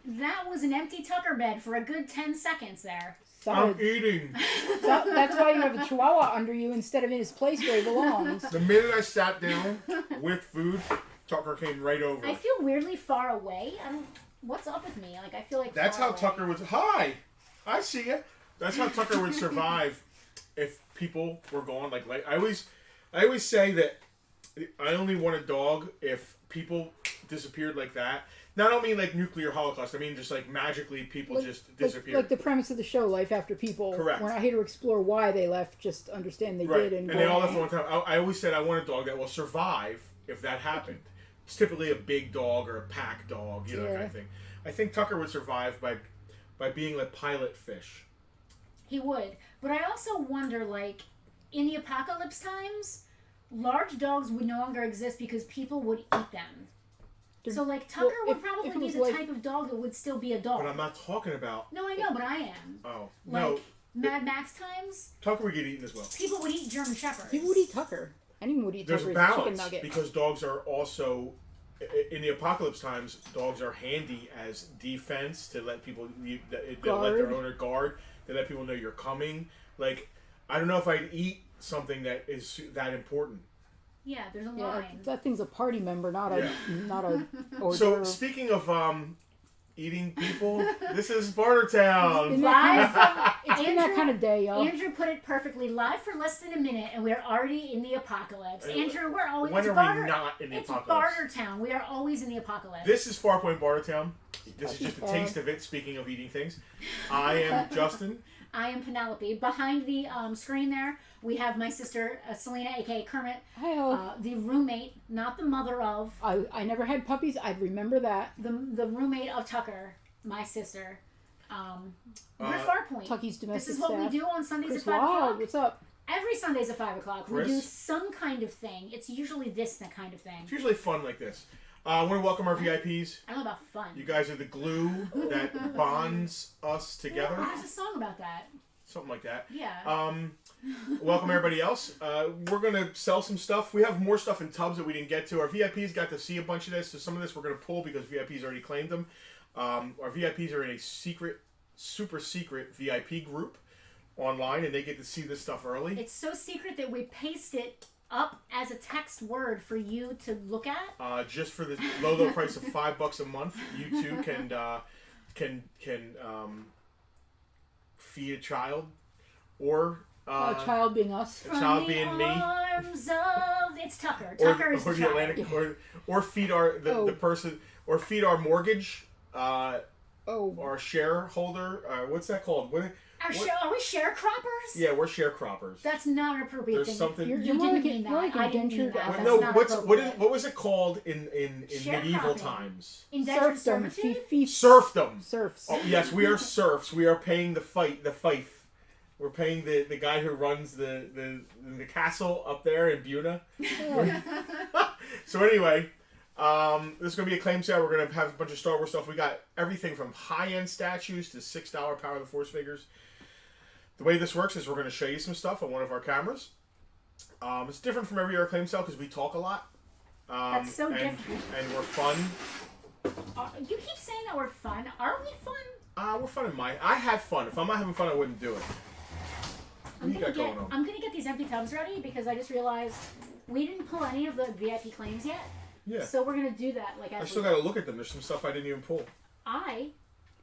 That was an empty Tucker bed for a good 10 seconds there. I'm eating. That's why you have a Chihuahua under you instead of in his place where he belongs. The minute I sat down with food, Tucker came right over. I feel weirdly far away. What's up with me? Like, I feel like That's far how away. Tucker would... Hi! I see ya. That's how Tucker would survive if people were gone. Like I always say that I only want a dog if people disappeared like that. Now, I don't mean like nuclear holocaust. I mean just like magically people just disappeared. Like the premise of the show, Life After People. Correct. We're not here to explore why they left, just understand they did. And they all left at one time. I always said I want a dog that will survive if that happened. It's typically a big dog or a pack dog, that kind of thing. I think Tucker would survive by being like pilot fish. He would. But I also wonder, like, in the apocalypse times, large dogs would no longer exist because people would eat them. So, like, Tucker would probably be the type of dog that would still be a dog. But I'm not talking about... No, I know, but I am. Oh, like, no. Mad Max times, Tucker would get eaten as well. people would eat German Shepherds. People would eat Tucker. Anyone would eat There's Tucker a as a chicken balance, nugget. because dogs are also... In the apocalypse times, dogs are handy as defense to let people... They'll let their owner guard. They let people know you're coming. Like, I don't know if I'd eat something that is that important. Yeah, there's a line. That thing's a party member, not a hors So d'oeuvre. speaking of eating people, this is Bartertown. Live from It's been that kind of day, y'all. Andrew put it perfectly. Live for less than a minute, and we're already in the apocalypse. Andrew, we're always... When are we not in the apocalypse? It's Bartertown. We are always in the apocalypse. This is Farpoint Bartertown. This is just a taste of it, speaking of eating things. I am Justin. I am Penelope. Behind the screen there, we have my sister, Selena, a.k.a. Kermit. Hi-oh. The roommate, not the mother of. I never had puppies. I'd remember that. The roommate of Tucker, my sister. We're Farpoint. Tucky's domestic This is what staff. we do on Sundays Chris at 5 Wild, o'clock. what's up? Every Sunday's at 5 o'clock. Chris? We do some kind of thing. It's usually this kind of thing. It's usually fun like this. I want to welcome our VIPs. I don't know about fun. You guys are the glue that bonds us together. There's a song about that. Something like that. Yeah. Welcome everybody else. We're going to sell some stuff. We have more stuff in tubs that we didn't get to. Our VIPs got to see a bunch of this. So some of this we're going to pull because VIPs already claimed them. Our VIPs are in a super secret VIP group online, and they get to see this stuff early. It's so secret that we paste it up as a text word for you to look at. Just for the low price of $5 a month, you too can feed a child, or A child being us. a child being me, Arms of it's Tucker. Tucker is or the the child. Atlantic, or feed the person, or feed our mortgage, our shareholder. What's that called? Are we sharecroppers? Yeah, we're sharecroppers. That's not an appropriate There's thing. something. You You're didn't like mean you're that. like I didn't mean indentured- that. That's No, not what was it called in medieval Sharecropping. times? Indentured Serfdom. servitude? Serfdom. Serfs. Oh, yes, we are serfs. We are paying the fief. We're paying the guy who runs the castle up there in Buna. So anyway, this is going to be a claim sale. We're going to have a bunch of Star Wars stuff. We got everything from high-end statues to $6 Power of the Force figures. The way this works is we're going to show you some stuff on one of our cameras. It's different from every other claim sale because we talk a lot. That's so different. And we're fun. You keep saying that we're fun. Are we fun? We're fun in I have fun. If I'm not having fun, I wouldn't do it. What you got going on? I'm going to get these empty tubs ready because I just realized we didn't pull any of the VIP claims yet. Yeah. So we're going to do that. Like I still got to look at them. There's some stuff I didn't even pull. I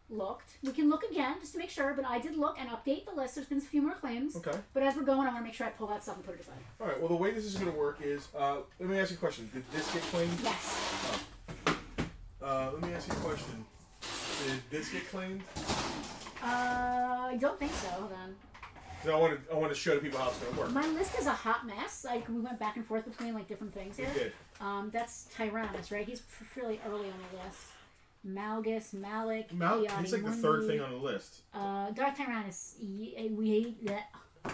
looked. We can look again just to make sure, but I did look and update the list. There's been a few more claims. Okay. But as we're going, I want to make sure I pull that stuff and put it aside. All right. Well, the way this is going to work is, let me ask you a question. Did this get claimed? Yes. Let me ask you a question. Did this get claimed? I don't think so. Hold on. I want to show the people how it's going to work. My list is a hot mess. Like we went back and forth between like different things here. You did. That's Tyrannus, right? He's fairly early on the list. Malgus, Malik, He's like the third thing on the list. Darth Tyrannus. He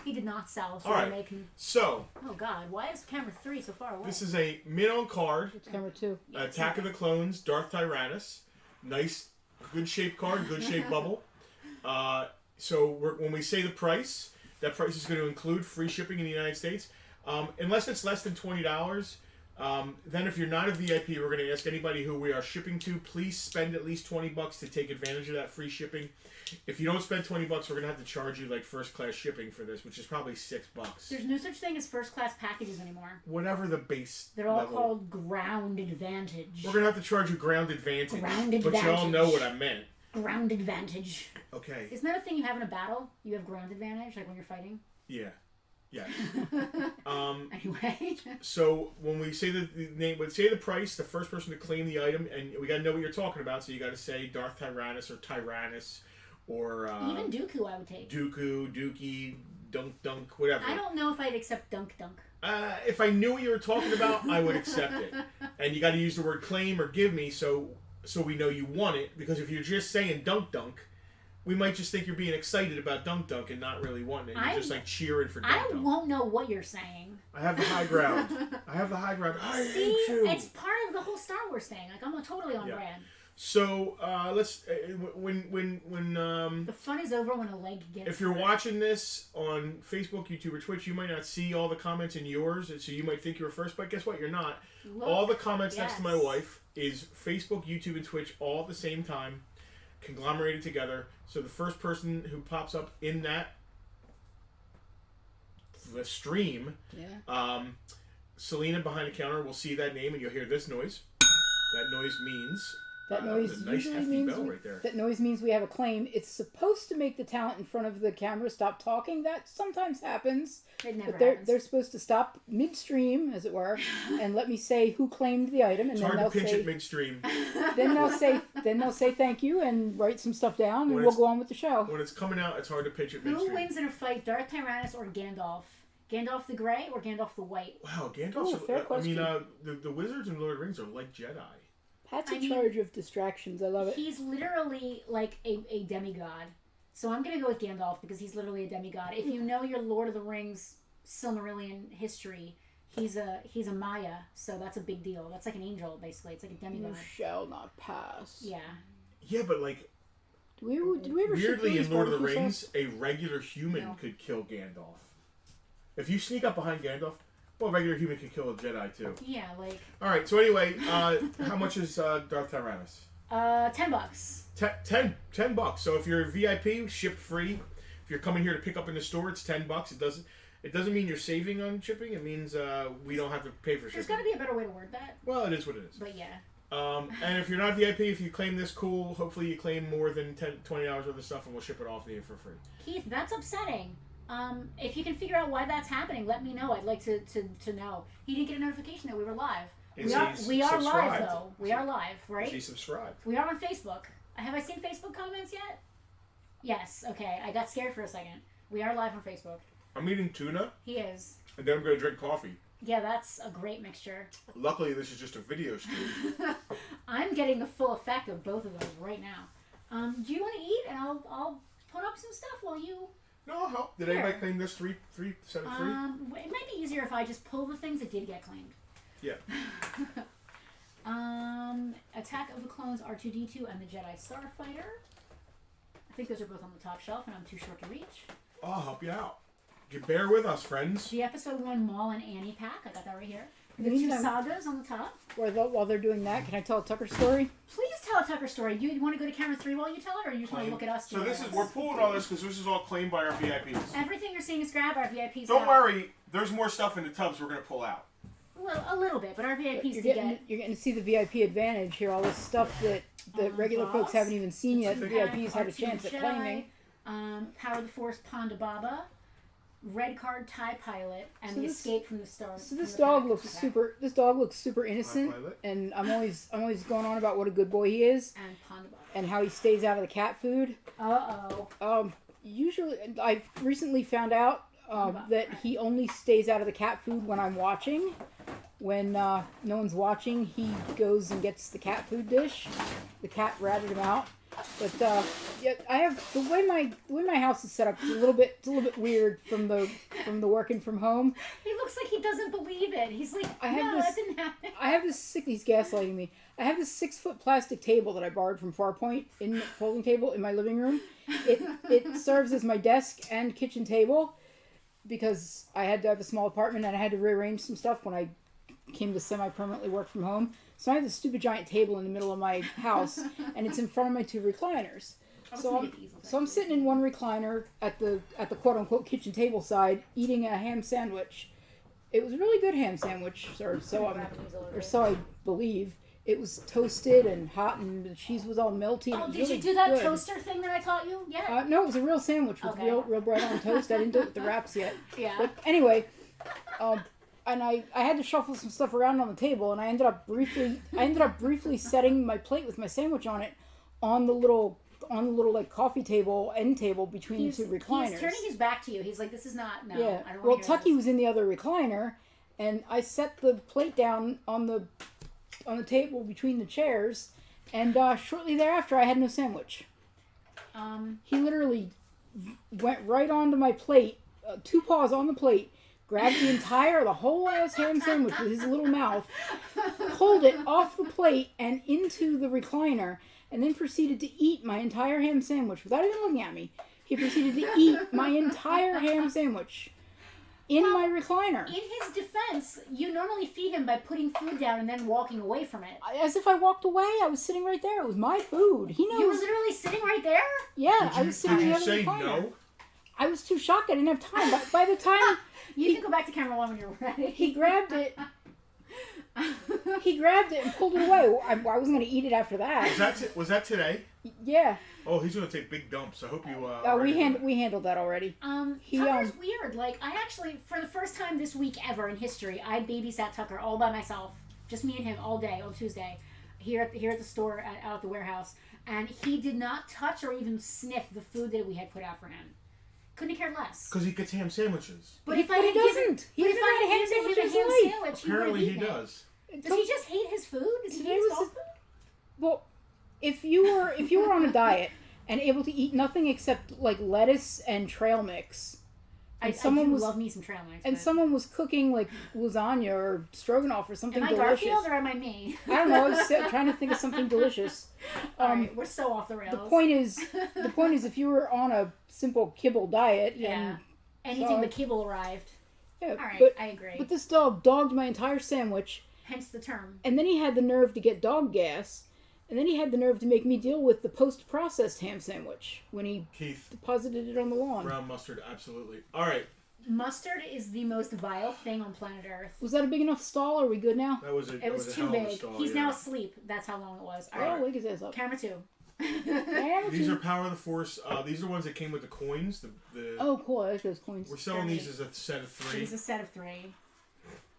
did not sell. So All right. we're making. So. Oh God! Why is camera 3 so far away? This is a mint-on card. It's camera 2. Attack of the Clones, Darth Tyrannus. Nice, good shaped card, good shaped bubble. So when we say the price, that price is going to include free shipping in the United States. Unless it's less than $20, Then if you're not a VIP, we're going to ask anybody who we are shipping to, please spend at least $20 to take advantage of that free shipping. If you don't spend $20, we're going to have to charge you like first class shipping for this, which is probably $6. There's no such thing as first class packages anymore. Whatever the base They're all level. called ground advantage. We're going to have to charge you ground advantage. Ground But advantage. y'all know what I meant. Ground advantage. Okay. Isn't that a thing you have in a battle? You have ground advantage, like when you're fighting? Yeah. Yeah. Anyway. So when we say the name, say the price, the first person to claim the item, and we got to know what you're talking about. So you got to say Darth Tyrannus or Tyrannus, or Even Dooku, I would take. Dooku, Dookie, Dunk, whatever. I don't know if I'd accept Dunk. If I knew what you were talking about, I would accept it. And you got to use the word claim or give me, so we know you want it. Because if you're just saying Dunk, we might just think you're being excited about Dunk and not really wanting it. You're just like cheering for Dunk. I won't know what you're saying. I have the high ground. See, it's part of the whole Star Wars thing. Like, I'm totally on brand. So let's when the fun is over when a leg gets. If you're watching this on Facebook, YouTube, or Twitch, you might not see all the comments in yours, and so you might think you were first. But guess what? You're not. Look, all the comments next to my wife is Facebook, YouTube, and Twitch all at the same time, conglomerated together. So the first person who pops up in the stream, Selena behind the counter will see that name, and you'll hear this noise. That noise means. That noise usually means that noise means we have a claim. It's supposed to make the talent in front of the camera stop talking. That sometimes happens. It never but happens. They're supposed to stop midstream, as it were, and let me say who claimed the item, and it's then hard they'll to pinch say it midstream. Then they'll say thank you and write some stuff down, and we'll go on with the show. When it's coming out, it's hard to pinch it midstream. Who wins in a fight, Darth Tyrannus or Gandalf? Gandalf the Grey or Gandalf the White? Wow, Gandalf's fair question. I mean, the wizards in Lord of the Rings are like Jedi. Pat's in charge of distractions. I love it. He's literally like a demigod. So I'm going to go with Gandalf because he's literally a demigod. If you know your Lord of the Rings Silmarillion history, he's a Maya, so that's a big deal. That's like an angel, basically. It's like a demigod. You shall not pass. Yeah. Yeah, but like... Did we ever weirdly, in Lord of the Rings, a regular human could kill Gandalf. If you sneak up behind Gandalf... Well, a regular human can kill a Jedi, too. Yeah, like... Alright, so anyway, how much is Darth Tyrannus? $10. $10. So if you're a VIP, shipped free. If you're coming here to pick up in the store, it's $10. It doesn't mean you're saving on shipping. It means we don't have to pay for shipping. There's got to be a better way to word that. Well, it is what it is. But yeah. And if you're not VIP, if you claim this, cool. Hopefully you claim more than $20 worth of stuff, and we'll ship it off to you for free. Keith, that's upsetting. If you can figure out why that's happening, let me know. I'd like to know. He didn't get a notification that we were live. We are live, though. We are live, right? Is he subscribed? We are on Facebook. Have I seen Facebook comments yet? Yes. Okay. I got scared for a second. We are live on Facebook. I'm eating tuna. He is. And then I'm going to drink coffee. Yeah, that's a great mixture. Luckily, this is just a video stream. I'm getting the full effect of both of those right now. Do you want to eat? And I'll put up some stuff while you... No, I'll help. Did anybody claim this? Three set of three? It might be easier if I just pull the things that did get claimed. Yeah. Attack of the Clones R2-D2 and the Jedi Starfighter. I think those are both on the top shelf, and I'm too short to reach. I'll help you out. Bear with us, friends. The Episode 1 Maul and Annie pack. I got that right here. The two sagas on the top. While they're doing that, can I tell a Tucker story? Please tell a Tucker story. Do you want to go to camera 3 while you tell it, or you just want to look at us? So we're pulling all this because this is all claimed by our VIPs. Everything you're seeing is grab our VIPs. Don't worry, there's more stuff in the tubs we're going to pull out. Well, a little bit, but our VIPs you're getting to see the VIP advantage here. All this stuff that regular folks haven't even seen yet. The VIPs had a chance at claiming. Power of the Force Ponda Baba. Red Card TIE Pilot and the Escape from the Star. So this dog looks super. This dog looks super innocent, and I'm always going on about what a good boy he is, and Ponda Baba, and how he stays out of the cat food. Usually, I've recently found out that he only stays out of the cat food when I'm watching. When no one's watching, he goes and gets the cat food dish. The cat ratted him out. But yeah, I have the way my house is set up. It's a little bit weird from the working from home. He looks like he doesn't believe it. He's like, that didn't happen. I have this he's gaslighting me. I have this 6-foot plastic table that I borrowed from Farpoint folding table in my living room. It serves as my desk and kitchen table because I had to have a small apartment and I had to rearrange some stuff when I came to semi-permanently work from home. So I have this stupid giant table in the middle of my house, and it's in front of my 2 recliners. So I'm sitting in one recliner at the quote-unquote kitchen table side, eating a ham sandwich. It was a really good ham sandwich, or so I believe. It was toasted and hot, and the cheese was all melty. Oh, did really you do that good. toaster thing that I taught you? Yeah. No, it was a real sandwich with Okay. real bread on toast. I didn't do it with the wraps yet. Yeah. But anyway, and I had to shuffle some stuff around on the table, and I ended up briefly setting my plate with my sandwich on it on the little like coffee table end table between the 2 recliners. He's turning his back to you. He's like, this is not. No. Yeah. I don't Well, want to hear Tucky this. was in the other recliner, and I set the plate down on the table between the chairs, and shortly thereafter I had no sandwich. He literally went right onto my plate, 2 paws on the plate, grabbed the whole ass ham sandwich with his little mouth, pulled it off the plate and into the recliner, and then proceeded to eat my entire ham sandwich without even looking at me. He proceeded to eat my entire ham sandwich in my recliner. In his defense, you normally feed him by putting food down and then walking away from it. As if I walked away, I was sitting right there. It was my food. He knows. You were literally sitting right there? Yeah, I was sitting in the other say recliner. no? I was too shocked. I didn't have time. By the time You can go back to camera 1 when you're ready. he grabbed it, and pulled it away. I wasn't going to eat it after that. Was that today? Yeah. Oh, he's gonna take big dumps. I hope you. We handled that already. Tucker's weird. Like, I actually, for the first time this week ever in history, I babysat Tucker all by myself. Just me and him all day on Tuesday. Here at the store, out at the warehouse. And he did not touch or even sniff the food that we had put out for him. Couldn't care less. Because he gets ham sandwiches. But if I he had given doesn't. He but if hasn't I had a ham had given him a ham sandwich in his life. sandwich, Apparently he he would have eaten does. it. Does he just hate his food? Does he Today hate his was dog food? Well, if you were on a diet and able to eat nothing except like lettuce and trail mix, I someone do was love me some trail mix. and but- someone was cooking like lasagna or stroganoff or something Am I delicious. Garfield or am I me? I don't know. I was trying to think of something delicious. Alright, we're so off the rails. The point is, if you were on a simple kibble diet, Yeah. and Anything so- but kibble arrived. yeah, Alright, I agree. but this dog dogged my entire sandwich, Hence the term. and then he had the nerve to get dog gas, and then he had the nerve to make me deal with the post-processed ham sandwich when he Keith, deposited it on the lawn. brown mustard, absolutely. All right, Mustard is the most vile thing on planet Earth. Was that a big enough stall? Are we good now? that was a. It was a too hell of a big. stall, He's yeah. now asleep. That's how long it was. All Oh, right. wake his ass up. Camera 2. These are Power of the Force. These are the ones that came with the coins. Oh, cool. I like those coins. We're selling these as a set of It 3. is a set of 3.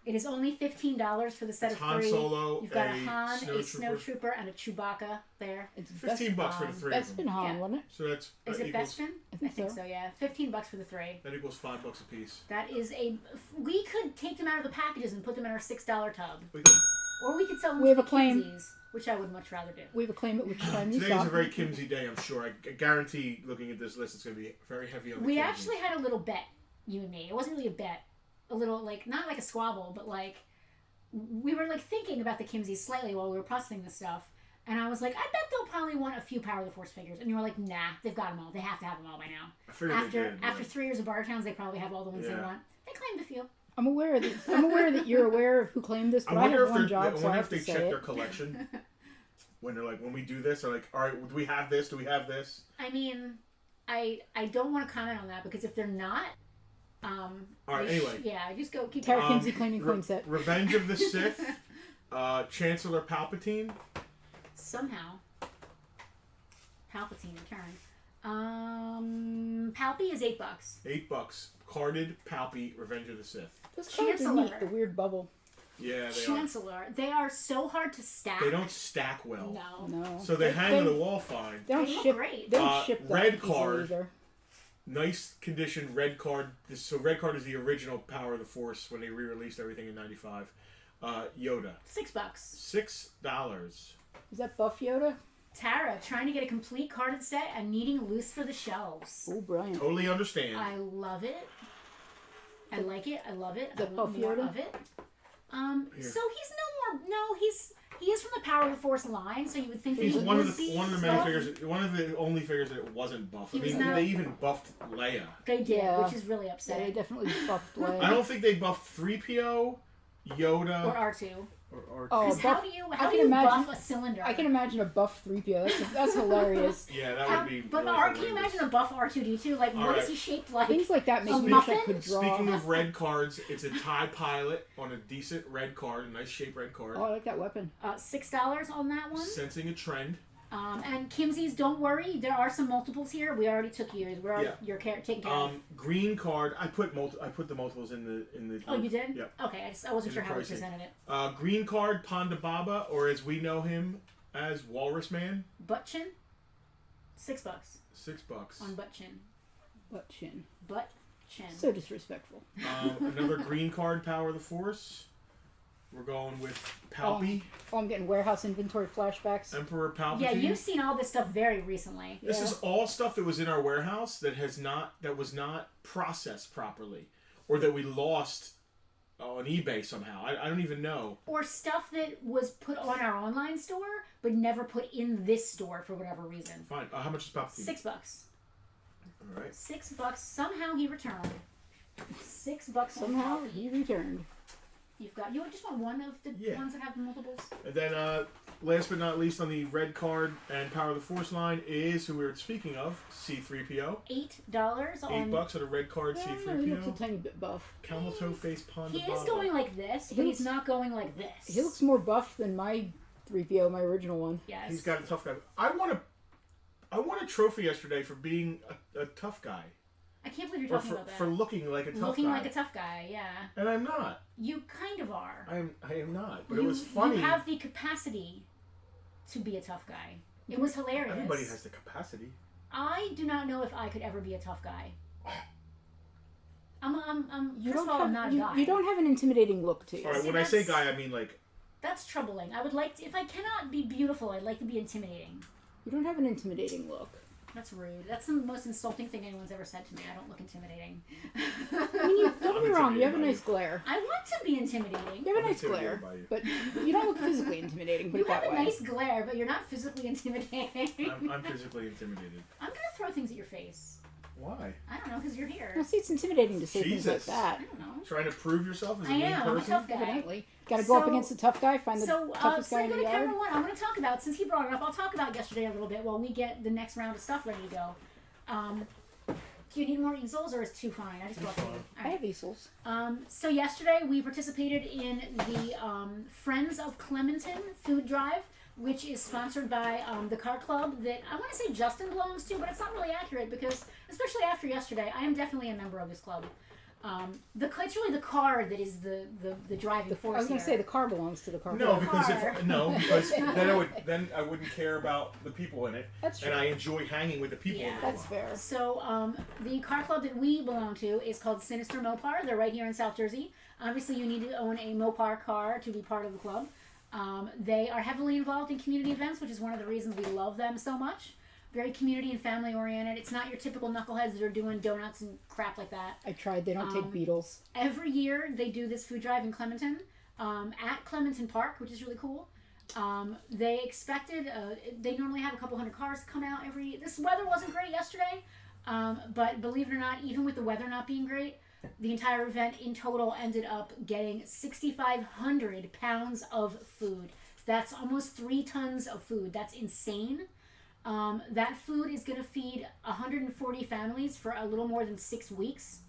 It is only $15 for the set It's of Han 3. Solo, You've got a a Han, snow a Snow trooper. Trooper, and a Chewbacca there. It's $15 for the 3 That's of been them. Han, Yeah. wasn't it? So that's Is it equals, Bespin? I think so. Yeah. $15 for the 3. that equals $5 a piece. That is a. We could take them out of the packages and put them in our $6 tub. We can- Or we could sell them We to have the a claim. Kimsies, which I would much rather do. We have a claim at which time you Today is stop. a very Kimsey day, I'm sure. I guarantee, looking at this list, it's going to be very heavy on the We Kimsies. actually had a little bet, you and me. It wasn't really a bet. A little, like, not like a squabble, but like, we were like thinking about the Kimsies slightly while we were processing this stuff. And I was like, I bet they'll probably want a few Power of the Force figures. And you were like, nah, they've got them all. They have to have them all by now. I figured they did. After 3 years of Bartertowns, they probably have all the ones they Yeah. want. They claimed a few. I'm aware that you're aware of who claimed this, but I, have one job, so I have to they say check it. their collection. When they're like, when we do this, they're like, all right, do we have this? Do we have this? I mean, I don't want to comment on that because if they're not, All right, anyway. yeah, just go keep Tara going. Kimsey claiming coin set. Revenge of the Sith, Chancellor Palpatine. Somehow, Palpatine returned. Palpy is $8. $8. Carded Palpy, Revenge of the Sith. Those cards are Chancellor. neat, the weird bubble. Yeah, they are. Chancellor. They are so hard to stack. They don't stack well. No. No. So they hang on the wall fine. They don't They look ship. great. They don't ship that red easily card. either. Nice condition red card. So red card is the original Power of the Force when they re-released everything in '95. Yoda. $6. $6. Is that Buff Yoda? Tara trying to get a complete carded set and needing loose for the shelves. Oh, brilliant. Totally understand. I love it. I like it. I love it. The I want Puff more Yoda? of it. Here. So he's no more. No, he is from the Power of the Force line. So you would think He's that he one would of the be many buff. figures. One of the only figures that wasn't buff. I He was mean, not- they even buffed Leia. They did, Yeah. which is really Yeah, they upsetting. definitely buffed Leia. I don't think they buffed 3PO Yoda. Or R2. Or Oh, Because how do you buff a cylinder? I can imagine a buff 3PO. That's hilarious. Yeah, that would be. But really can you imagine a buff R2D2? Like, what is he shaped like? Things like that make me wish muffin? I could draw. Speaking of red cards, it's a TIE pilot on a decent red card, a nice shaped red card. Oh, I like that weapon. $6 on that one. Sensing a trend. And Kimsey's, don't worry, there are some multiples here. We already took yours. You're taking care of. Green card. I put the multiples in the. Oh, you did? Yep. Okay, I wasn't sure how we presented it. Green card, Ponda Baba, or as we know him as Walrus Man. Butt chin. $6. $6 on butt chin. Butt chin. Butt chin. So disrespectful. Another green card, Power of the Force. We're going with Palpy. Oh, I'm getting warehouse inventory flashbacks. Emperor Palpatine. Yeah, you've seen all this stuff very recently. This is all stuff that was in our warehouse that was not processed properly, or that we lost on eBay somehow. I don't even know. Or stuff that was put on our online store but never put in this store for whatever reason. Fine. How much is Palpatine? $6. All right. $6. Somehow he returned. $6. Somehow he returned. You just want one of the ones that have multiples? And then, last but not least, on the red card and Power of the Force line is who we were speaking of, C-3PO. $8 on... $8 on a red card, Yeah, C-3PO. he looks a tiny bit buff. Camel toe face Ponda He is Baba. going like this, but he's not going like this. He looks more buff than my 3PO, my original one. Yes. He's got a tough guy. I won a trophy yesterday for being a tough guy. I can't believe you're talking about that. For looking like a tough guy. Looking like a tough guy, yeah. And I'm not. You kind of are. I am not. But it was funny. You have the capacity to be a tough guy. It was hilarious. Everybody has the capacity. I do not know if I could ever be a tough guy. I'm I'm not a guy. You don't have an intimidating look to you. All right, when I say guy, I mean like... That's troubling. I would like to, if I cannot be beautiful, I'd like to be intimidating. You don't have an intimidating look. That's rude. That's the most insulting thing anyone's ever said to me. I don't look intimidating. I mean, don't get me wrong. You have a nice glare. I want to be intimidating. You have a nice glare, but you don't look physically intimidating. Put it that way. You have a nice glare, but you're not physically intimidating. I'm physically intimidated. I'm gonna throw things at your face. Why? I don't know, because you're here. Well, see, it's intimidating to say things like that. I don't know. Trying to prove yourself as a I mean am. person? I'm a tough guy. Evidently. Got to go up against the tough guy, find the toughest guy in the yard. Camera one, I'm going to talk about, since he brought it up, I'll talk about yesterday a little bit while we get the next round of stuff ready to go. Do you need more easels, or is two fine? I just brought them. I have easels. So yesterday we participated in the Friends of Clementon food drive, which is sponsored by the car club that I want to say Justin belongs to, but it's not really accurate because, especially after yesterday, I am definitely a member of this club. It's really the car that is the driving force. I was going to say the car belongs to the car. No, because then I wouldn't care about the people in it. That's true. And I enjoy hanging with the people. Yeah, in that's fair. So the car club that we belong to is called Sinister Mopar. They're right here in South Jersey. Obviously, you need to own a Mopar car to be part of the club. They are heavily involved in community events, which is one of the reasons we love them so much. Very community and family oriented. It's not your typical knuckleheads that are doing donuts and crap like that. I tried. They don't take beetles. Every year they do this food drive in Clementon, at Clementon Park, which is really cool. They expected, they normally have a couple hundred cars come out this weather wasn't great yesterday, but believe it or not, even with the weather not being great, the entire event in total ended up getting 6,500 pounds of food. That's almost 3 tons of food. That's insane. That food is going to feed 140 families for a little more than 6 weeks.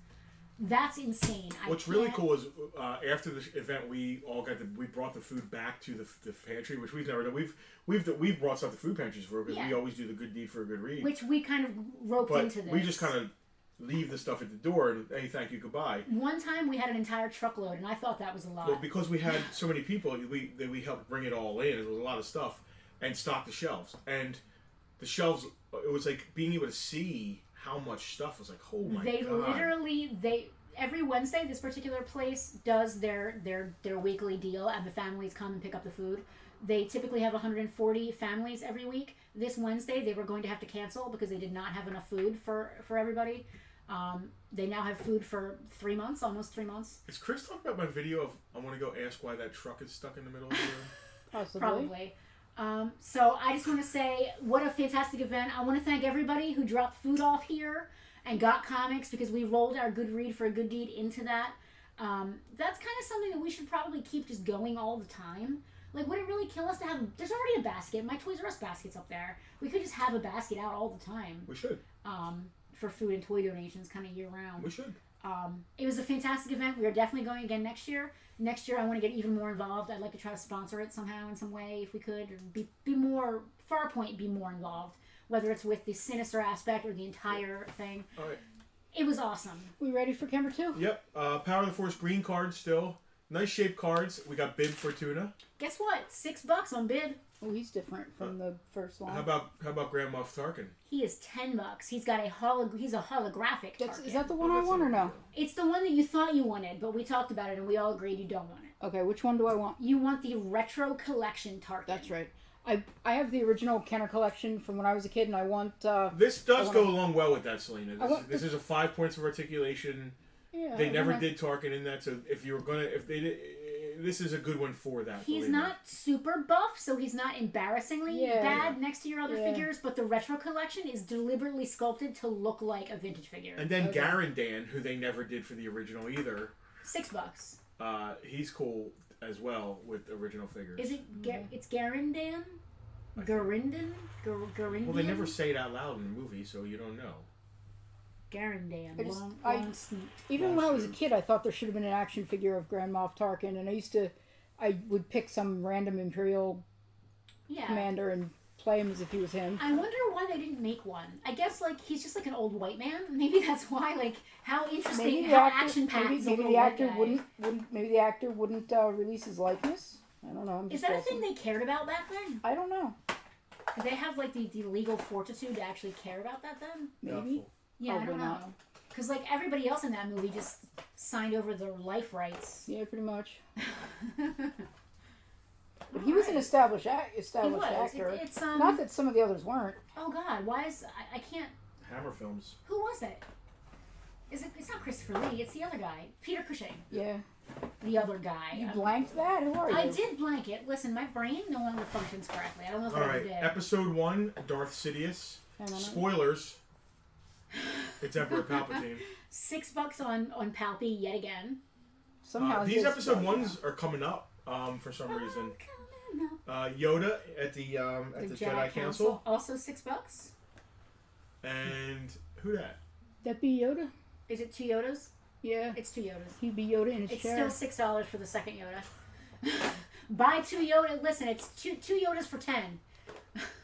That's insane. What's really cool is after the event, we brought the food back to the pantry, which we've never done. We've brought stuff to food pantries for because we always do the good deed for a good read. Which we kind of roped into this. We just kind of leave the stuff at the door and hey, thank you, goodbye. One time we had an entire truckload, and I thought that was a lot. Well, because we had so many people, we helped bring it all in. It was a lot of stuff, and stock the shelves. And the shelves, it was like being able to see how much stuff was like, oh my god. Every Wednesday, this particular place does their weekly deal, and the families come and pick up the food. They typically have 140 families every week. This Wednesday, they were going to have to cancel because they did not have enough food for everybody. They now have food for 3 months, almost 3 months. Is Chris talking about my video of I want to go ask why that truck is stuck in the middle of the room? Possibly. Probably. So I just want to say, what a fantastic event. I want to thank everybody who dropped food off here and got comics because we rolled our good read for a good deed into that. That's kind of something that we should probably keep just going all the time. Like, would it really kill us to have... There's already a basket. My Toys R Us basket's up there. We could just have a basket out all the time. We should. For food and toy donations kind of year-round. We should. It was a fantastic event. We are definitely going again next year. Next year, I want to get even more involved. I'd like to try to sponsor it somehow in some way, if we could. Or be more... Farpoint be more involved. Whether it's with the Sinister aspect or the entire thing. All right. It was awesome. We ready for Camera 2? Yep. Power of the Force green cards still. Nice shaped cards. We got Bib Fortuna. Guess what? $6 on bid. Oh, he's different from the first one. How about Grand Moff Tarkin? He is $10. He's got he's a holographic Tarkin. Is that the one I want or no? It's the one that you thought you wanted, but we talked about it and we all agreed you don't want it. Okay, which one do I want? You want the retro collection Tarkin. That's right. I have the original Kenner collection from when I was a kid, and I want... this does go along well with that, Selena. This is a 5 points of articulation. Yeah, they never did Tarkin in that, so if you were gonna... If they did... This is a good one for that. He's not super buff, so he's not embarrassingly bad next to your other figures, but the retro collection is deliberately sculpted to look like a vintage figure. And then Garandan, who they never did for the original either. $6. He's cool as well with original figures. Is it... It's Garandan? Garindan? Garindan? Well, they never say it out loud in the movie, so you don't know. Garandan. Even when I was a kid, I thought there should have been an action figure of Grand Moff Tarkin, and I would pick some random Imperial commander and play him as if he was him. I wonder why they didn't make one. I guess, like, he's just like an old white man. Maybe that's why, like, how interesting, how action-packed maybe the actor wouldn't release his likeness. I don't know. Is that a thing they cared about back then? I don't know. Did they have, like, the legal fortitude to actually care about that then? Maybe. Yeah, I don't know. Because, like, everybody else in that movie just signed over their life rights. Yeah, pretty much. But he was an established actor. It's not that some of the others weren't. Oh, God. Why is... I can't... Hammer Films. Who was it? It's not Christopher Lee. It's the other guy. Peter Cushing. Yeah. The other guy. You blanked that? Who are you? I did blank it. Listen, my brain no longer functions correctly. I don't know if I ever did. Episode 1, Darth Sidious. Spoilers. It's Emperor Palpatine. $6 on Palpy yet again. Somehow these episode 1s are coming up for some reason. Yoda at the Jedi Council. Also $6. And who that? That be Yoda? Is it 2 Yodas? Yeah. It's 2 Yodas. He'd be Yoda in his chair. It's still $6 for the second Yoda. Buy 2 Yoda. Listen, it's two Yodas for 10.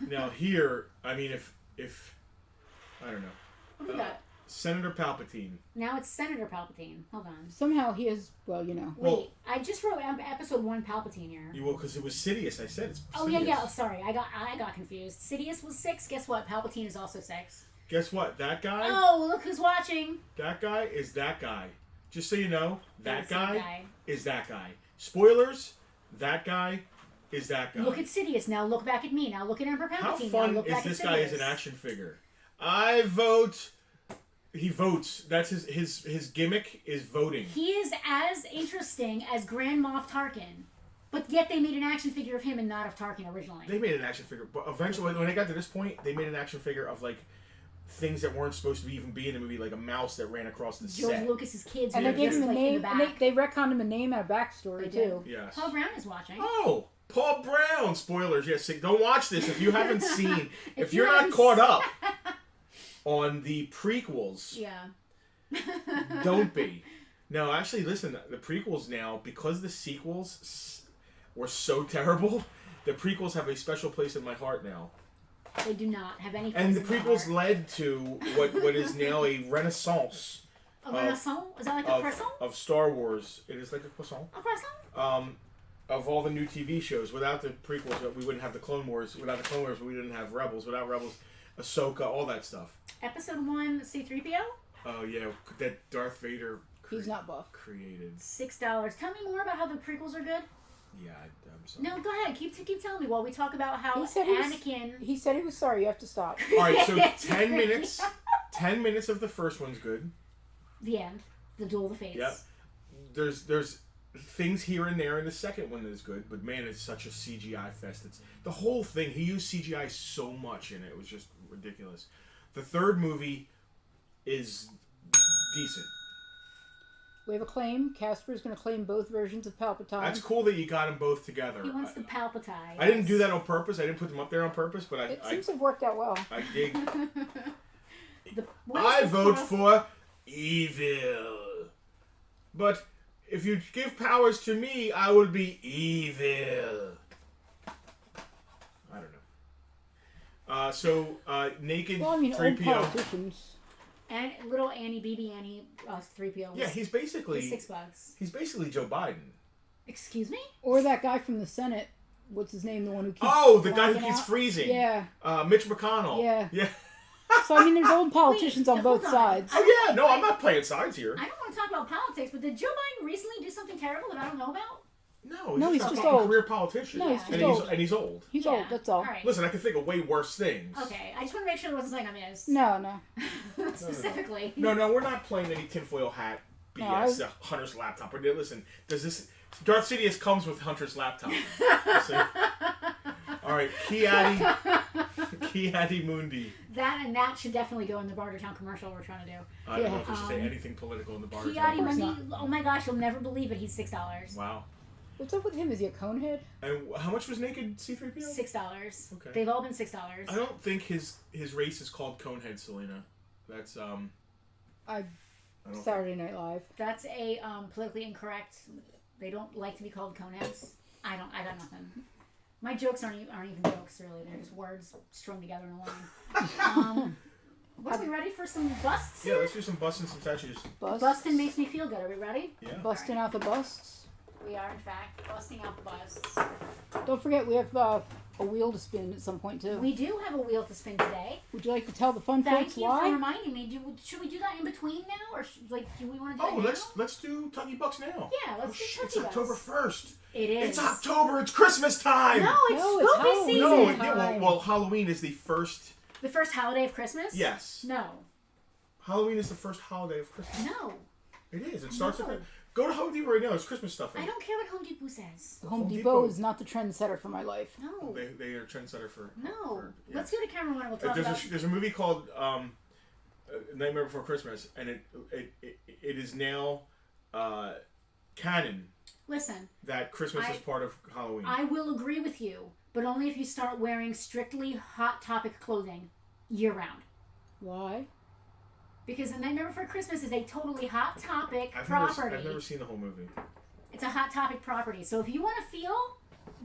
Now here, I mean, if I don't know. What do we got? Senator Palpatine. Now it's Senator Palpatine. Hold on. Somehow he is, well, you know. Wait, I just wrote episode 1 Palpatine here. You will, because it was Sidious. I said it's Sidious. Oh yeah. Oh, sorry, I got confused. Sidious was 6. Guess what? Palpatine is also 6. Guess what? That guy. Oh, look who's watching. That guy is that guy. Just so you know, that guy is that guy. Spoilers. That guy is that guy. Look at Sidious. Now look back at me. Now look at Emperor Palpatine. How fun is this guy as an action figure? I vote. He votes. That's his gimmick is voting. He is as interesting as Grand Moff Tarkin, but yet they made an action figure of him and not of Tarkin originally. They made an action figure, but eventually, when they got to this point, they made an action figure of like things that weren't supposed to even be in the movie, like a mouse that ran across the set. George Lucas's kids, and they gave him a name. And they retconned him a name and a backstory too. Yes. Paul Brown is watching. Oh, Paul Brown. Spoilers. Yes. Don't watch this if you haven't seen. if you're not caught up on the prequels. Yeah. Don't be. No, actually, listen. The prequels now, because the sequels were so terrible, the prequels have a special place in my heart now. They do not have any. And the prequels led to what is now a renaissance. A renaissance? Is that like a croissant? Of Star Wars. It is like a croissant. A croissant? Of all the new TV shows, without the prequels, we wouldn't have the Clone Wars. Without the Clone Wars, we didn't have Rebels. Without Rebels, Ahsoka, all that stuff. Episode 1, C-3PO? Oh yeah, that Darth Vader. He's not buff. Created $6. Tell me more about how the prequels are good. Yeah, I'm sorry. No, go ahead. Keep telling me while we talk about how Anakin. He said he was sorry. You have to stop. All right, so 10 minutes. 10 minutes of the first one's good. The end. The Duel of the Fates. Yep. There's things here and there in the second one that is good, but man, it's such a CGI fest. It's the whole thing. He used CGI so much in it. It was just ridiculous. The third movie is decent. We have a claim. Casper's going to claim both versions of Palpatine. That's cool that you got them both together. He wants the Palpatine. I didn't do that on purpose. I didn't put them up there on purpose, but It seems to have worked out well. I dig. Where's I the vote cross- for evil. But if you give powers to me, I will be evil. I don't know. Naked Well, I mean, old 3PO. politicians. And little Annie, BB Annie, 3PO. Yeah, he's basically $6. he's basically Joe Biden. Excuse me? Or that guy from the Senate. What's his name? The one who keeps Oh, the guy who blacking keeps out? freezing. Yeah. Mitch McConnell. Yeah. Yeah. So, I mean, there's old politicians on hold both on. sides. Oh yeah, no, I'm not playing sides here. I don't want to talk about politics, but did Joe Biden recently do something terrible that I don't know about? No, he's just a old. career politician. No, he's just and old. he's old. He's Yeah. old, that's all. Right. Listen, I can think of way worse things. Okay, I just want to make sure there wasn't something I missed. No. Specifically. No, we're not playing any tinfoil hat BS. Hunter's laptop. Or listen, does this Darth Sidious comes with Hunter's laptop? So, all right, Kiadi Mundi. That should definitely go in the Bartertown commercial we're trying to do. I don't know if we should say anything political in the bar. Kiadi course Mundi, oh my gosh, you'll never believe it. He's $6. Wow. What's up with him? Is he a conehead? And how much was Naked C-3PO? $6. Okay. They've all been $6. I don't think his race is called Conehead, Selena. That's I don't Saturday Night Live. That's a politically incorrect. They don't like to be called coneheads. I got nothing. My jokes aren't even jokes really. They're just words strung together in a line. Are we ready for some busts? Yeah, let's do some busts and some statues. Busting makes me feel good. Are we ready? Yeah. Busting out the busts. We are in fact busting out the busts. Don't forget we have a wheel to spin at some point too. We do have a wheel to spin today. Would you like to tell the fun Thank folks you why? for reminding me. Should we do that in between now, or do we want to do Oh, it now? let's do Tuggy Bucks now. Yeah, let's do It's Tuggy October Bucks. 1st. It is. It's October. It's Christmas time. No, it's No, it's spooky Halloween. season. No, Time. well, Halloween is the first. The first holiday of Christmas? Yes. No. Halloween is the first holiday of Christmas. No. It is. It starts. No. Go to Home Depot right now. There's Christmas stuff in I it. don't care what Home Depot says. Home Depot. Depot is not the trendsetter for my life. No. They are trendsetter for. No. for- yeah. Let's go to camera one and we'll talk about There's a movie called Nightmare Before Christmas, and it is now canon Listen, that Christmas is part of Halloween. I will agree with you, but only if you start wearing strictly Hot Topic clothing year round. Why? Because The Nightmare Before Christmas is a totally Hot Topic I've property. never seen the whole movie. It's a Hot Topic property. So if you want to feel...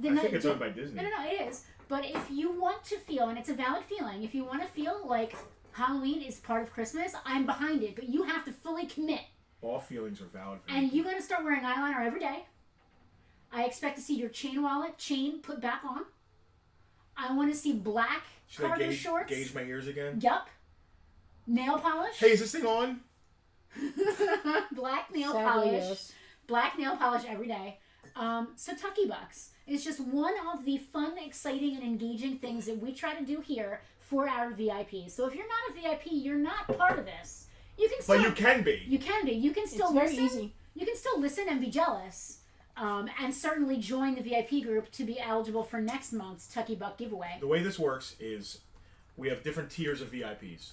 I think it's owned by Disney. No, it is. But if you want to feel, and it's a valid feeling, if you want to feel like Halloween is part of Christmas, I'm behind it. But you have to fully commit. All feelings are valid. For And me. you got to start wearing eyeliner every day. I expect to see your chain put back on. I want to see black Should I cargo shorts. gauge my ears again? Yup. Nail polish. Hey, is this thing on? Black nail Sadly, polish. yes. Black nail polish every day. So Tucky Bucks is just one of the fun, exciting, and engaging things that we try to do here for our VIPs. So if you're not a VIP, you're not part of this. You can still. But you can be. You can be. You can still It's very listen. easy. You can still listen and be jealous. And certainly join the VIP group to be eligible for next month's Tucky Buck giveaway. The way this works is we have different tiers of VIPs.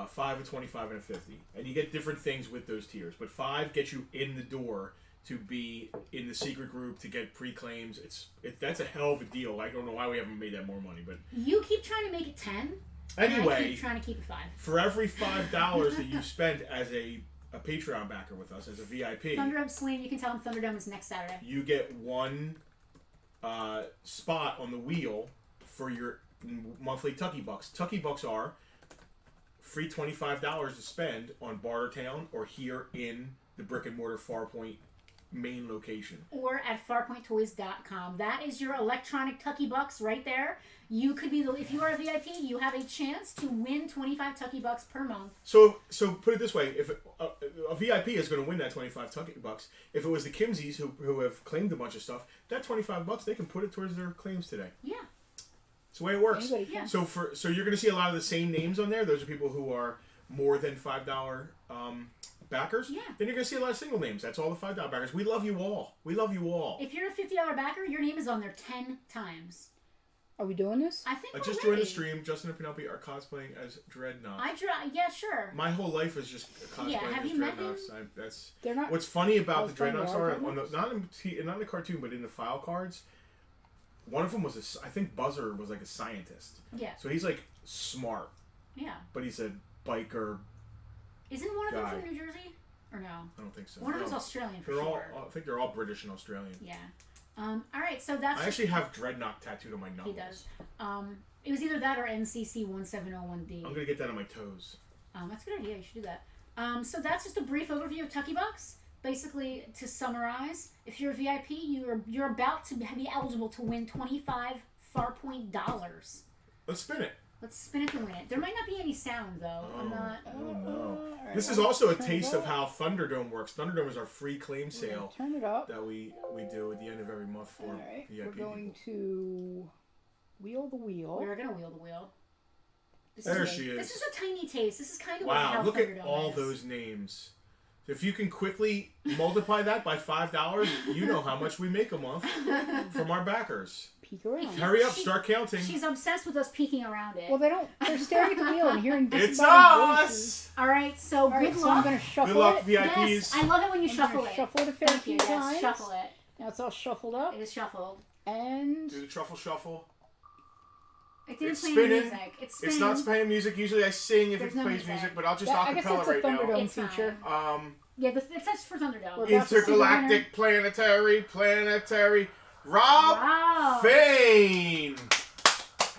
5, a 25, and a 50. And you get different things with those tiers. But 5 gets you in the door to be in the secret group to get pre-claims. That's a hell of a deal. I don't know why we haven't made that more money. But You keep trying to make it 10. And I anyway, keep trying to keep it 5. for every $5 that you spend as a Patreon backer with us, as a VIP, Thunderdome Selene, you can tell him Thunderdome is next Saturday. you get one spot on the wheel for your monthly Tucky Bucks. Tucky Bucks are free $25 to spend on Bartertown or here in the brick and mortar Farpoint main location. Or at farpointtoys.com. That is your electronic Tucky Bucks right there. You could be if you are a VIP, you have a chance to win 25 Tucky Bucks per month. So put it this way: if a VIP is going to win that 25 Tucky Bucks, if it was the Kimsies who have claimed a bunch of stuff, that $25 they can put it towards their claims today. Yeah. It's the way it works. Anybody Yeah. can. So you're going to see a lot of the same names on there. Those are people who are more than $5 backers. Yeah. Then you're going to see a lot of single names. That's all the $5 backers. We love you all. We love you all. If you're a $50 backer, your name is on there 10 times. Are we doing this? I think I we're just ready. joined the stream. Justin and Penelope are cosplaying as Dreadnought. Yeah, sure. My whole life is just cosplaying have as you met Dreadnoughts. him? They're not. What's funny about the cosplaying Dreadnoughts the are Dreadnoughts? not in the cartoon, but in the file cards. One of them was I think Buzzer was like a scientist. Yeah. So he's like smart, Yeah. but he's a biker. Isn't one of them Guy. from New Jersey? Or no? I don't think so. One of No. them's Australian for They're sure. all. I think they're all British and Australian. Yeah. All right, so that's. I actually have Dreadnought tattooed on my knuckles. He does. It was either that or NCC 1701D. I'm gonna get that on my toes. That's a good idea. You should do that. So that's just a brief overview of Tucky Bucks. Basically, to summarize, if you're a VIP, you're about to be eligible to win 25 Farpoint dollars. Let's spin it. Let's spin it to win it. There might not be any sound though. I'm not. Oh no. Alright, This is well, also a turn it taste of up. how Thunderdome works. Thunderdome is our free claim sale Turn it up. that we do at the end of every month for Alright, VIP we're going people. to wheel the wheel. We're gonna wheel the wheel. There she is. This is a tiny taste. This is kind of Wow, how look at Thunderdome all is. those names. If you can quickly multiply that by $5, you know how much we make a month from our backers. Peek around. Hurry up, start counting. She's obsessed with us peeking around it. Well, they're staring at the wheel and hearing It's disembodied voices. us! All right, so All right, good so luck. I'm going to shuffle Good luck, it. VIPs. Yes, I love it when you I'm shuffle gonna it. Shuffle it a fair Thank few you. Yes, times. shuffle it. Now it's all shuffled up. It is shuffled. And Do the truffle shuffle. It didn't It's play spinning. any music. It's spinning. It's not playing music. Usually I sing if There's it no plays music. music, but I'll just I guess acapella that's a right now. Thunderdome It's feature. Yeah, that's for Thunderdome. Well, that's the Intergalactic, planetary, Rob Wow. Fane.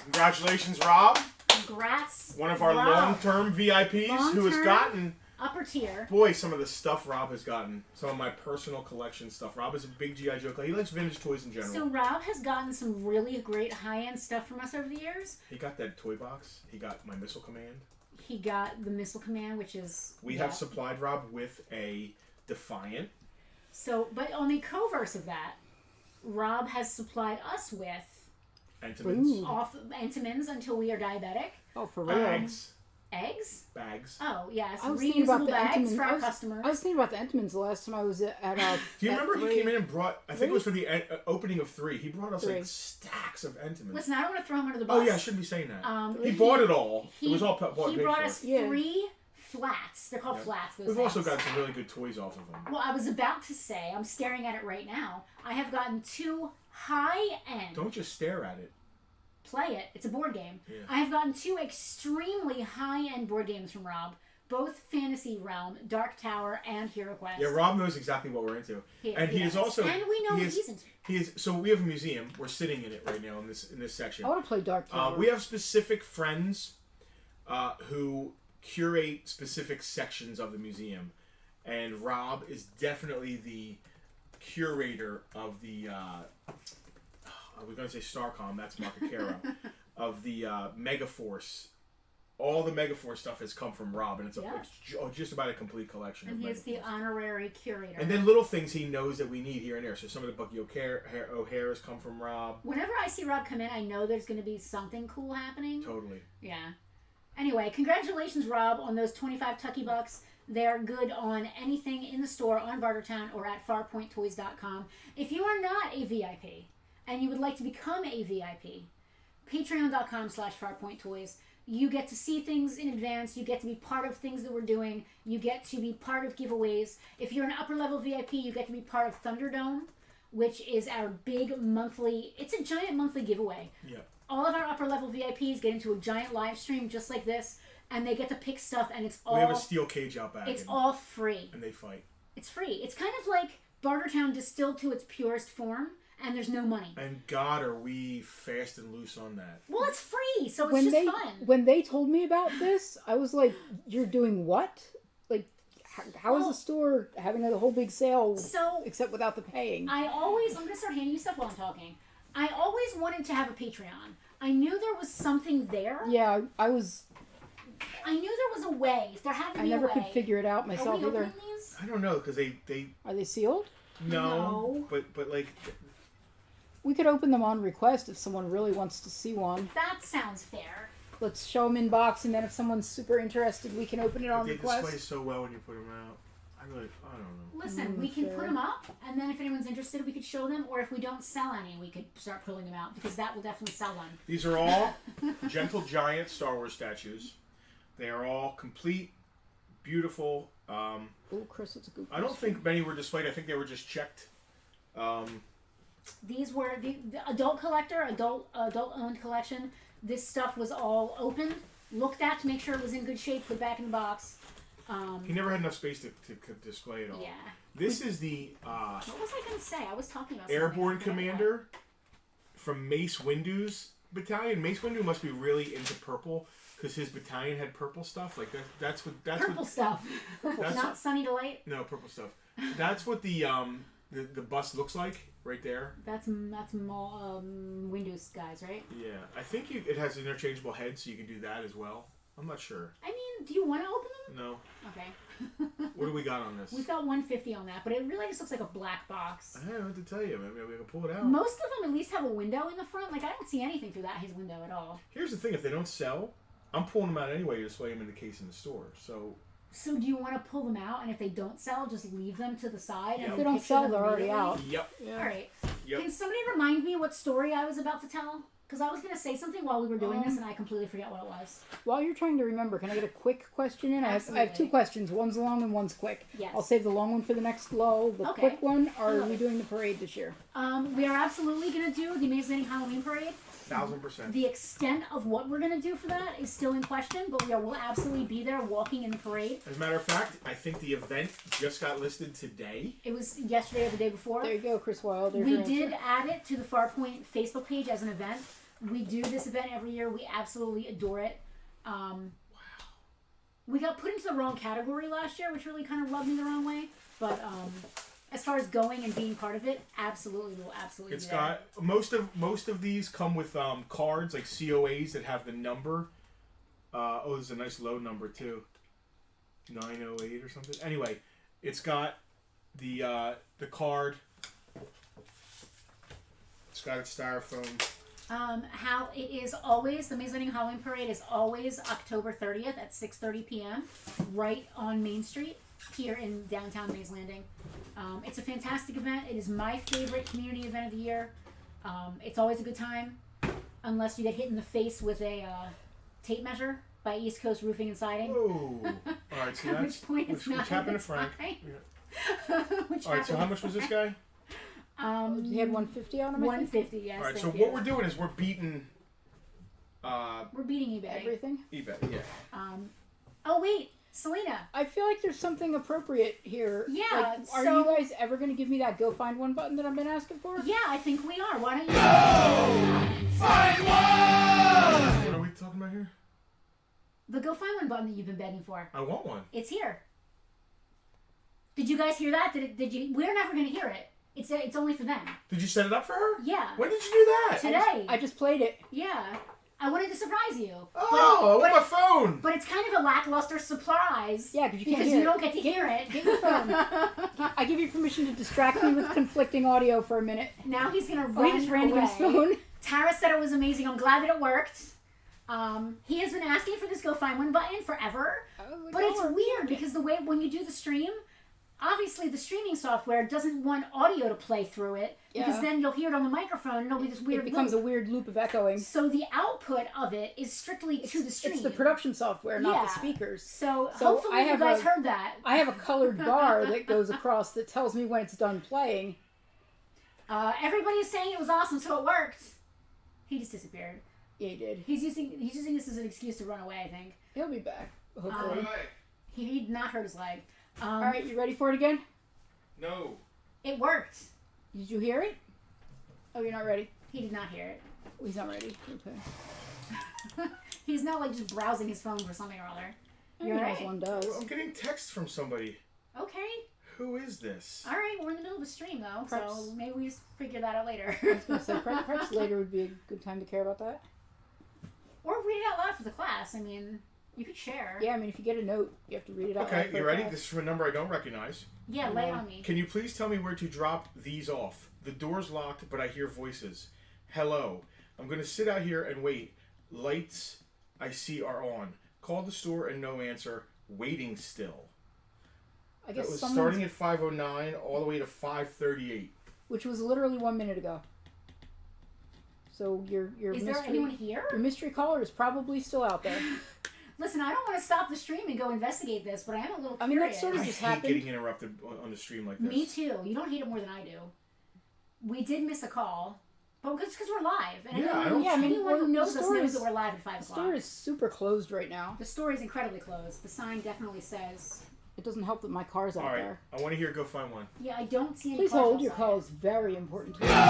Congratulations, Rob. Congrats. One of our Rob. long-term VIPs who has Long-term. gotten, Upper tier. boy, some of the stuff Rob has gotten. Some of my personal collection stuff. Rob is a big G.I. Joe guy. He likes vintage toys in general. So Rob has gotten some really great high-end stuff from us over the years. He got that toy box. He got my Missile Command. He got the Missile Command, which is... We have supplied Rob with a Defiant. So, but on the coverse of that, Rob has supplied us with Entomans. Ooh. off Entomans until we are diabetic. Oh, for real. Bags. Eggs? Bags. Oh, yes. I was thinking about Reusable the bags Entenmann's. for our customers. I was thinking about the Entenmann's the last time I was at Do you remember he came in and brought, I think it was for the opening of 3, he brought us 3. like stacks of Entomans. Listen, I don't want to throw him under the bus. Oh yeah, I shouldn't be saying that. He he- bought it all. He, it was all bought he paid brought for. us Yeah. 3 flats. They're called Yeah. flats. Those We've also things. got some really good toys off of them. Well, I was about to say, I'm staring at it right now. I have gotten 2 high-end. Don't just stare at it. Play it. It's a board game. Yeah. I have gotten 2 extremely high-end board games from Rob. Both Fantasy Realm, Dark Tower, and Hero Quest. Yeah, Rob knows exactly what we're into, and he is also. And we know he what is, he's into. He is. So we have a museum. We're sitting in it right now in this section. I want to play Dark Tower. We have specific friends who curate specific sections of the museum, and Rob is definitely the curator of the. We're going to say Starcom. That's Marcacaro of the Megaforce. All the Megaforce stuff has come from Rob, and it's just about a complete collection. And of he is the Megaforce. honorary curator. And then little things he knows that we need here and there. So some of the Bucky O'Hare's come from Rob. Whenever I see Rob come in, I know there's going to be something cool happening. Totally. Yeah. Anyway, congratulations, Rob, on those 25 Tucky Bucks. They're good on anything in the store on Bartertown or at farpointtoys.com. If you are not a VIP and you would like to become a VIP, patreon.com/farpointtoys. You get to see things in advance. You get to be part of things that we're doing. You get to be part of giveaways. If you're an upper level VIP, you get to be part of Thunderdome, which is our big monthly, it's a giant monthly giveaway. Yeah. All of our upper level VIPs get into a giant live stream just like this, and they get to pick stuff, and it's all... We have a steel cage out back. It's all free. And they fight. It's free. It's kind of like Bartertown distilled to its purest form, and there's no money. And God, are we fast and loose on that. Well, it's free, so it's just fun. When they told me about this, I was like, "You're doing what? Like, how is the store having a whole big sale except without the paying?" I'm going to start handing you stuff while I'm talking. I always wanted to have a Patreon. I knew there was something there. Yeah, I knew there was a way. There had to be a way. I never could figure it out myself Are we either. opening these? I don't know, because they... Are they sealed? No. But like... We could open them on request if someone really wants to see one. That sounds fair. Let's show them in box, and then if someone's super interested, we can open it on They request. display so well when you put them out. I don't know. Listen, we can put them up, and then if anyone's interested, we could show them. Or if we don't sell any, we could start pulling them out because that will definitely sell one. These are all Gentle Giant Star Wars statues. They are all complete, beautiful. Oh, Chris, it's a good. I don't think many were displayed. I think they were just checked. These were the adult collector, adult owned collection. This stuff was all opened, looked at to make sure it was in good shape, put back in the box. He never had enough space to display it all. Yeah. This is the what was I going to say? I was talking about Airborne Commander from Mace Windu's battalion. Mace Windu must be really into purple because his battalion had purple stuff. Like that's purple stuff. Not Sunny Delight. No, purple stuff. That's what the bus looks like right there. That's Windows guys, right? Yeah, I think it has interchangeable heads, so you can do that as well. I'm not sure. I mean, do you want to open them? No. Okay. What do we got on this? We've got 150 on that, but it really just looks like a black box. I don't know what to tell you. Maybe we can pull it out. Most of them at least have a window in the front. Like, I don't see anything through his window at all. Here's the thing. If they don't sell, I'm pulling them out anyway to display them in the case in the store. So do you want to pull them out, and if they don't sell, just leave them to the side? Yep. And If they don't sell, they're already out. Yep. Yeah. All right. Yep. Can somebody remind me what story I was about to tell? Because I was going to say something while we were doing this, and I completely forgot what it was. While you're trying to remember, can I get a quick question in? I have two questions. One's long and one's quick. Yes. I'll save the long one for the next lull. The Okay. quick one, are we doing the parade this year? We are absolutely going to do the Amazing Halloween Parade. 1,000%. The extent of what we're going to do for that is still in question, but we'll absolutely be there walking in the parade. As a matter of fact, I think the event just got listed today. It was yesterday or the day before. There you go, Chris Wilde. We did add it to the Farpoint Facebook page as an event. We do this event every year. We absolutely adore it. Wow. We got put into the wrong category last year, which really kind of rubbed me the wrong way. But as far as going and being part of it, absolutely, we'll absolutely. It's be there. got most of these come with cards like COAs that have the number. There's a nice low number too, 908 or something. Anyway, it's got the card. It's got its styrofoam. How it is always, the Amazing Halloween Parade is always October 30th at 6:30 p.m. right on Main Street here in downtown Mays Landing. It's a fantastic event. It is my favorite community event of the year. It's always a good time, unless you get hit in the face with a tape measure by East Coast Roofing and Siding. Oh, all right. So At that's which point it's not happened a to Frank. good Yeah. All right. So how much was this guy? He had 150 on him. 150, yes. All right. So thank what you. we're doing is we're beating. We're beating eBay. Everything. eBay. Yeah. Oh wait, Selena. I feel like there's something appropriate here. Yeah, Like, are so- you guys ever going to give me that Go Find One button that I've been asking for? Yeah, I think we are. Why don't you? Find one. What are we talking about here? The Go Find One button that you've been begging for. I want one. It's here. Did you guys hear that? Did you? We're never going to hear it. It's only for them. Did you set it up for her? Yeah. When did you do that? Today. I just played it. Yeah. I wanted to surprise you. Oh, but, on my phone. But it's kind of a lackluster surprise. Yeah, because you can't because hear you it. don't get to hear it. Get your phone. I give you permission to distract me with conflicting audio for a minute. Now he's gonna We run just ran to away. his phone. Tara said it was amazing. I'm glad that it worked. He has been asking for this Go Find One button forever. But it's weird because the way when you do the stream, obviously the streaming software doesn't want audio to play through it because Yeah. then you'll hear it on the microphone and it'll be this weird It becomes loop. a weird loop of echoing. So the output of it is strictly to the stream. It's the production software, not Yeah. the speakers. So So hopefully I you have guys a- heard that. I have a colored bar that goes across that tells me when it's done playing. Everybody's saying it was awesome, so it worked. He just disappeared. Yeah, he did. He's using this as an excuse to run away, I think. He'll be back, hopefully. He did not hurt his leg. All right, you ready for it again? No. It worked. Did you hear it? Oh, you're not ready? He did not hear it. Oh, he's not ready. Okay. He's not like just browsing his phone for something or other. You're Everyone right. one does. I'm getting text from somebody. Okay. Who is this? All right. We're in the middle of a stream though, Perhaps- so maybe we just figure that out later. I was going to say, perhaps later would be a good time to care about that. Or read it out loud for the class. I mean, you could share. Yeah, I mean, if you get a note, you have to read it out. Okay, loud for you a ready? class. This is from a number I don't recognize. Yeah, lay it on me. Can you please tell me where to drop these off? The door's locked, but I hear voices. Hello. I'm going to sit out here and wait. Lights I see are on. Call the store and no answer. Waiting still. I guess That was someone's- starting at 5:09 all the way to 5:38. which was literally 1 minute ago. So your Is there mystery, anyone here? your mystery caller is probably still out there. Listen, I don't want to stop the stream and go investigate this, but I am a little curious. I mean, that sort I of just hate happened. getting interrupted on the stream like this. Me too. You don't hate it more than I do. We did miss a call, but because we're live. And Yeah, anyone who knows the us store knows is- that we're live at 5 The o'clock. store is super closed right now. The store is incredibly closed. The sign definitely says... It doesn't help that my car's out All right, there. I want to hear Go Find One. Yeah, I don't see any Please cars hold. Your outside. call is very important to me. Find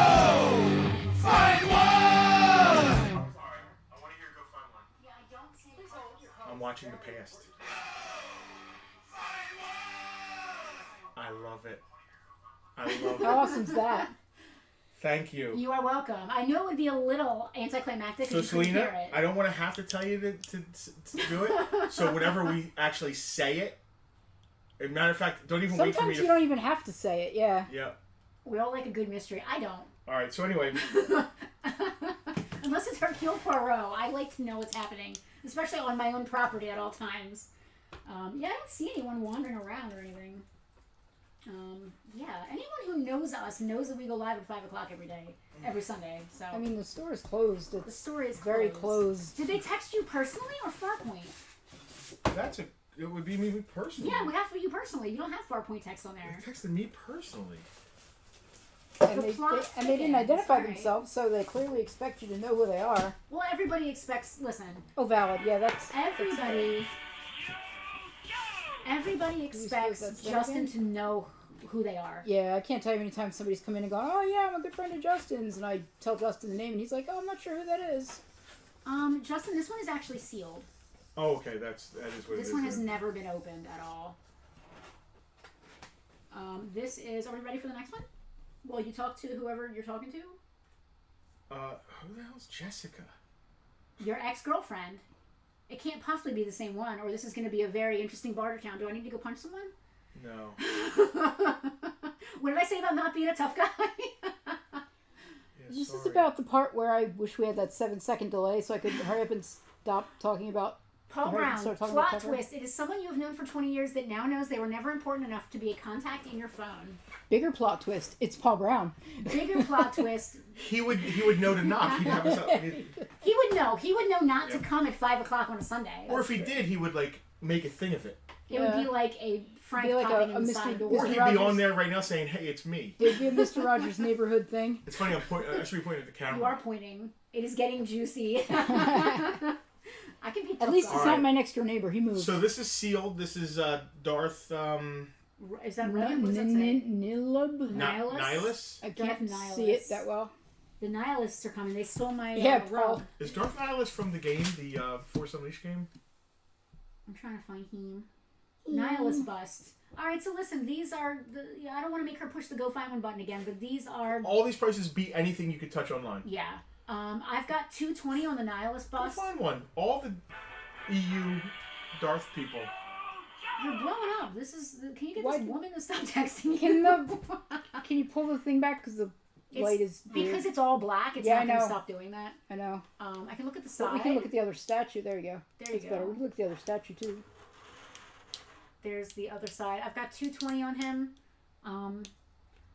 one! I want to hear Go Find One. Yeah, I don't see any cars outside. I'm watching the past. I love it. I love How it. awesome's that? Thank you. You are welcome. I know it would be a little anticlimactic So if you couldn't hear Selena, it. I don't want to have to tell you to do it. So whenever we actually say it, as a matter of fact, don't even wait for me Sometimes to. you don't even have to say it. Yeah. Yeah. We all like a good mystery. I don't. All right. So anyway, Unless it's Hercule Poirot, I like to know what's happening, especially on my own property at all times. Yeah, I don't see anyone wandering around or anything. Yeah, anyone who knows us knows that we go live at 5 o'clock every day, every Sunday. So I mean, the store is closed. the It's store is very closed. Did they text you personally or Farpoint? it would be me personally. Yeah, it would have to be you personally. You don't have Farpoint text on They there. texted me personally. And The they plot didn't thickens, identify right. themselves, so they clearly expect you to know who they are. Well, everybody expects. Listen, Oh, valid. Yeah, that's everybody expects that's them Justin again? to know who they are. Yeah, I can't tell you many times somebody's come in and gone, oh yeah, I'm a good friend of Justin's, and I tell Justin the name, and he's like, oh, I'm not sure who that is. Justin, this one is actually sealed. Oh, okay. That is what it is. This one has then. never been opened at all. This is. Are we ready for the next one? Well, you talk to whoever you're talking to. Who the hell's Jessica? Your ex-girlfriend. It can't possibly be the same one, or this is going to be a very interesting Bartertown. Do I need to go punch someone? No. What did I say about not being a tough guy? Yeah, This is sorry. about the part where I wish we had that 7-second delay so I could hurry up and stop talking about. Paul I heard Brown, you start talking about plot Pepper. twist. It is someone you have known for 20 years that now knows they were never important enough to be a contact in your phone. Bigger plot twist. It's Paul Brown. Bigger plot twist. He would know to knock. He'd have us up. He would know. He would know not to Yeah. come at 5 o'clock on a Sunday. Or if he did, he would like make a thing of it. It would be like a Frank Be like popping a in the Mr. side Or Or door. he'd Rogers. be on there right now saying, "Hey, it's me." It'd be a Mr. Rogers' Neighborhood thing. It's funny. I should be pointing at the camera. You are pointing. It is getting juicy. I can be. At least it's All not right. my next door neighbor. He moved. So this is sealed. This is Darth Is that right? What does that say? Nilub? Nihilus? Nihilus. I Darth can't Nihilus. see it that well. The Nihilists are coming. They stole my Yeah, rug. Is Darth Nihilus from the game, the Force Unleashed game? I'm trying to find him. Nihilus bust. All right, so listen. These are. I don't want to make her push the go find one button again, but these are. All these prices beat anything you could touch online. Yeah. I've got 220 on the Nihilus Go bust. find one. All the EU Darth people. You're blowing up. This is. Can you get Why- this woman to stop texting Can you? Can you pull the thing back because the light is weird. because it's all black. It's Yeah, not I going to know. stop doing that. I know. I can look at the But side. we can look at the other statue. There you go. There you That's go. better. We can look at the other statue too. There's the other side. I've got 220 on him.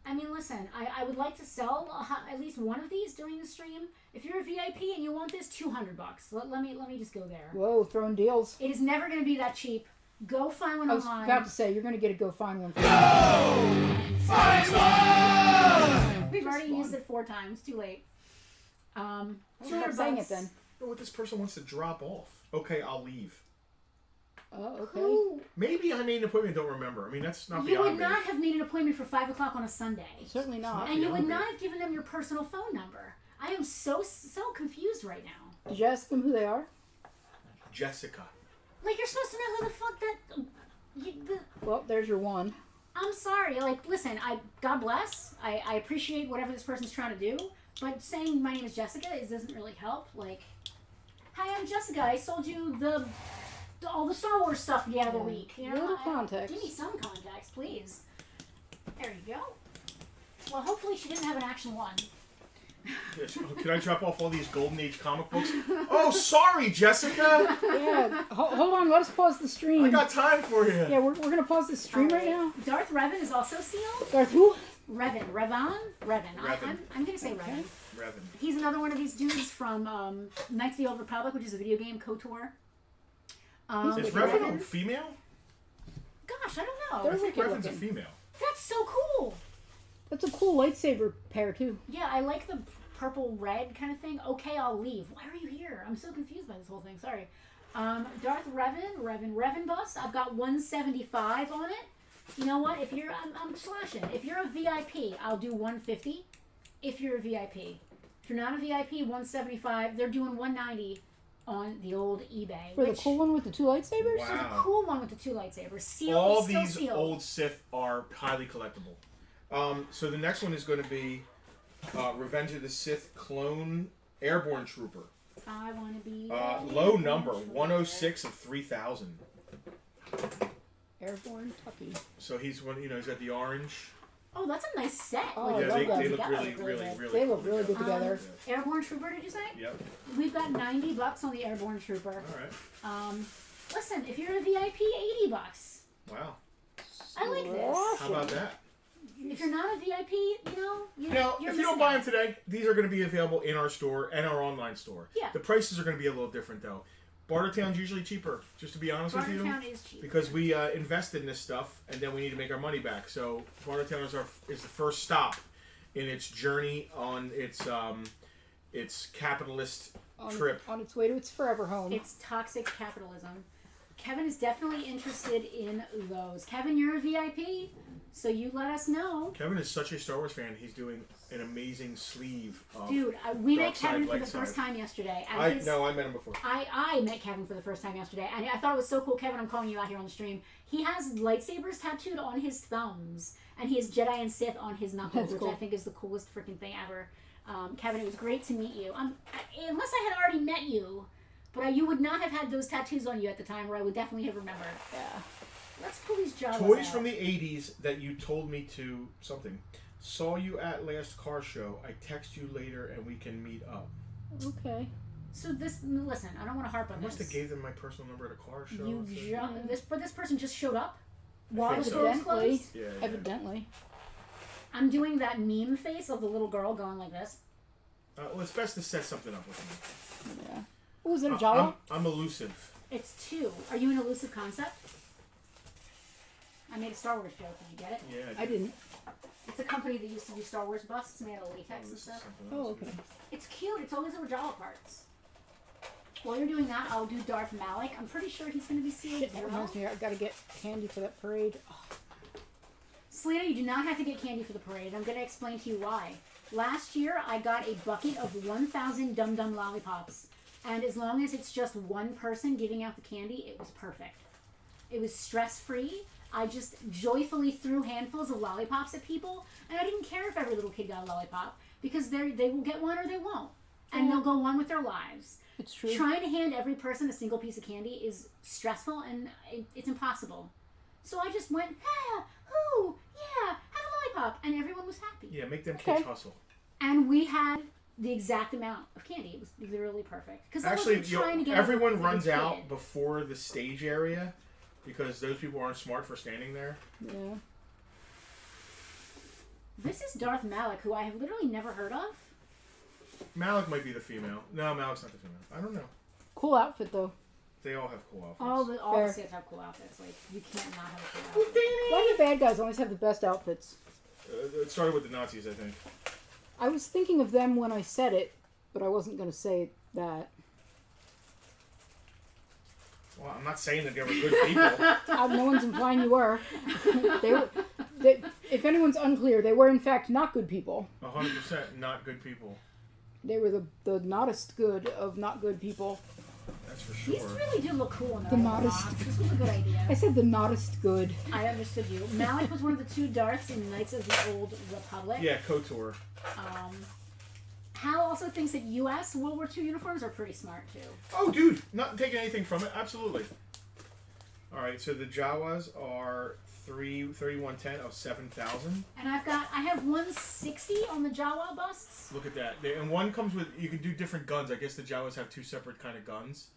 I mean, listen. I would like to sell at least one of these during the stream. If you're a VIP and you want this, $200. Let me just go there. Whoa, throwing deals. It is never going to be that cheap. Go find one I was online. about to say you're going to get a go find one. We've already used it 4 times. Too late. I'm not saying it then. Oh, what this person wants to drop off. Okay, I'll leave. Oh, okay. Who? Maybe I made an appointment. Don't remember. I mean, that's not You beyond would me. not have made an appointment for 5 o'clock on a Sunday. Certainly not. And you would beyond me. not have given them your personal phone number. I am so confused right now. Did you ask them who they are? Jessica. Like, you're supposed to know who the fuck that... Well, there's your one. I'm sorry. Like, listen, God bless. I appreciate whatever this person's trying to do. But saying my name is Jessica doesn't really help. Like, hi, I'm Jessica. I sold you all the Star Wars stuff the other week. You know, Little context. Give me some context, please. There you go. Well, hopefully she didn't have an Action 1. Yes. Oh, can I drop off all these Golden Age comic books? Oh, sorry, Jessica. Yeah. Hold on. Let us pause the stream. I got time for you. Yeah, we're gonna pause the stream right now. Darth Revan is also sealed. Darth who? Revan. I'm gonna say Revan. Revan. He's another one of these dudes from Knights of the Old Republic, which is a video game, KOTOR. Is Revan a female? Gosh, I don't know. They're I think wicked Revan's a looking. female. That's so cool. That's a cool lightsaber pair too. Yeah, I like the purple red kind of thing. Okay, I'll leave. Why are you here? I'm so confused by this whole thing. Sorry. Darth Revan bus. I've got 175 on it. You know what? If you're, I'm slashing. If you're a VIP, I'll do 150. If you're a VIP. If you're not a VIP, 175. They're doing 190 on the old eBay. For the cool one with the 2 lightsabers? Wow. So the cool one with the 2 lightsabers. Sealed. All still these sealed. old Sith are highly collectible. So the next one is going to be Revenge of the Sith Clone Airborne Trooper. I want to be. Low number, 106 of 3,000. Airborne Tucky. So he's one. You know, he's got the orange. Oh, that's a nice set. Oh, Like, I Yeah, love they them. look that really, look really, good. really. They look cool really good together. Airborne Trooper, did you say? Yep. We've got $90 on the Airborne Trooper. All right. Listen, if you're a VIP, $80. Wow. I like this. How about that? If you're not a VIP, you know, Now, you're if you don't missing buy out. them today, these are going to be available in our store and our online store. Yeah. The prices are going to be a little different, though. Bartertown's usually cheaper, just to be honest with you. Bartertown is cheap. Because we invested in this stuff, and then we need to make our money back. So Bartertown is the first stop in its journey on its capitalist trip. On its way to its forever home. It's toxic capitalism. Kevin is definitely interested in those. Kevin, you're a VIP, so you let us know. Kevin is such a Star Wars fan. He's doing an amazing sleeve. Of Dude, we dark met Kevin side, for the light first side. time yesterday. I met him before. I met Kevin for the first time yesterday, and I thought it was so cool. Kevin, I'm calling you out here on the stream. He has lightsabers tattooed on his thumbs, and he has Jedi and Sith on his knuckles, That's which cool. I think is the coolest freaking thing ever. Kevin, it was great to meet you. Unless I had already met you, but you would not have had those tattoos on you at the time, or I would definitely have remembered. Yeah. Let's pull these Jawas Toys out. from the 80s that you told me to something. Saw you at last car show. I text you later and we can meet up. Okay. So listen, I don't want to harp on I must this. have gave them my personal number at a car show. This person just showed up while think the so. store was Evidently. closed. Yeah. Evidently. I'm doing that meme face of the little girl going like this. Well, it's best to set something up with me. Yeah. Oh, is it a Jawa? I'm elusive. It's 2. Are you an elusive concept? I made a Star Wars joke. Did you get it? Yeah. I didn't. It's a company that used to do Star Wars busts made out of latex and This is stuff. something Oh, else. okay. It's cute. It's always over Jawa parts. While you're doing that, I'll do Darth Malik. I'm pretty sure he's going to be sealed Shit, as that well. reminds me. I gotta get candy for that parade. Oh, Selena, you do not have to get candy for the parade. I'm going to explain to you why. Last year, I got a bucket of 1,000 Dum Dum lollipops. And as long as it's just one person giving out the candy, it was perfect. It was stress-free. I just joyfully threw handfuls of lollipops at people. And I didn't care if every little kid got a lollipop. Because they will get one or they won't. And they'll go on with their lives. it's true. Trying to hand every person a single piece of candy is stressful and it's impossible. So I just went, yeah, have a lollipop. And everyone was happy. Yeah, make them Okay. kids hustle. And we had the exact amount of candy. It was literally perfect. Because Actually, trying to get everyone every runs kid. out before the stage area because those people aren't smart for standing there. Yeah. This is Darth Malik, who I have literally never heard of. Malik might be the female. No, Malik's not the female. I don't know. Cool outfit though. They all have cool outfits. All Fair. the Sith have cool outfits. Like, you can't not have a cool outfit. Why do bad guys always have the best outfits? It started with the Nazis, I think. I was thinking of them when I said it, but I wasn't going to say that. Well, I'm not saying that they were good people. No one's implying you were. They, if anyone's unclear, they were in fact not good people. 100% not good people. They were the nottest good of not good people. That's for sure. These really do look cool in The their own modest. box. This was a good idea. I said the nottest good. I understood you. Malik was one of the 2 Darths in Knights of the Old Republic. Yeah, KOTOR. Hal also thinks that U.S. World War II uniforms are pretty smart too. Oh, dude, not taking anything from it. Absolutely. All right, so the Jawas are 3110 of 7,000. And I have 160 on the Jawa busts. Look at that. And one comes with, you can do different guns. I guess the Jawas have 2 separate kind of guns.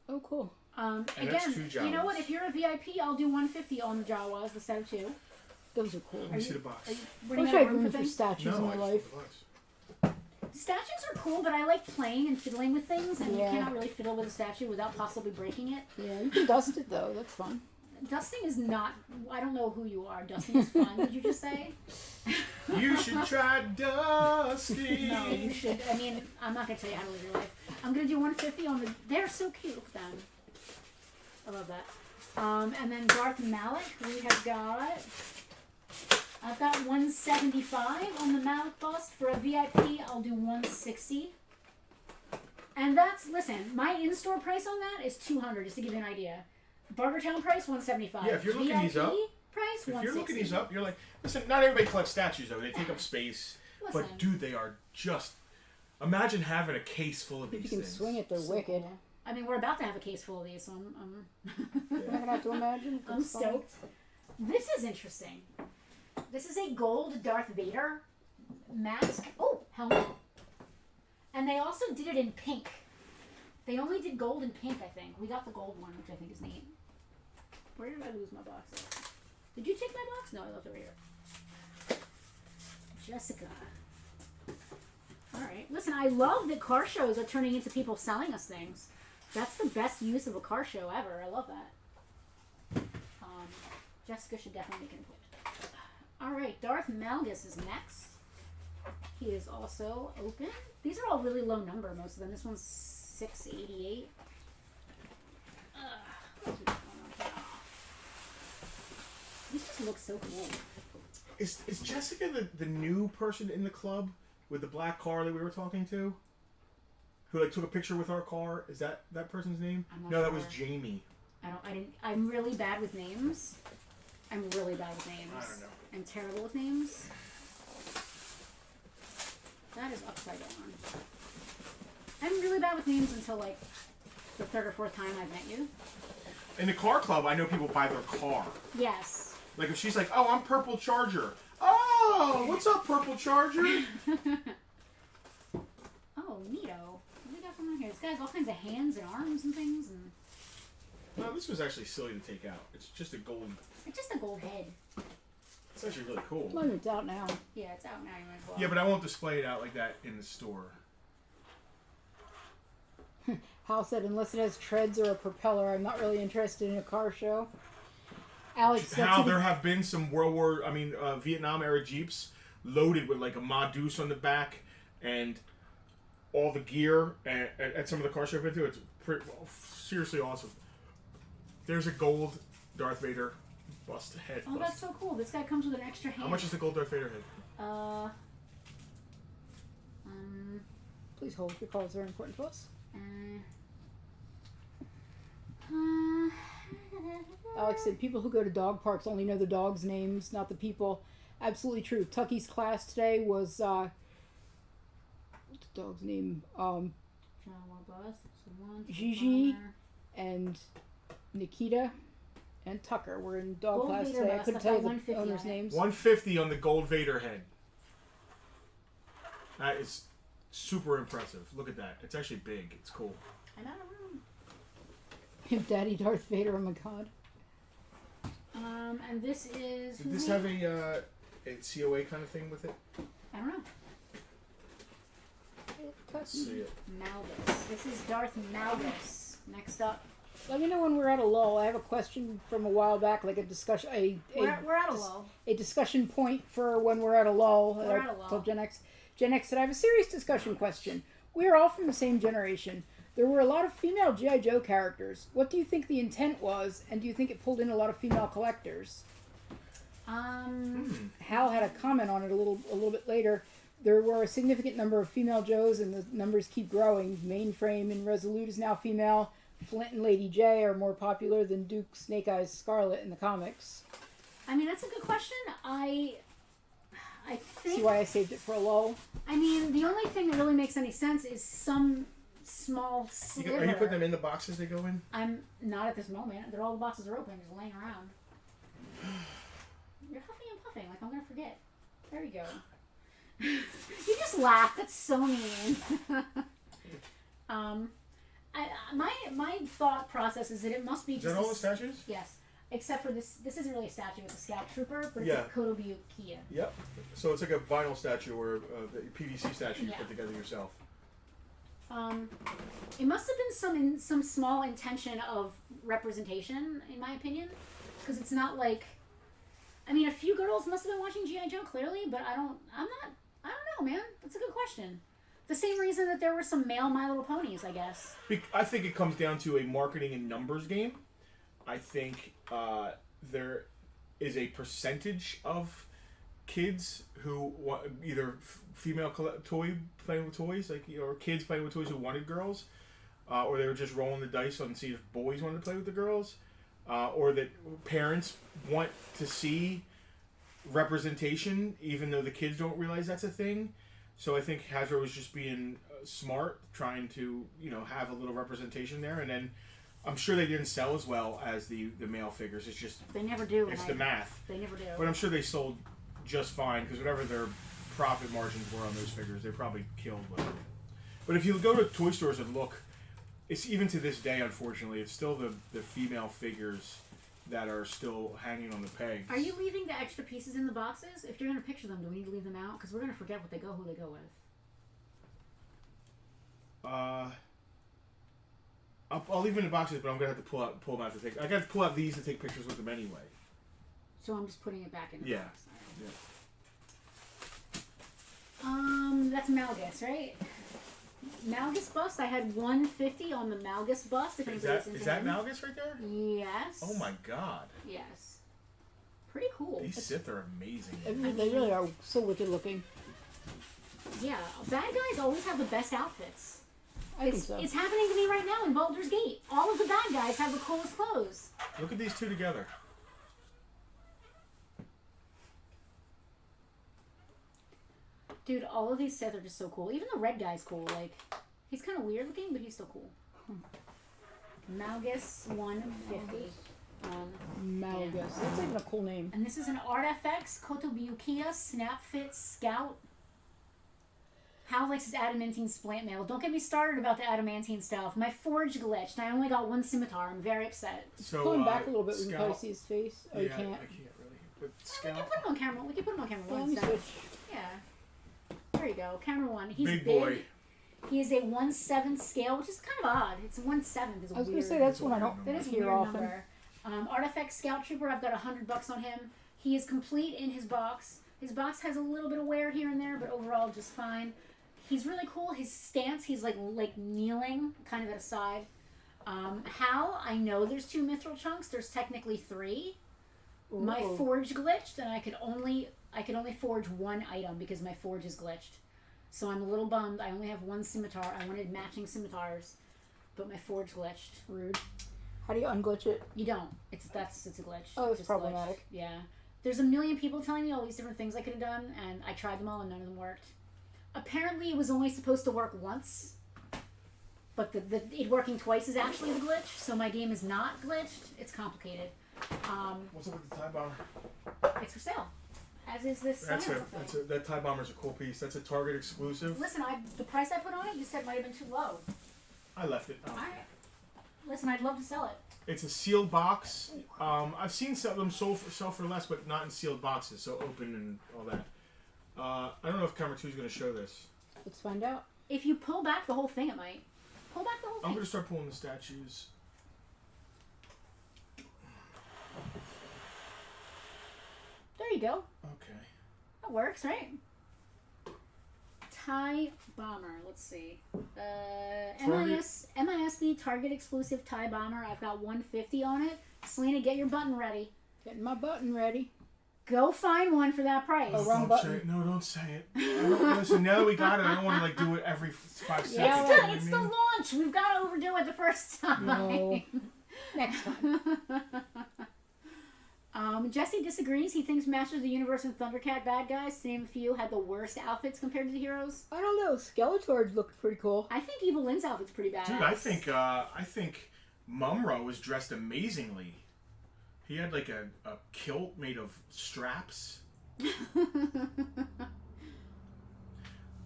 Oh, cool. And Again, that's 2 Jawas. you know what? If you're a VIP, I'll do 150 on the Jawas instead of 2. Those are cool. Let me see the box. I wish I had room for statues in my life. Statues are cool, but I like playing and fiddling with things, and Yeah. you cannot really fiddle with a statue without possibly breaking it. Yeah, you can dust it though. That's fun. Dusting is not. I don't know who you are. Dusting is fun. Did you just say? You should try dusting. No, you should. I mean, I'm not gonna tell you how to live your life. I'm gonna do 150 on the. They're so cute. Look at them. I love that. And then Darth Malik, we have got. I've got 175 on the Malik bust. For a VIP, I'll do 160. And that's, listen, my in-store price on that is 200, just to give you an idea. Bartertown price, 175. Yeah, if you're looking these up, price, if 160. you're looking these up, you're like, listen, not everybody collects statues though. They take up space. Listen. But dude, they are just. Imagine having a case full of these If you can things. swing it, they're So wicked. cool. I mean, we're about to have a case full of these, so I'm You're not gonna have to imagine. I'm That's fine. stoked. This is interesting. This is a gold Darth Vader mask. Oh, helmet. And they also did it in pink. They only did gold and pink, I think. We got the gold one, which I think is neat. Where did I lose my box? Did you take my box? No, I left it over here. Jessica. Alright. Listen, I love that car shows are turning into people selling us things. That's the best use of a car show ever. I love that. Jessica should definitely make an appointment. Alright, Darth Malgus is next. He is also open. These are all really low number, most of them. This one's 688. These just look so cool. Is Jessica the new person in the club with the black car that we were talking to? Who like took a picture with our car? Is that person's name? I'm not No, that was sure. Jamie. I'm really bad with names. I'm really bad with names. I don't know. I'm terrible with names. That is upside down. I'm really bad with names until like the 3rd or 4th time I've met you. In the car club, I know people buy their car. Yes. Like if she's like, "Oh, I'm Purple Charger." Oh, what's up, Purple Charger? Oh, neato. What do we got going on here? This guy has all kinds of hands and arms and things, and No, this was actually silly to take out. It's just a gold. it's just a gold head. It's actually really cool. Well, it's out now. Yeah, it's out now. You might as well. Yeah, but I won't display it out like that in the store. Hal said, unless it has treads or a propeller, I'm not really interested in a car show. Alex said How to there have been some Vietnam era Jeeps loaded with like a Ma-Deuce on the back and all the gear at some of the car shows I've been to. It's seriously awesome. There's a gold Darth Vader bust head. Oh, that's so cool. This guy comes with an extra hand. How much is the gold Darth Vader head? Please hold. Your calls are important to us. Alex said, people who go to dog parks only know the dogs' names, not the people. Absolutely true. Tucky's class today was, what's the dog's name? Gigi and Nikita and Tucker were in dog Gold class Vader today. I bust, couldn't I've tell got you the 150 owners' on it. names. 150 on the gold Vader head. That is super impressive. Look at that. It's actually big. It's cool. I'm out of room. Daddy Darth Vader, oh my god. And this is. Did this have a COA kind of thing with it? I don't know. Let's see it. Malgus. This is Darth Malgus. Next up. Let me know when we're at a lull. I have a question from a while back, like a discussion. We're at a lull. A discussion point for when we're at a lull. We're at a lull. Told Gen X. Gen X said, I have a serious discussion question. We are all from the same generation. There were a lot of female G.I. Joe characters. What do you think the intent was, and do you think it pulled in a lot of female collectors? Hal had a comment on it a little bit later. There were a significant number of female Joes, and the numbers keep growing. Mainframe and Resolute is now female. Flint and Lady J are more popular than Duke, Snake Eyes, Scarlet in the comics. I mean, that's a good question. I think. See why I saved it for a lull? I mean, the only thing that really makes any sense is some small sliver. Are you putting them in the boxes they go in? I'm not at this moment. They're all the boxes are open, just laying around. You're huffing and puffing, like I'm gonna forget. There you go. You just laughed. That's so mean. My thought process is that it must be just. Is that all the statues? Yes, except for this. This isn't really a statue; it's a scout trooper, but it's Yeah. a Kotobukiya. Yep. So it's like a vinyl statue or the PVC statue you Yeah. put together yourself. It must have been some small intention of representation, in my opinion, because it's not like. I mean, a few girls must have been watching G.I. Joe clearly, but I don't know, man. That's a good question. The same reason that there were some male My Little Ponies, I guess. I think it comes down to a marketing and numbers game. I think there is a percentage of kids who want either female toy playing with toys, like or kids playing with toys who wanted girls, or they were just rolling the dice on to see if boys wanted to play with the girls, or that parents want to see representation even though the kids don't realize that's a thing. So I think Hasbro was just being smart, trying to have a little representation there, and then I'm sure they didn't sell as well as the male figures. It's just They never do. it's the math. They never do. But I'm sure they sold just fine because whatever their profit margins were on those figures, they probably killed with it. But if you go to toy stores and look, it's even to this day, unfortunately, it's still the female figures that are still hanging on the pegs. Are you leaving the extra pieces in the boxes? If you're going to picture them, do we need to leave them out? Because we're going to forget who they go with. I'll leave them in the boxes, but I'm gonna have to pull them out to take. I got to pull out these to take pictures with them anyway. So I'm just putting it back in the Yeah. box. Yeah. That's Malgus, right? Malgus bust. I had 150 on the Malgus bust. If Is anybody's that into is that him. Malgus right there? Yes. Oh my god. Yes. Pretty cool. These Sith are amazing. They really are so wicked looking. Yeah, bad guys always have the best outfits. I think so. It's happening to me right now in Baldur's Gate. All of the bad guys have the coolest clothes. Look at these two together. Dude, all of these Sith are just so cool. Even the red guy's cool. Like, he's kind of weird looking, but he's still cool. Malgus 150. Malgus. Yeah. That's even a cool name. And this is an Artifacts Kotobukiya Snap Fit Scout. Hal likes his adamantine splant mail. Don't get me started about the adamantine stuff. My forge glitched. I only got one scimitar. I'm very upset. So Pulling back a little bit, we can Scout- probably see his face. Oh, yeah, you can't. I can't really. But We Scout. can put him on camera. We can put him on camera. Well, let One me sec. switch. Yeah. There you go. Camera one. He's Big big. boy. He is a 1/7 scale, which is kind of odd. It's 1/7 is a I was weird. gonna say that's one I don't That is a hear weird often. number. Artifact Scout Trooper, I've got $100 on him. He is complete in his box. His box has a little bit of wear here and there, but overall just fine. He's really cool. His stance, he's like kneeling, kind of at a side. Hal, I know there's 2 mithril chunks. There's technically 3. My Ooh. forge glitched, and I could only forge 1 item because my forge is glitched. So I'm a little bummed. I only have 1 scimitar. I wanted matching scimitars, but my forge glitched. Rude. How do you unglitch it? You don't. It's a glitch. Oh, it's Just problematic. glitched. Yeah. There's a million people telling me all these different things I could have done, and I tried them all, and none of them worked. Apparently, it was only supposed to work once, but it working twice is actually the glitch. So my game is not glitched. It's complicated. What's up with the TIE Bomber? It's for sale, as is this. That TIE Bomber's a cool piece. That's a Target exclusive. Listen, the price I put on it, you said might have been too low. I left it. Listen, I'd love to sell it. It's a sealed box. I've seen some of them sell for less, but not in sealed boxes, so open and all that. I don't know if camera 2 is going to show this. Let's find out. If you pull back the whole thing, it might. Pull back the whole thing. I'm going to start pulling the statues. There you go. Okay. That works, right? TIE Bomber. Let's see. MISB Target exclusive TIE Bomber. I've got 150 on it. Selena, get your button ready. Getting my button ready. Go find one for that price. Oh, wrong button. Don't say it. Listen, now that we got it, I don't want to do it every 5 seconds. Yeah, you know what It's I the mean? launch. We've got to overdo it the first time. No. Next time. Jesse disagrees. He thinks Masters of the Universe and Thundercat bad guys, to name a few, had the worst outfits compared to the heroes. I don't know. Skeletor looked pretty cool. I think Evil Lynn's outfit's pretty badass. Dude, I think Mumra was dressed amazingly. He had like a kilt made of straps.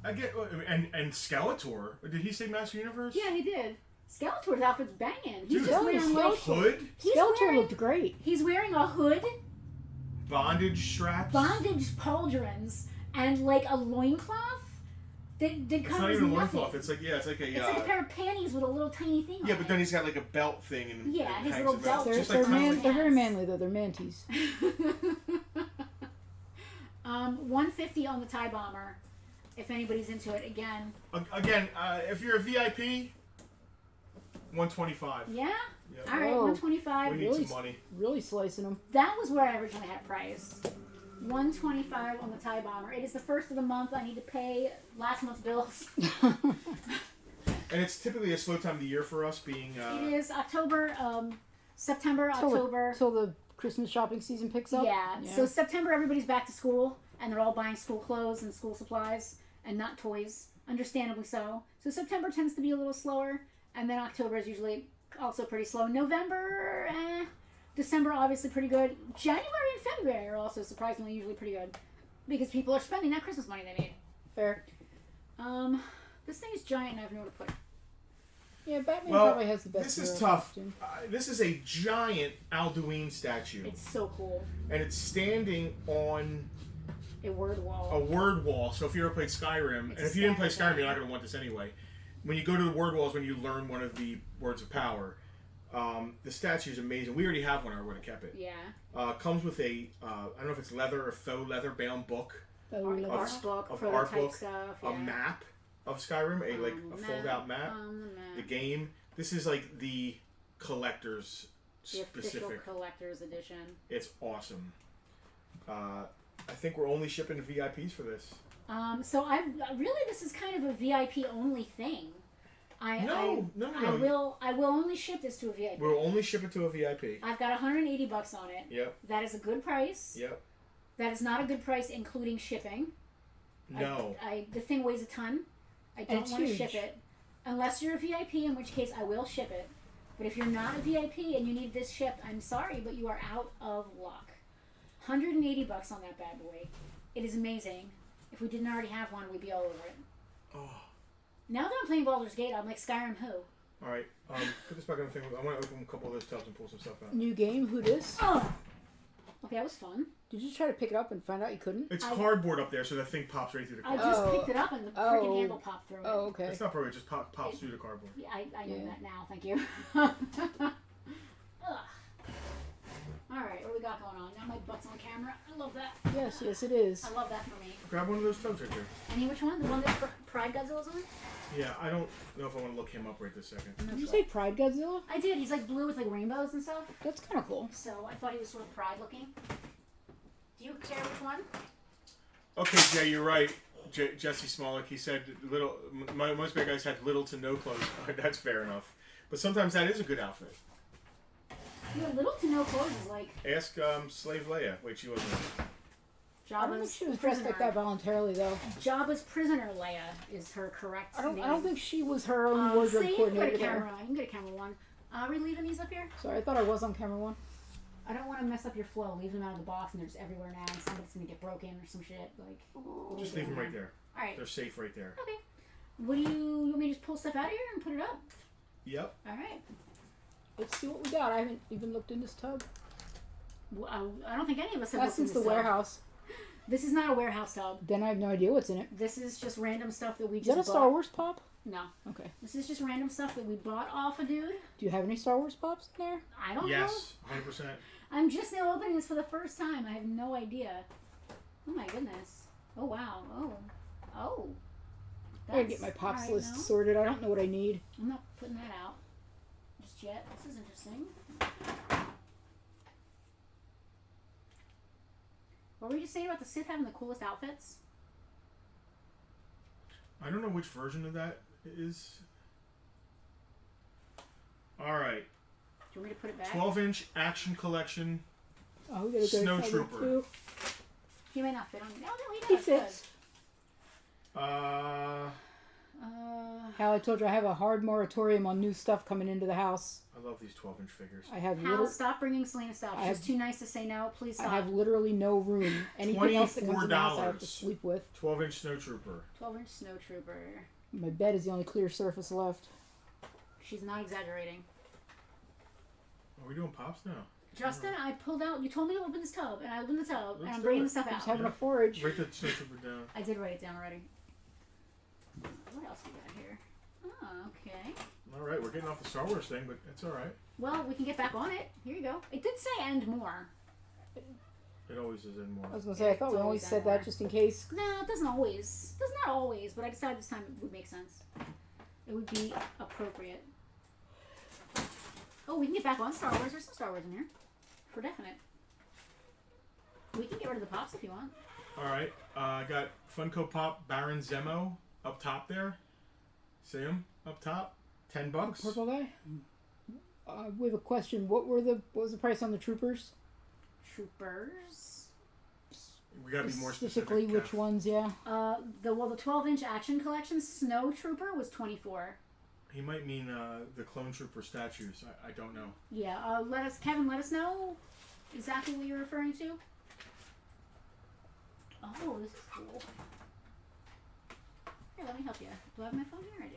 I get, and Skeletor. Did he say Master Universe? Yeah, he did. Skeletor's outfit's banging. He's Dude, just wearing like hood. Skeletor looked great. He's wearing a hood, Bondage straps. bondage pauldrons, and like a loincloth that It's covers not even a nothing. loincloth. It's like it's like a. It's like a pair of panties with a little tiny thing on Yeah, it. but then he's got like a belt thing and Yeah, and his hangs little it out. belt. Just They're, like they're, Constantine. they're very manly though. They're manties. 150 on the TIE Bomber, if anybody's into it. Again, If you're a VIP, 125. yeah? Yeah. All right, Whoa. 125. We need Really? some money. Really slicing them. That was where I originally had priced. 125 on the TIE Bomber. It is the first of the month. I need to pay last month's bills. And it's typically a slow time of the year for us, being. It is October, September, October. Till the Christmas shopping season picks up. Yeah. So September, everybody's back to school, and they're all buying school clothes and school supplies, and not toys. Understandably so. So September tends to be a little slower, and then October is usually also pretty slow. November, December, obviously pretty good. January and February are also surprisingly usually pretty good, because people are spending that Christmas money they made. Fair. This thing is giant, and I have nowhere to put it. Yeah, Batman Well, probably has the best. this is hero tough. costume. This is a giant Alduin statue, It's so cool. and it's standing on A word wall. a word wall. So if you ever played Skyrim, It's and a if you didn't play standard Skyrim, you're not going to want this anyway. When you go to the word walls, when you learn one of the words of power, the statue is amazing. We already have one. I would have kept it. Yeah. Comes with a I don't know if it's leather or faux leather bound book, Oh, Art look. book, of prototype art book, stuff. a Yeah. map of Skyrim, a fold out map, the game. This is like the collector's The official specific. collector's edition. It's awesome. I think we're only shipping VIPs for this. So I really this is kind of a VIP only thing. No. I will only ship this to a VIP. We'll only ship it to a VIP. I've got $180 on it. Yep. That is a good price. Yep. That is not a good price including shipping. No. The thing weighs a ton. I And don't it's want to huge. ship it unless you're a VIP, in which case I will ship it. But if you're not a VIP and you need this shipped, I'm sorry, but you are out of luck. $180 on that bad boy. It is amazing. If we didn't already have one, we'd be all over it. Oh. Now that I'm playing Baldur's Gate, I'm like Skyrim who? All right. Put this back on the thing. I want to open a couple of those tubs and pull some stuff out. New game. Who dis? Oh! Okay, that was fun. Did you try to pick it up and find out you couldn't? It's cardboard up there, so that thing pops right through the I cardboard. just picked it up and the freaking handle popped through it. Oh, okay. It's not probably, it just pops through the cardboard. Yeah, I know Yeah. that now, thank you. Ugh. Alright, what do we got going on? Now my butt's on camera. I love that. Yes, it is. I love that for me. Grab one of those tubs right there. Any which one? The one that Pride Godzilla's on? Yeah, I don't know if I want to look him up right this second. Did you say Pride Godzilla? I did. He's like blue with like rainbows and stuff. That's kind of cool. So I thought he was sort of Pride looking. Do you care which one? Okay, Jay, you're right. Jesse Smolik, he said most bad guys had little to no clothes. That's fair enough. But sometimes that is a good outfit. Yeah, little to no clothes is like Ask Slave Leia. Wait, she wasn't. I don't think Jabba's she was dressed like that voluntarily, though. Jabba's prisoner Leia is her correct name. I don't think she was her own wardrobe see, you can coordinator get a there. camera. You can get a camera one. Are we leaving these up here? Sorry, I thought I was on camera one. I don't want to mess up your flow. Leave them out of the box and they're just everywhere now and somebody's going to get broken or some shit. Like, Just leave them right there. Alright. They're safe right there. Okay. What do you want me to just pull stuff out of here and put it up? Yep. Alright. Let's see what we got. I haven't even looked in this tub. Well, I don't think any of us have Not looked in since this the tub. warehouse. This is not a warehouse tub. Then I have no idea what's in it. This is just random stuff that we Is just that a bought. Star Wars pop? No. Okay. This is just random stuff that we bought off a dude. Do you have any Star Wars pops in there? I don't know. Yes, 100%. I'm just now opening this for the first time. I have no idea. Oh my goodness. Oh wow. Oh. I gotta get my pops alright, list no. sorted. I don't know what I need. I'm not putting that out just yet. This is interesting. What were you just saying about the Sith having the coolest outfits? I don't know which version of that is. All right. Do you want me to put it back? 12-inch action collection Oh, we gotta go Snow to Trooper. two. He may not fit on me. Oh, no, he He does. fits. Hal, I told you I have a hard moratorium on new stuff coming into the house. I love these 12-inch figures. I have Hal, stop bringing Selena stuff. She's too nice to say no. Please stop. I have literally no room. Anything else that comes in the house I have to $24. sleep with. 12-inch Snow Trooper. 12-inch Snow Trooper. My bed is the only clear surface left. She's not exaggerating. Are we doing pops now? Justin, I pulled out. You told me to open this tub, and I opened the tub, and I'm do bringing it. the stuff I'm out. just having a forage. Write the Snow Trooper down. I did write it down already. What else we got here? Oh, okay. All right, we're getting off the Star Wars thing, but it's all right. Well, we can get back on it. Here you go. It did say end more. It always is in more. I was going to say, I thought we always said that just in case. No, it doesn't always. It does not always, but I decided this time it would make sense. It would be appropriate. Oh, we can get back on Star Wars. There's some Star Wars in here. For definite. We can get rid of the pops if you want. All right, I got Funko Pop Baron Zemo up top there. See him up top? $10. Purple guy? We have a question. What was the price on the troopers? Troopers. We gotta be more specific. Specifically, which ones? Yeah. The 12-inch action collection Snow Trooper was $24. He might mean the clone trooper statues. I don't know. Yeah. Kevin, let us know exactly what you're referring to. Oh, this is cool. Here, let me help you. Do I have my phone here? I do.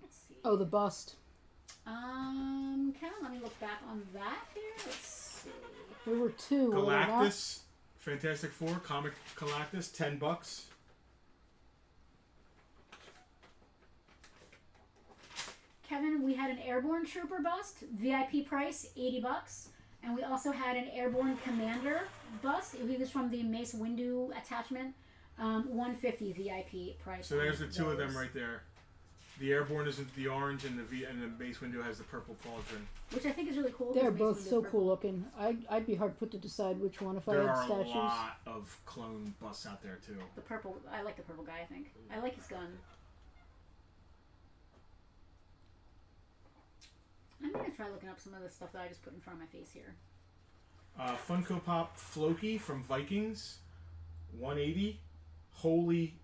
Let's see. Oh, the bust. Kevin, let me look back on that here. Let's see. There were two. were there not? Galactus, Fantastic Four, comic Galactus, $10. Kevin, we had an Airborne Trooper bust, VIP price $80, and we also had an Airborne Commander bust. He was from the Mace Windu attachment, $150 VIP price. So there's the two of them right there. The Airborne is the orange, and the Mace Windu has the purple pauldron. Which I think is really cool. They're because both Mace Windu so is purple. cool looking. I'd be hard put to decide which one if I There had are statues. a lot of clone busts out there too. The purple, I like the purple guy, I think. I like his gun. I'm going to try looking up some of the stuff that I just put in front of my face here. Funko Pop Floki from Vikings, $180. Holy,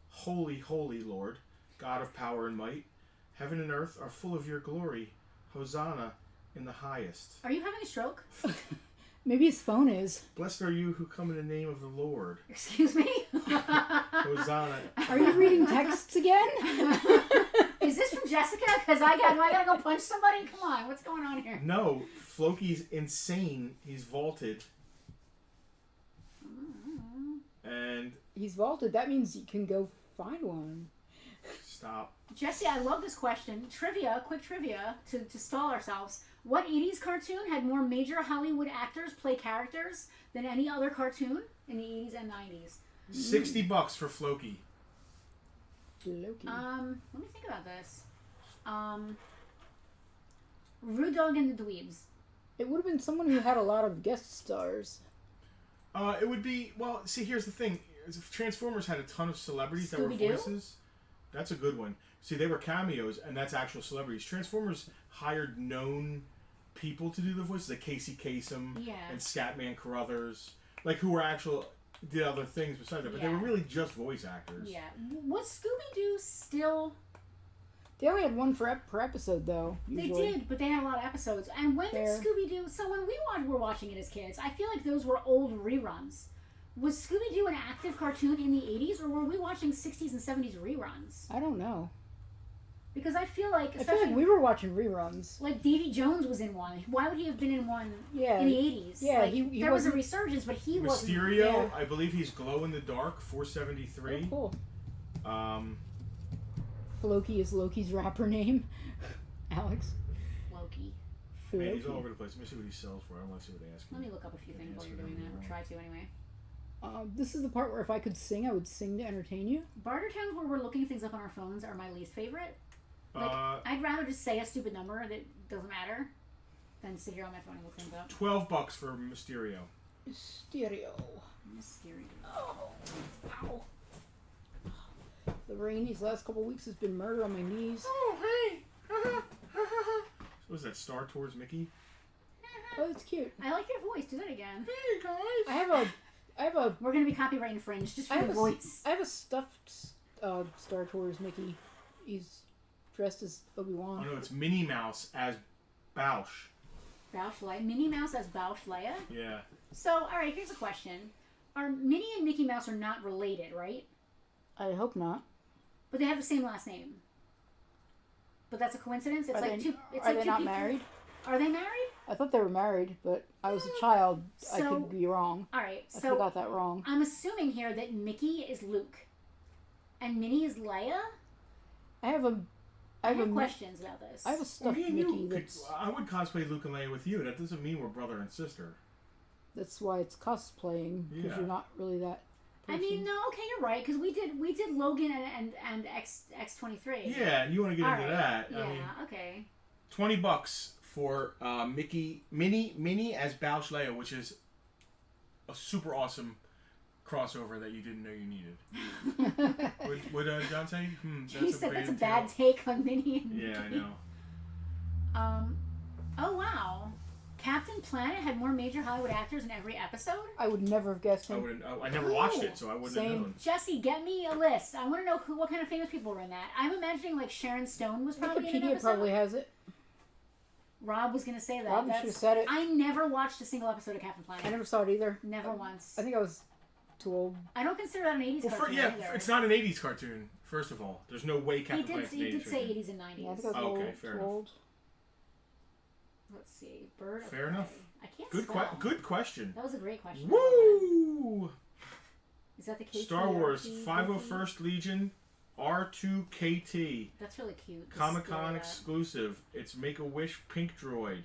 holy, holy Lord, God of power and might, heaven and earth are full of your glory. Hosanna in the highest. Are you having a stroke? Maybe his phone is. Blessed are you who come in the name of the Lord. Excuse me? Hosanna. Are you reading texts again? Is this from Jessica? Because I gotta go punch somebody? Come on, what's going on here? No, Floki's insane. He's vaulted. And He's vaulted. That means you can go find one. stop. Jesse, I love this question. Trivia, quick trivia, to stall ourselves. What 80s cartoon had more major Hollywood actors play characters than any other cartoon in the 80s and 90s? $60 for Floki. Loki. Let me think about this. Rude Dog and the Dweebs. It would have been someone who had a lot of guest stars. It would be, well, see, here's the thing. Transformers had a ton of celebrities that were Scooby-Doo? voices. That's a good one. See, they were cameos, and that's actual celebrities. Transformers hired known people to do the voices, like Casey Kasem Yeah. and Scatman Carruthers, like who were did other things besides that, but they were Yeah. really just voice actors. Yeah. Was Scooby-Doo still... They only had one per episode, though. Usually. They did, but they had a lot of episodes. And when did Fair. Scooby-Doo... So when we were watching it as kids, I feel like those were old reruns. Was Scooby-Doo an active cartoon in the 80s, or were we watching 60s and 70s reruns? I don't know. Because I feel like... I feel like we were watching reruns. Like Davy Jones was in one. Why would he have been in one Yeah. in the 80s? Yeah, like, he there was a wasn't- resurgence, but he wasn't... Mysterio, Yeah. I believe he's glow in the dark, $473. Oh, cool. Um, Floki is Loki's rapper name. Alex. Loki. man, he's all Floki. over the place. Let me see what he sells for. I want to see what they ask him. Let me look up a few things while you're doing that, or try to anyway. This is the part where if I could sing, I would sing to entertain you. Bartertowns where we're looking things up on our phones are my least favorite. Like, I'd rather just say a stupid number that doesn't matter than sit here on my phone and look things up. $12 for Mysterio. Stereo. Mysterio. Oh, ow. The rain these last couple weeks has been murder on my knees. Oh, hey! What was that, Star Tours Mickey? Oh, it's cute. I like your voice. Do that again. Hey guys. I have a. We're gonna be copyright infringed just for your voice. I have a stuffed Star Tours Mickey. He's dressed as Obi-Wan. Oh no, it's Minnie Mouse as Bausch. Bausch Leia. Minnie Mouse as Bausch Leia. Yeah. So, all right. Here's a question: Are Minnie and Mickey Mouse are not related, right? I hope not. But they have the same last name. But that's a coincidence. It's Are like they, two. It's are like they two not people. married? Are they married? I thought they were married, but I was a child. I So- could be wrong. All right. I So got that wrong. I'm assuming here that Mickey is Luke, and Minnie is Leia. I have I a have questions about this. I have a stuffed Me and Mickey you that's I would cosplay Luke and Leia with you. That doesn't mean we're brother and sister. that's why it's cosplaying because Yeah. you're not really that. I mean, no, okay, you're right, because we did Logan and X-23. Yeah, and you want to get All into right. that? Yeah. I mean, Okay. $20 for Minnie as Bausch Leia, which is a super awesome crossover that you didn't know you needed. Would John say? He said that's a bad take on Minnie and Yeah, I Mickey. know. Oh wow. Captain Planet had more major Hollywood actors in every episode? I would never have guessed him. I never watched it, so I wouldn't have known. Jesse, get me a list. I want to know what kind of famous people were in that. I'm imagining like Sharon Stone was probably in an Wikipedia episode. probably has it. Rob was going to say that. Rob should have said it. I never watched a single episode of Captain Planet. I never saw it either. Never once. I think I was too old. I don't consider that an 80s Well, cartoon either. it's not an 80s cartoon, first of all. There's no way Captain Planet's an 80s He did say cartoon. 80s and 90s. Yeah, I think I was Okay, old, fair too enough. old. Let's see. Bird of Fair Prey. enough. I can't Good spell. good question. That was a great question. Woo! Is that the KT? Star Wars RT? 501st Legion R2KT. That's really cute. Comic Con Display that. exclusive. It's Make-A-Wish Pink Droid.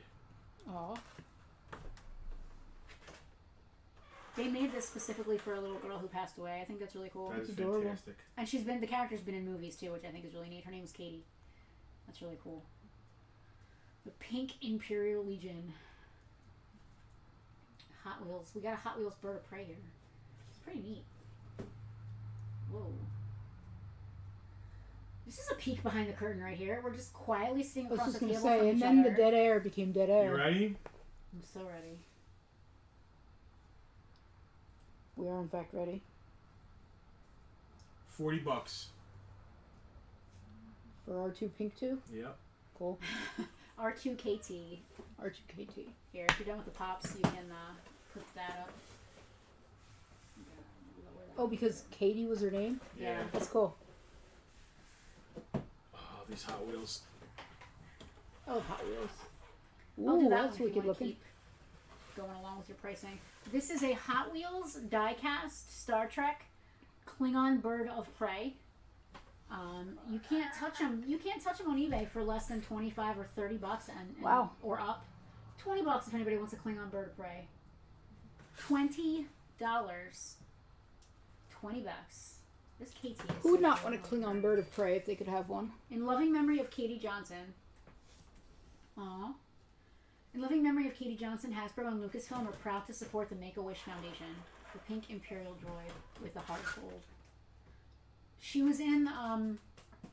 Aw. They made this specifically for a little girl who passed away. I think that's really cool. That is adorable. fantastic. And the character's been in movies too, which I think is really neat. Her name's Katie. That's really cool. The Pink Imperial Legion. Hot Wheels. We got a Hot Wheels Bird of Prey here. It's pretty neat. Whoa. This is a peek behind the curtain right here. We're just quietly sitting I was across just the gonna table say, from and each then other. the dead air became dead air. You ready? I'm so ready. We are in fact ready. $40. For R2 Pink 2? Yep. Cool. R2KT. R2KT. Here, if you're done with the pops, you can put that up. Oh, because Katie was her name? Yeah. That's cool. Oh, these Hot Wheels. Oh, Hot Wheels. I'll do Ooh, that that's one if you wicked want to looking. keep going along with your pricing. This is a Hot Wheels die-cast Star Trek Klingon Bird of Prey. You can't touch them. You can't touch them on eBay for less than $25 or $30, and Wow. or up. $20 if anybody wants a Klingon Bird of Prey. $20. $20. This KT is Who would so not cool. want a Klingon Bird of Prey if they could have one? In loving memory of Katie Johnson. Aww. In loving memory of Katie Johnson, Hasbro and Lucasfilm are proud to support the Make-A-Wish Foundation, the pink Imperial droid with the heart of gold. She was in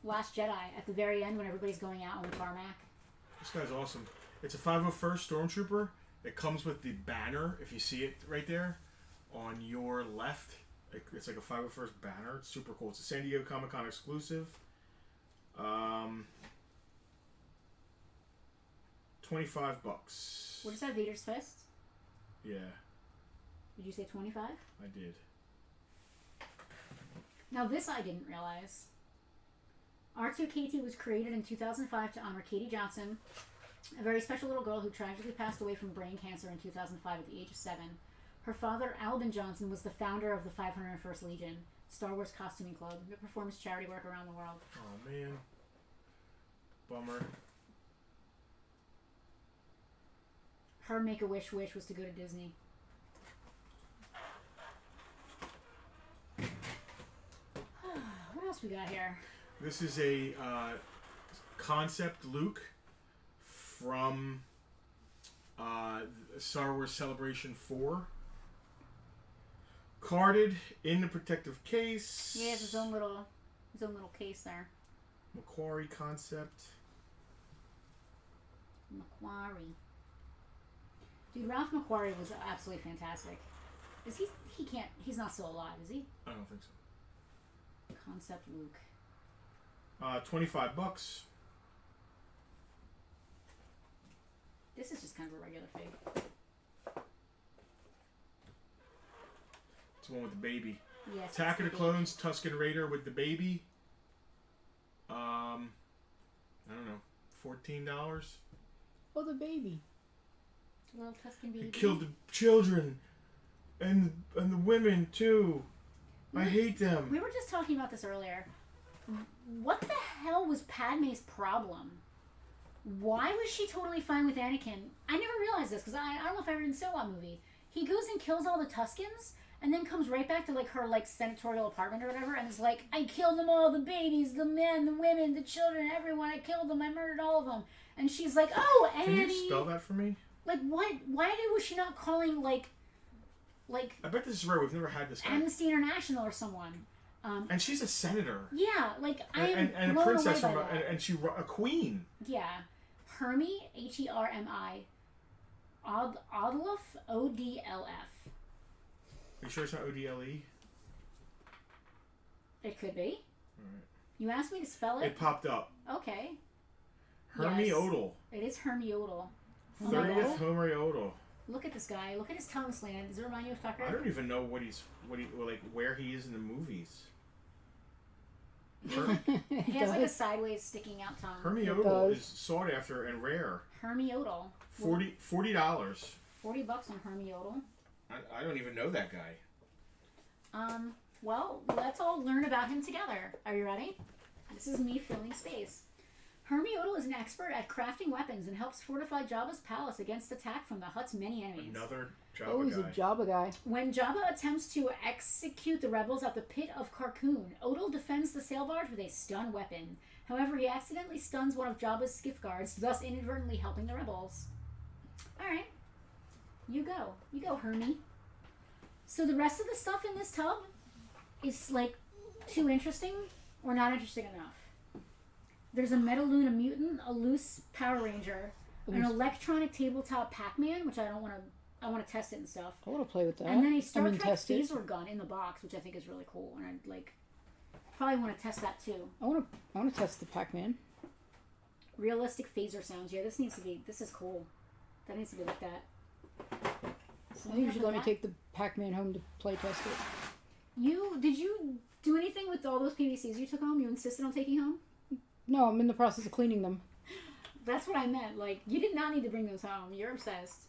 Last Jedi at the very end when everybody's going out on the tarmac. This guy's awesome. It's a 501st Stormtrooper. It comes with the banner, if you see it right there, on your left. It's like a 501st banner. It's super cool. It's a San Diego Comic Con exclusive. 25 bucks. What is that, Vader's Fist? Yeah, Did you say 25? I did. Now this I didn't realize. R2KT was created in 2005 to honor Katie Johnson, a very special little girl who tragically passed away from brain cancer in 2005 at the age of 7. Her father, Albin Johnson, was the founder of the 501st Legion, Star Wars Costuming Club, that performs charity work around the world. Oh man, bummer. Her Make-A-Wish wish was to go to Disney. What else we got here? This is a concept Luke from Star Wars Celebration 4. Carded in the protective case. He has his own little case there. Macquarie concept. Macquarie. Dude, Ralph McQuarrie was absolutely fantastic. Is he? He can't. He's not still alive, is he? I don't think so. Concept Luke. $25. This is just kind of a regular fig. It's the one with the baby. Yes. Attack of the Clones, Tusken Raider with the baby. I don't know, $14. Oh, the baby. Little Tusken baby. He killed the children and the women too. I hate them. We were just talking about this earlier. What the hell was Padme's problem? Why was she totally fine with Anakin? I never realized this because I don't know if I ever saw that movie. He goes and kills all the Tuskens and then comes right back to like her like senatorial apartment or whatever and is like, I killed them all, the babies, the men, the women, the children, everyone. I killed them. I murdered all of them. And she's like, oh, Annie. Can you spell that for me? Like what? Why was she not calling like? I bet this is rare. We've never had this guy. Amnesty International or someone. And she's a senator. Yeah, like I'm and a blown princess away from by that. and she a queen. Yeah, Hermie, Hermi, Odlf, Odlf. Are you sure it's not ODLE? It could be. Alright. You asked me to spell it. It popped up. Okay. Hermiodal. It is Hermiodal. 30th Hermiodal. Look at this guy. Look at his tongue slant. Does it remind you of Tucker? I don't even know where he is in the movies. He has like a sideways sticking out tongue. Hermiodal is sought after and rare. Hermiodal. $40. $40 on Hermiodal. I don't even know that guy. Well, let's all learn about him together. Are you ready? This is me filling space. Hermiodal is an expert at crafting weapons and helps fortify Jabba's palace against attack from the Hutt's many enemies. Another Jabba Oh, he's guy. a Jabba guy. When Jabba attempts to execute the rebels at the pit of Carcoon, Odal defends the sail barge with a stun weapon. However, he accidentally stuns one of Jabba's skiff guards, thus inadvertently helping the rebels. Alright. You go. You go, Hermie. So the rest of the stuff in this tub is, like, too interesting or not interesting enough. There's a Metaluna mutant, a loose Power Ranger, an electronic tabletop Pac-Man, which I want to test it and stuff. I want to play with that. And then a Star Trek test it. phaser gun in the box, which I think is really cool, and I'd like probably want to test that too. I want to test the Pac-Man. Realistic phaser sounds. Yeah, this is cool. That needs to be like that. So I think you should let me take the Pac-Man home to play test it. Did you do anything with all those PVCs you took home? You insisted on taking home? No, I'm in the process of cleaning them. That's what I meant. Like, you did not need to bring those home. You're obsessed.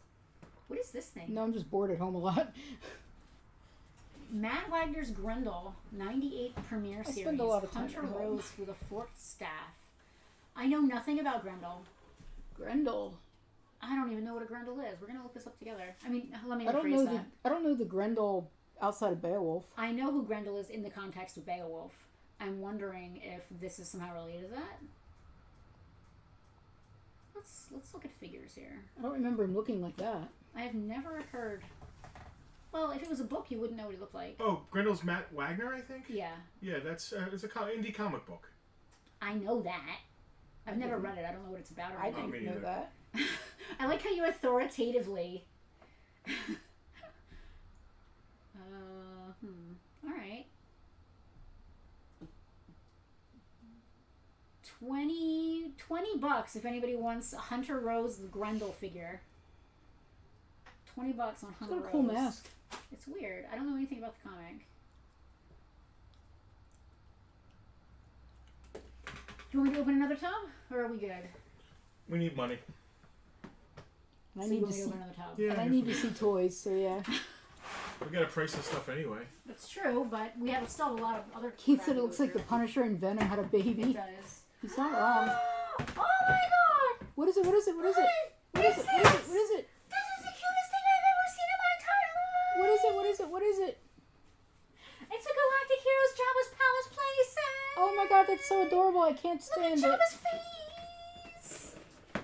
What is this thing? No, I'm just bored at home a lot. Matt Wagner's Grendel, 98 premiere series. spend a lot of time Hunter at home. Rose for the 4th staff. I know nothing about Grendel. Grendel. I don't even know what a Grendel is. We're gonna look this up together. I mean, let me I don't rephrase know that. I don't know the Grendel outside of Beowulf. I know who Grendel is in the context of Beowulf. I'm wondering if this is somehow related to that. Let's look at figures here. I don't remember him looking like that. I have never heard. Well, if it was a book, you wouldn't know what he looked like. Oh, Grendel's Matt Wagner, I think? Yeah. Yeah, it's a indie comic book. I know that. I've never read it. I don't know what it's about. Or I anything. didn't know that. I like how you authoritatively. All right. $20 if anybody wants a Hunter Rose Grendel figure. $20 on Hunter He's got a Rose. cool mask. It's weird. I don't know anything about the comic. Do you want me to open another tub, or are we good? We need money. And I So you need to want me to see. open another tub? Yeah. And I need to see toys. So yeah. We gotta price this stuff anyway. That's true, but we have still a lot of other. Keith crap said to it go looks like the through. Punisher and Venom had a It baby. does. He's not wrong. Oh my god! What is it? What is it? What is it? What is it? What is it? What is it? This is the cutest thing I've ever seen in my entire life! What is it? What is it? What is it? It's a Galactic Heroes Jabba's Palace playset! Oh my god, that's so adorable. I can't Look at stand it. Jabba's face!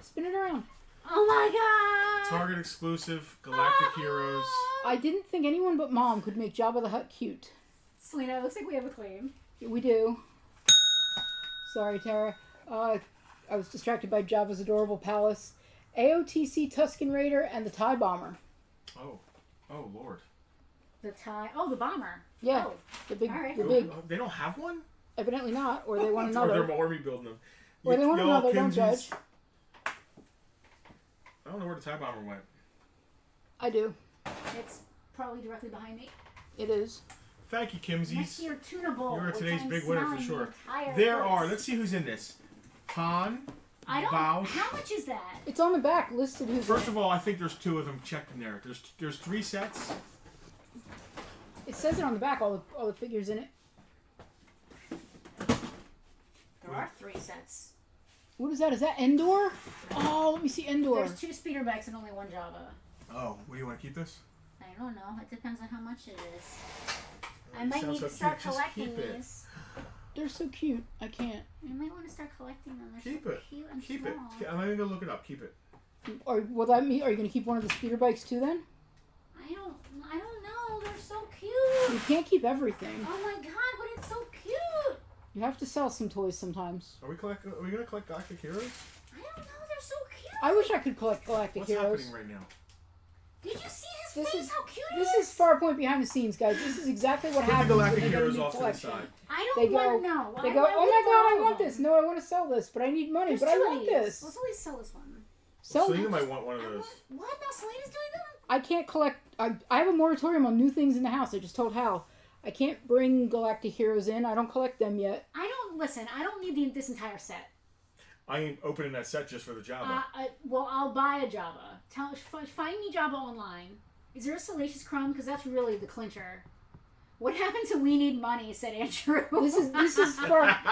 Spin it around. Oh my god! Target exclusive, Galactic Heroes. I didn't think anyone but Mom could make Jabba the Hutt cute. Selena, it looks like we have a claim. Yeah, we do. Sorry, Tara. I was distracted by Jabba's adorable palace, AOTC Tusken Raider and the TIE Bomber. Oh Lord. The tie. Oh, the bomber. Yeah, Oh. the big, All right. the big. They don't have one? Evidently not, or they want Or another. they're already building them. Or they want another. Don't judge. I don't know where the TIE Bomber went. I do. It's probably directly behind me. It is. Thank you, Next to Kimsies. your tuna bowl. You're which today's I'm big winner for smelling sure. the entire There place. are. Let's see who's in this. Han. I don't. Bausch. How much is that? It's on the back listed. Who's First in of all, I think there's 2 of them checked in there. There's 3 sets. it. It says it on the back. All the figures in it. There are 3 sets. What is that? Is that Endor? Oh, let me see Endor. There's 2 speeder bikes and only 1 Java. Oh, what do you want to keep this? I don't know. It depends on how much it is. I It might sounds need so to start cute. Just collecting keep it. these. They're so cute. I can't. I might want to start collecting them. They're Keep so it. cute and Keep small. it. I'm going to look it up. Keep it. Or will that mean? Are you going to keep one of the speeder bikes too? Then I don't know. They're so you cute. can't keep everything. Oh my god, but it's so cute. You have to sell some toys sometimes. Are we going to collect Galactic Heroes? I don't know. They're so cute. I wish I could collect Galactic What's Heroes. happening right now? Did you see his This face? is- How cute This it is Farpoint behind the scenes, guys. This is exactly what Put the happens Galactic when they get a Heroes new off to the collection. side. I They don't go- want to know. They go, oh my god, I want this. No, I want to sell this, but I need money. There's But I 2 want of these. this. Let's always sell this one. Sell Selena them. might want one of those. What? Now Selena's doing them? I can't collect. I have a moratorium on new things in the house. I just told Hal. I can't bring Galactic Heroes in. I don't collect them yet. I don't need this entire set. I ain't opening that set just for the Java. Well, I'll buy a Java. Find me Java online. Is there a Salacious Crumb? Because that's really the clincher. What happened to We Need Money? Said Andrew. This is Farpoint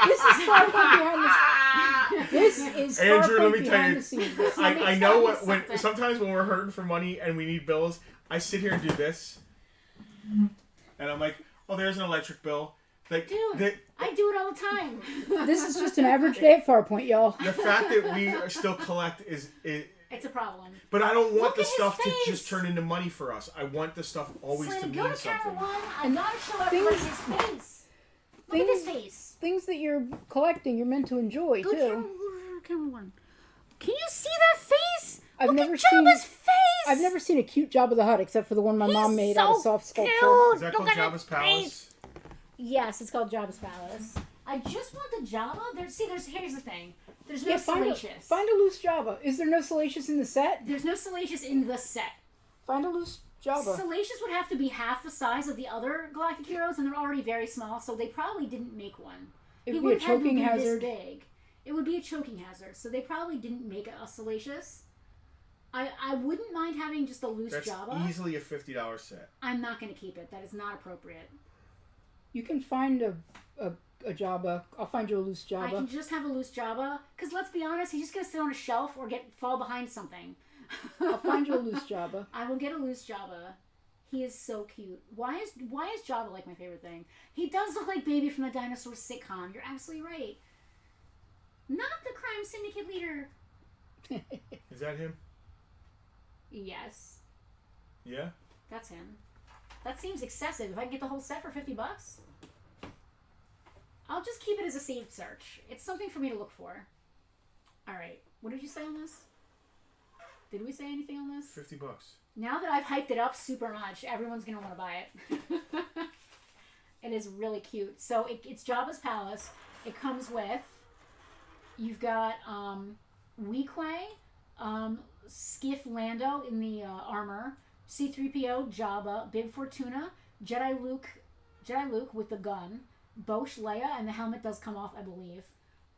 behind the. This is Andrew, let Farpoint me tell behind you, the scenes. I know me when something. sometimes when we're hurting for money and we need bills, I sit here and do this, and I'm like, oh, there's an electric bill. Like, Dude, I do it all the time. This is just an average day at Farpoint, y'all. the fact that we still collect is. It's a problem. But I don't want Look the at his stuff to face. just turn into money for us. I want the stuff always Selena, to go mean to camera something. 1. I gotta show everybody his face. Look at his face. Things that you're collecting, you're meant to enjoy Go to too. camera 1. Can you see that face? I've Look never at Jabba's face. I've never seen a cute Jabba the Hutt except for the one my mom He's made out of so soft sculpture. cute. Is that Look called at Jabba's his Palace? face. Yes, it's called Jabba's Palace. I just want the Jabba. Here's the thing. There's no Salacious. Find a loose Jabba. Is there no Salacious in the set? There's no Salacious in the set. Find a loose Jabba. Salacious would have to be half the size of the other Galactic Heroes, and they're already very small, so they probably didn't make one. It He would be a would have had to choking be hazard. This big. It would be a choking hazard, so they probably didn't make a Salacious. I wouldn't mind having just a loose That's Jabba. easily a $50 set. I'm not going to keep it. That is not appropriate. You can find a Jabba. I'll find you a loose I can Jabba. just have a loose Jabba, because let's be honest, he's just going to sit on a shelf or fall behind something. I'll find you a loose Jabba. I will get a loose Jabba. He is so cute. Why is Jabba like my favorite thing? He does look like Baby from the Dinosaur sitcom. You're absolutely right. Not the crime syndicate leader. Is that him? Yes, Yeah? that's him. That seems excessive. If I can get the whole set for $50, I'll just keep it as a saved search. It's something for me to look for. All right. What did you say on this? Did we say anything on this? $50. Now that I've hyped it up super much, everyone's going to want to buy it. It is really cute. So it's Jabba's Palace. It comes with, you've got Weequay, Skiff Lando in the armor, C-3PO, Jabba, Bib Fortuna, Jedi Luke with the gun, Bosch Leia, and the helmet does come off, I believe.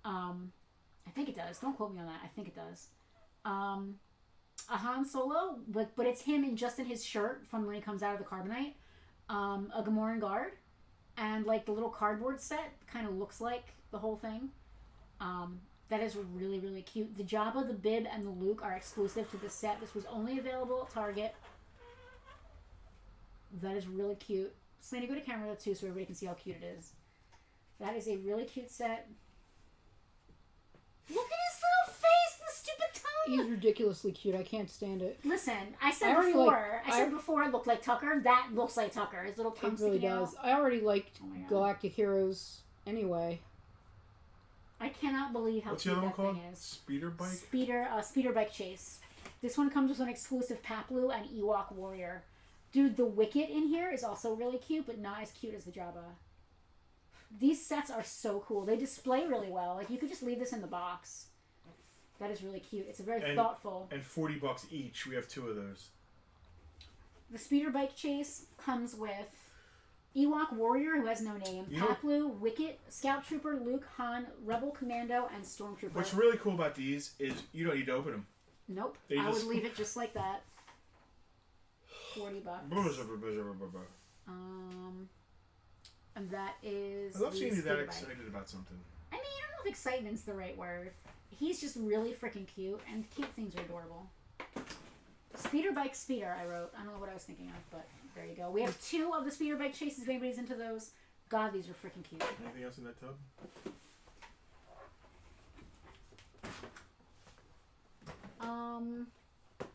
I think it does. Don't quote me on that. I think it does. A Han Solo, but it's him in his shirt from when he comes out of the carbonite. A Gamoran guard, and like the little cardboard set kind of looks like the whole thing. That is really, really cute. The Jabba, the Bib, and the Luke are exclusive to the set. This was only available at Target. That is really cute. Selena, go to camera too so everybody can see how cute it is. That is a really cute set. Look at his little face, the stupid tongue. He's ridiculously cute. I can't stand it. Listen, I said I before it looked like Tucker. That looks like Tucker. His little tongue It really sticking out. does. I already liked Oh my God. Galactic Heroes anyway. I cannot believe how What's the cute other one that called? thing is. Speeder bike? Speeder bike chase. This one comes with an exclusive Paplu and Ewok Warrior. Dude, the Wicket in here is also really cute, but not as cute as the Jabba. These sets are so cool. They display really well. Like, you could just leave this in the box. That is really cute. It's a very thoughtful. And $40 each. We have 2 of those. The speeder bike chase comes with Ewok Warrior, who has no name, Paplu, Wicket, Scout Trooper, Luke, Han, Rebel Commando, and Stormtrooper. What's really cool about these is you don't need to open them. Nope. I would leave it just like that. $40. And that is. I love seeing you that excited about something. I mean, I don't know if excitement's the right word. He's just really freaking cute, and cute things are adorable. Speeder bike speeder, I wrote. I don't know what I was thinking of, but there you go. We have 2 of the speeder bike chases if anybody's into those. God, these are freaking cute. Anything else in that tub?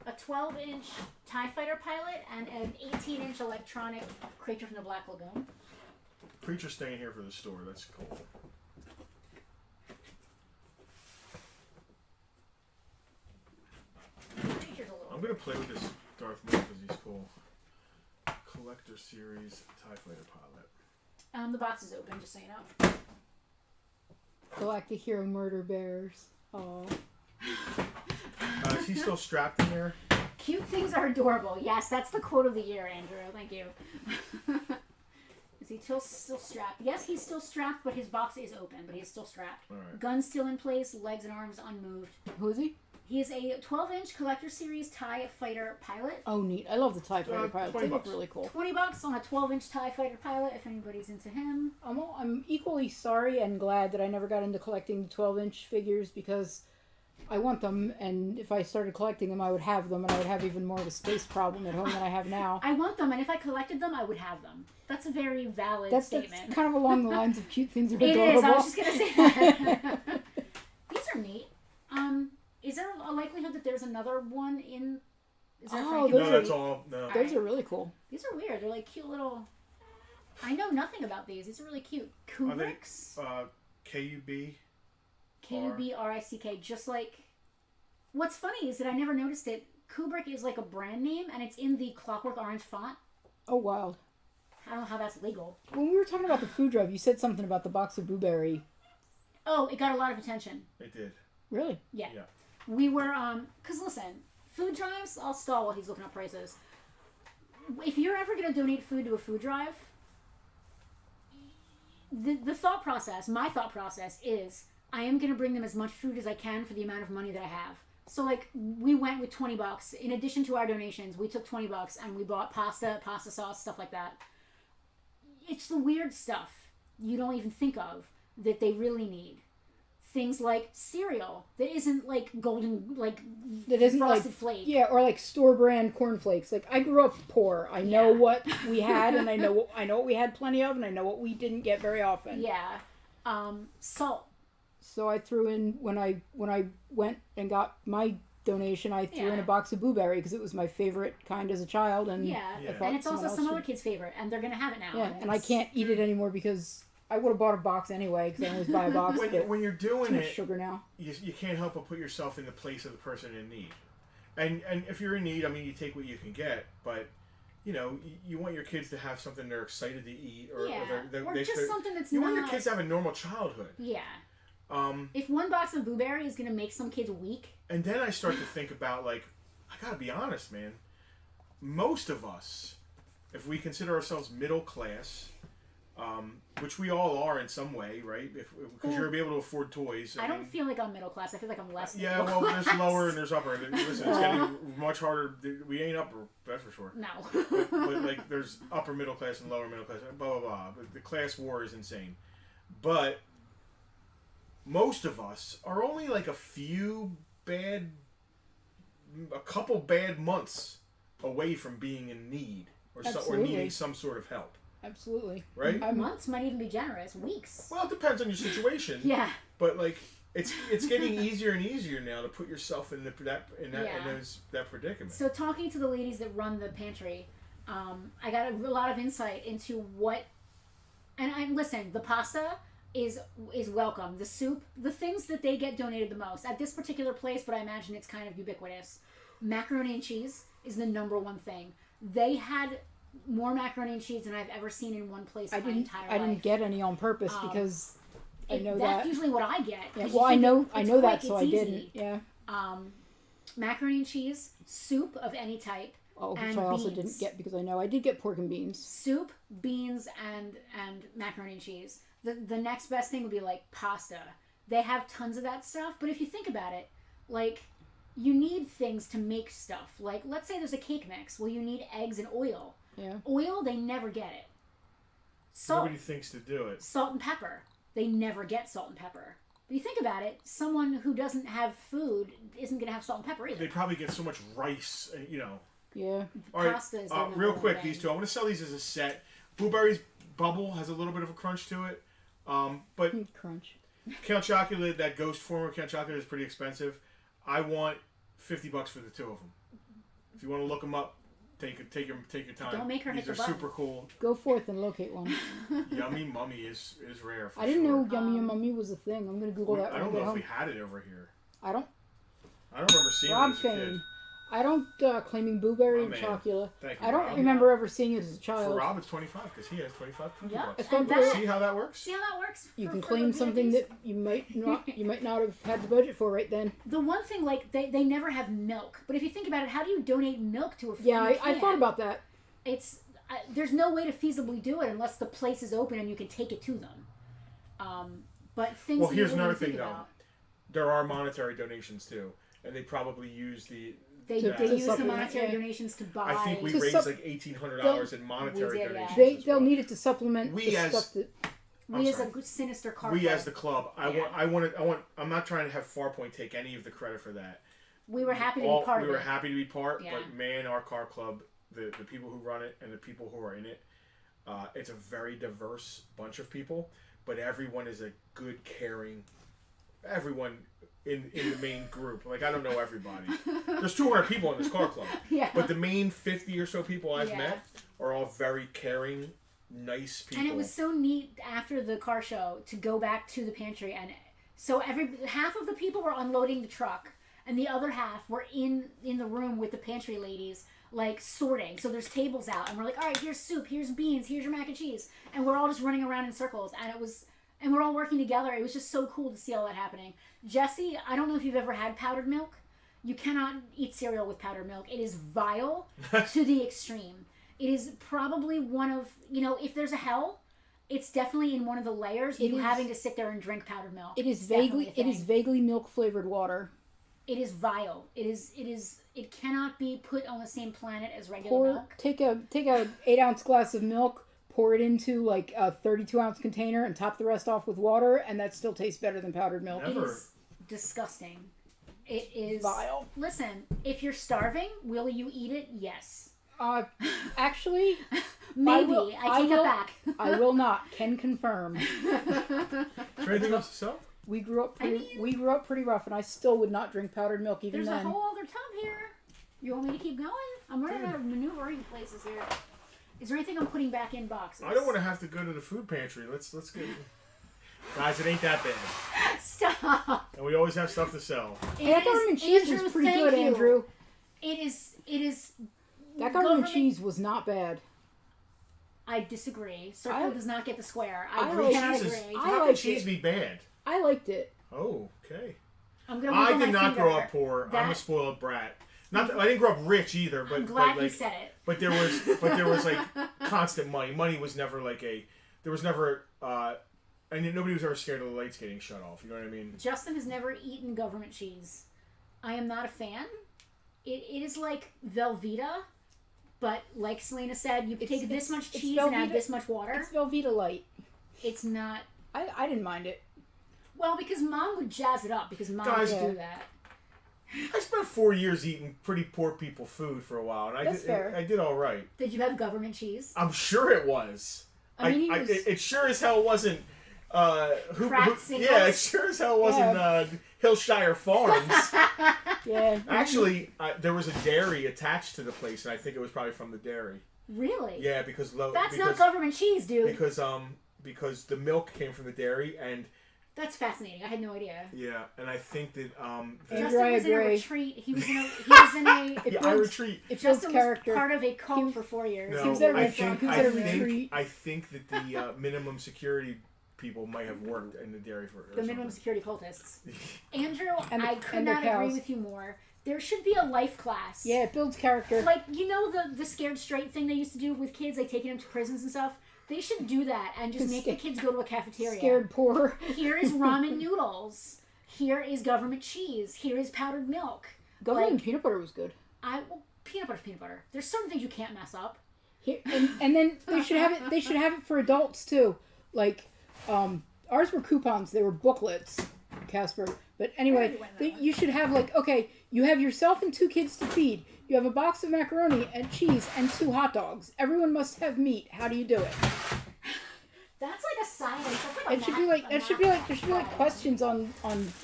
A 12-inch TIE Fighter pilot and an 18-inch electronic creature from the Black Lagoon. Creature's staying here for the store. That's cool. I'm going to play with this Darth Maul because he's cool. Collector Series TIE Fighter pilot. The box is open, just so you know. Galactic Hero Murder Bears. Oh. Is he still strapped in there? Cute things are adorable. Yes, that's the quote of the year, Andrew. Thank you. Is he still strapped? Yes, he's still strapped, but his box is open, but he's still strapped. All right. Gun still in place, legs and arms unmoved. Who is he? He is a 12-inch Collector Series TIE Fighter pilot. Oh, neat. I love the TIE Fighter pilots. They look really cool. $20 on a 12-inch TIE Fighter pilot, if anybody's into him. I'm equally sorry and glad that I never got into collecting the 12-inch figures because I want them, and if I started collecting them, I would have them, and I would have even more of a space problem at home than I have now. I want them, and if I collected them, I would have them. That's a very valid statement. That's kind of along the lines of cute things are adorable. It is. I was just going to say that. These are neat. Is there a likelihood that there's another one in... Is there no, that's all. No. Those are really cool. These are weird. They're like cute little... I know nothing about these. These are really cute. Kubricks? K-U-B? K-U-B-R-I-C-K. Just like... What's funny is that I never noticed it. Kubrick is like a brand name, and it's in the Clockwork Orange font. Oh, wild. I don't know how that's legal. When we were talking about the food drive, you said something about the box of blueberry. Oh, it got a lot of attention. It did. Really? Yeah. We were, because listen, food drives, I'll stall while he's looking up prices. If you're ever going to donate food to a food drive, the thought process, my thought process is, I am going to bring them as much food as I can for the amount of money that I have. So, like, we went with $20. In addition to our donations, we took $20 and we bought pasta sauce, stuff like that. It's the weird stuff you don't even think of that they really need. Things like cereal that isn't like golden, like that isn't frosted like flake. Yeah, or like store brand cornflakes. Like I grew up poor. I know what we had, and I know what we had plenty of, and I know what we didn't get very often. Yeah, salt. So I threw in when I went and got my donation. I threw in a box of blueberry because it was my favorite kind as a child, and and it's also some other kids' favorite, and they're gonna have it now. Yeah, and I can't eat it anymore because I would have bought a box anyway because I always buy a box. When you're doing too much it, sugar now. You can't help but put yourself in the place of the person in need. And if you're in need, I mean, you take what you can get, but you know, you want your kids to have something they're excited to eat, or just something that's you want your kids to have a normal childhood. Yeah. If one box of blueberry is gonna make some kids weak. And then I start to think about, like, I gotta be honest, man. Most of us, if we consider ourselves middle class, which we all are in some way, right? Because you're able to afford toys. I don't feel like I'm middle class. I feel like I'm less. Yeah, well, there's lower and there's upper. Listen, it's getting much harder. We ain't upper, that's for sure. No. but like, there's upper middle class and lower middle class. Blah blah blah. But the class war is insane. But most of us are only like a couple bad months away from being in need or needing some sort of help. Absolutely. Right? Months might even be generous. Weeks. Well, it depends on your situation. Yeah. But like, it's getting easier and easier now to put yourself in that predicament. So talking to the ladies that run the pantry, I got a lot of insight into what, and listen, the pasta is welcome. The soup, the things that they get donated the most at this particular place, but I imagine it's kind of ubiquitous. macaroni and cheese is the number one thing. They had more macaroni and cheese than I've ever seen in one place in my entire life. I didn't get any on purpose because I know that's usually what I get. Yeah, well, I know that, so I easy. didn't. Yeah. Macaroni and cheese, soup of any type. Oh, which and I also beans. didn't get because I know I did get pork and beans. Soup, beans, and macaroni and cheese. The next best thing would be like pasta. They have tons of that stuff, but if you think about it, like you need things to make stuff. Like let's say there's a cake mix. Well, you need eggs and oil. Yeah. Oil, they never get it. Salt. Nobody thinks to do it. Salt and pepper. They never get salt and pepper. But you think about it, someone who doesn't have food isn't going to have salt and pepper either. They probably get so much rice, you know. Yeah. All right, Pasta is their number real one quick, thing. these two. I want to sell these as a set. Blueberries Bubble has a little bit of a crunch to it. But Crunch. Count Chocula, that ghost form of Count Chocula is pretty expensive. I want $50 for the two of them. If you want to look them up, take your time. Don't make her These hit are the button. super cool. Go forth and locate one. Yummy Mummy is rare. For I didn't sure. know Yummy Mummy was a thing. I'm gonna Google that. I don't know if we had it over here. I don't remember seeing Rob it as a kid. Fane. I don't claiming blueberry and man. chocula. Thank you, I don't Rob. remember ever seeing it as a For child. Rob, it's 25 because he has 25 cookie Yeah. bucks. And that- See how that works? See how that works? You for- can for claim the something VIPs? that you might not have had the budget for right then. The one thing, like, they never have milk. But if you think about it, how do you donate milk to a free Yeah, I can? thought about that. It's there's no way to feasibly do it unless the place is open and you can take it to them. But things. Well, that here's you another wouldn't thing think though. about. There are monetary donations too, and they probably use the. They to use the supplement, monetary yeah. donations to buy. I think we To raised sup- like $1,800 in monetary We did, yeah. donations. as They'll well. need it to supplement We the as- stuff that. we as sorry. a good sinister car. We club, as the club, Yeah. I'm not trying to have Farpoint take any of the credit for that. we were happy to be part we of were it. happy to be part, Yeah. but man, our car club, the people who run it and the people who are in it, it's a very diverse bunch of people, but everyone is a good, caring, everyone in the main group. Like, I don't know everybody. There's 200 people in this car club, Yeah. but the main 50 or so people I've Yeah. met are all very caring, nice people. And it was so neat after the car show to go back to the pantry, and so half of the people were unloading the truck, and the other half were in the room with the pantry ladies, like sorting. So there's tables out, and we're like, all right, here's soup, here's beans, here's your mac and cheese, and we're all just running around in circles, and we're all working together. It was just so cool to see all that happening. Jesse, I don't know if you've ever had powdered milk. You cannot eat cereal with powdered milk. It is vile to the extreme. It is probably one of, if there's a hell, it's definitely in one of the layers. It is- having to sit there and drink powdered milk. It is definitely vaguely a thing. milk flavored water. It is vile. It cannot be put on the same planet as regular milk. Take a 8-ounce glass of milk, pour it into like a 32-ounce container, and top the rest off with water, and that still tastes better than powdered milk. It Never. is disgusting. It is Vile. Listen, if you're starving, will you eat it? Yes. Actually, Maybe. will- I take it will- back. I will not. Can confirm. Is there anything else to sell? We grew up pretty rough, and I still would not drink powdered milk even There's then. a whole other tub here. You want me to keep going? I'm running out of maneuvering places here. Is there anything I'm putting back in boxes? I don't want to have to go to the food pantry. Let's get. Guys, it ain't that bad. Stop. And we always have stuff to sell. That government cheese Andrew, was pretty thank good, you. Andrew. It is. That government cheese was not bad. I disagree. Circle does not get the square. I I like cannot cheese. agree. I How can liked cheese it. be bad? I liked it. Oh, okay. I'm gonna I wiggle did my not finger. grow up poor. I'm a That- spoiled brat. Not that, I didn't grow up rich either, but I'm glad but you like, said it. but there was like constant money. Money was never like there was never and nobody was ever scared of the lights getting shut off. You know what I mean? Justin has never eaten government cheese. I am not a fan. It is like Velveeta, but like Selena said, you take this much it's cheese and add Velveeta- this much water. It's Velveeta light. It's not. I didn't mind it. Well, because Mom would jazz it up because Mom Guys, would yeah. do that. I spent 4 years eating pretty poor people food for a while, and That's fair. I did all right. Did you have government cheese? I'm sure it was. I mean, he was- it sure as hell wasn't. Craft singles? Yeah, it sure as hell wasn't Hillshire Farms. Yeah. Actually, there was a dairy attached to the place, and I think it was probably from the dairy. Really? Yeah, because That's not government cheese, dude. because the milk came from the dairy, and That's fascinating. I had no idea. Yeah, and I think that Justin was in a retreat. He was in a. I retreat. It builds Justin character. Was part of a cult for 4 years. No, He was at a retreat. I think that the minimum security people might have worked in the dairy for the minimum security cultists. Andrew, and I could not agree with you more. There should be a life class. Yeah, it builds character. Like, you know the scared straight thing they used to do with kids, like taking them to prisons and stuff? They should do that and just make the kids go to a cafeteria. Scared poor. Here is ramen noodles. Here is government cheese. Here is powdered milk. Government peanut butter was good. Peanut butter's peanut butter. There's certain things you can't mess up. Here, and then they should have it. They should have it for adults too. Like, ours were coupons. They were booklets, Casper. But anyway, you should have like, okay, you have yourself and 2 kids to feed. You have a box of macaroni and cheese and 2 hot dogs. Everyone must have meat. How do you do it? That's like a science. There should be like questions on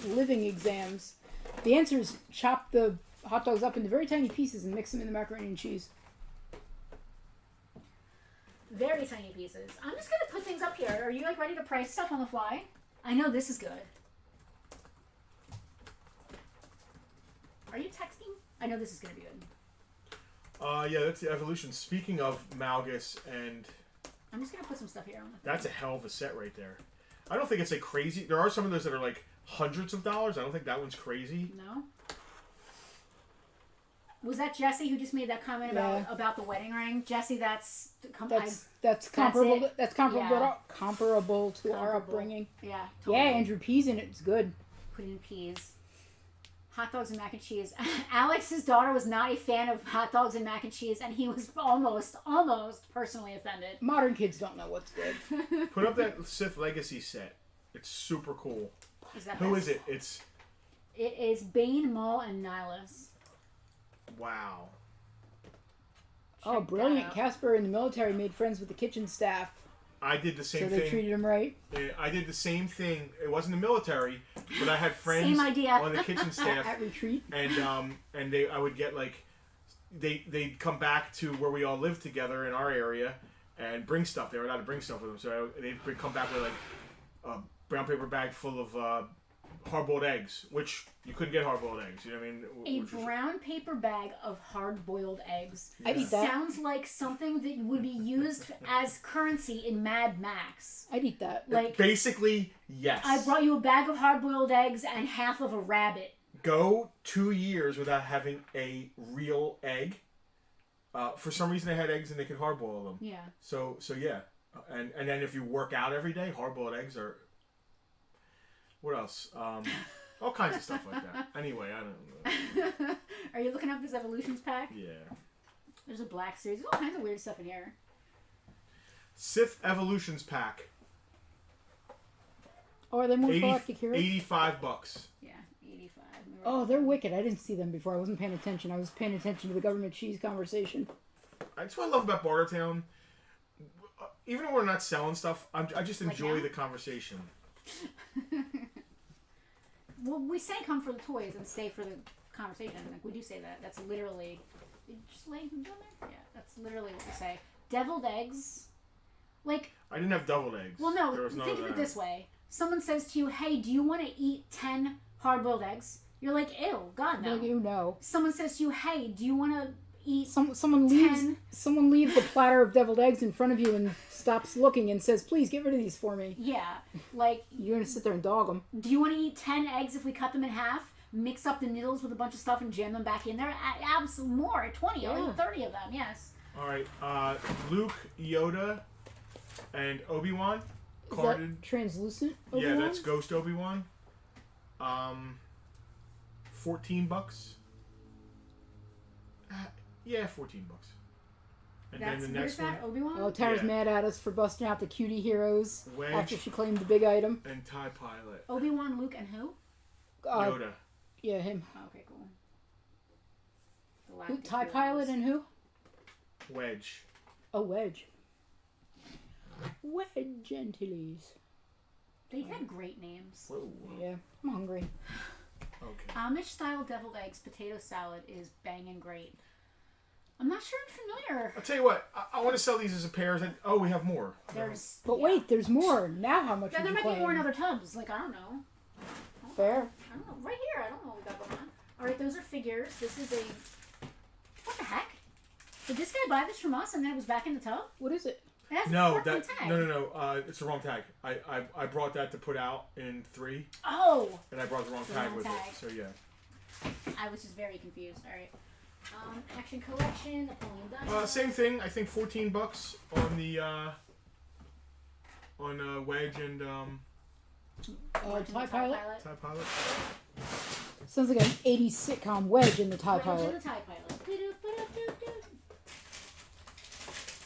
living exams. The answer is chop the hot dogs up into very tiny pieces and mix them in the macaroni and cheese. Very tiny pieces. I'm just gonna put things up here. Are you like ready to price stuff on the fly? I know this is good. Are you texting? I know this is gonna be good. Yeah, that's the evolution. Speaking of Malgus, and I'm just gonna put some stuff here on the. That's a hell of a set right there. I don't think it's like crazy. There are some of those that are like hundreds of dollars. I don't think that one's crazy. No. Was that Jesse who just made that comment about the wedding ring? Jesse, that's comparable. That's comparable to our upbringing. Yeah. Totally. Yeah, Andrew Pease in it. It's good. Put in peas. Hot dogs and mac and cheese. Alex's daughter was not a fan of hot dogs and mac and cheese, and he was almost personally offended. Modern kids don't know what's good. Put up that Sith Legacy set. It's super cool. Who is it? It is Bane, Maul, and Nihilus. Wow. Oh, brilliant. Casper in the military made friends with the kitchen staff. I did the same thing. So they treated him right? I did the same thing. It wasn't the military, but I had friends on the kitchen staff. At retreat. And I would get like, they'd come back to where we all lived together in our area and bring stuff. They were allowed to bring stuff with them. So they'd come back with like a brown paper bag full of hard-boiled eggs, which you couldn't get hard-boiled eggs. You know what I mean? A brown paper bag of hard-boiled eggs. Yeah. I'd eat that. Sounds like something that would be used as currency in Mad Max. I'd eat that. Like, basically, yes. I brought you a bag of hard-boiled eggs and half of a rabbit. Go 2 years without having a real egg. For some reason, they had eggs and they could hard-boil them. Yeah. So yeah, and then if you work out every day, hard-boiled eggs are. What else? All kinds of stuff like that. Anyway, I don't know. Are you looking up this Evolutions pack? Yeah. There's a black series. There's all kinds of weird stuff in here. Sith Evolutions pack. Oh, are they more galactic heroes? $85. Yeah, 85. Oh, they're wicked. I didn't see them before. I wasn't paying attention. I was paying attention to the government cheese conversation. That's what I love about Bartertown. Even when we're not selling stuff, I just enjoy the conversation. Well, we say come for the toys and stay for the conversation. Like, we do say that. That's literally... Just lay them down there? Yeah, that's literally what we say. Deviled eggs. Like... I didn't have deviled eggs. Well, no, think of it this way. Someone says to you, hey, do you want to eat 10 hard-boiled eggs? You're like, ew, God, no. You know. Someone says to you, hey, do you want to eat Someone leaves a platter of deviled eggs in front of you and stops looking and says, please get rid of these for me. Yeah, like... You're going to sit there and dog them. Do you want to eat 10 eggs if we cut them in half, mix up the noodles with a bunch of stuff and jam them back in there? Absolutely more, 20, I'll eat 30 of them, yes. Alright, Luke, Yoda, and Obi-Wan. Is that translucent Obi-Wan? Yeah, that's Ghost Obi-Wan. $14. Yeah, $14. And that's, then the next that, one. Obi-Wan? Oh, Tara's mad at us for busting out the cutie heroes Wedge, after she claimed the big item. And TIE Pilot. Obi-Wan, Luke, and who? Yoda. Yeah, him. Oh, okay, cool. Who, TIE Pilot and who? Wedge. Oh, Wedge. Wedge Antilles. They had great names. Whoa. Yeah, I'm hungry. Okay. Amish-style deviled eggs potato salad is banging great. I'm not sure I'm familiar. I'll tell you what. I want to sell these as a pair. Oh, we have more. But wait, there's more. Now how much Yeah, would there you might claim? be more in other tubs. Like, I don't know. Fair. I don't know. Right here. I don't know what we got going on. Alright, those are figures. This is a... What the heck? Did this guy buy this from us and then it was back in the tub? What is it? It has a No, Farpoint tag. no. It's the wrong tag. I brought that to put out in 3. Oh! And I brought the wrong tag with it. So yeah. I was just very confused. Alright. Action Collection, Napoleon Dynamite. Same thing. I think $14 on the Wedge and TIE Pilot. TIE Pilot. Sounds like an 80s sitcom Wedge in the TIE Wedge Pilot. and the TIE Pilot.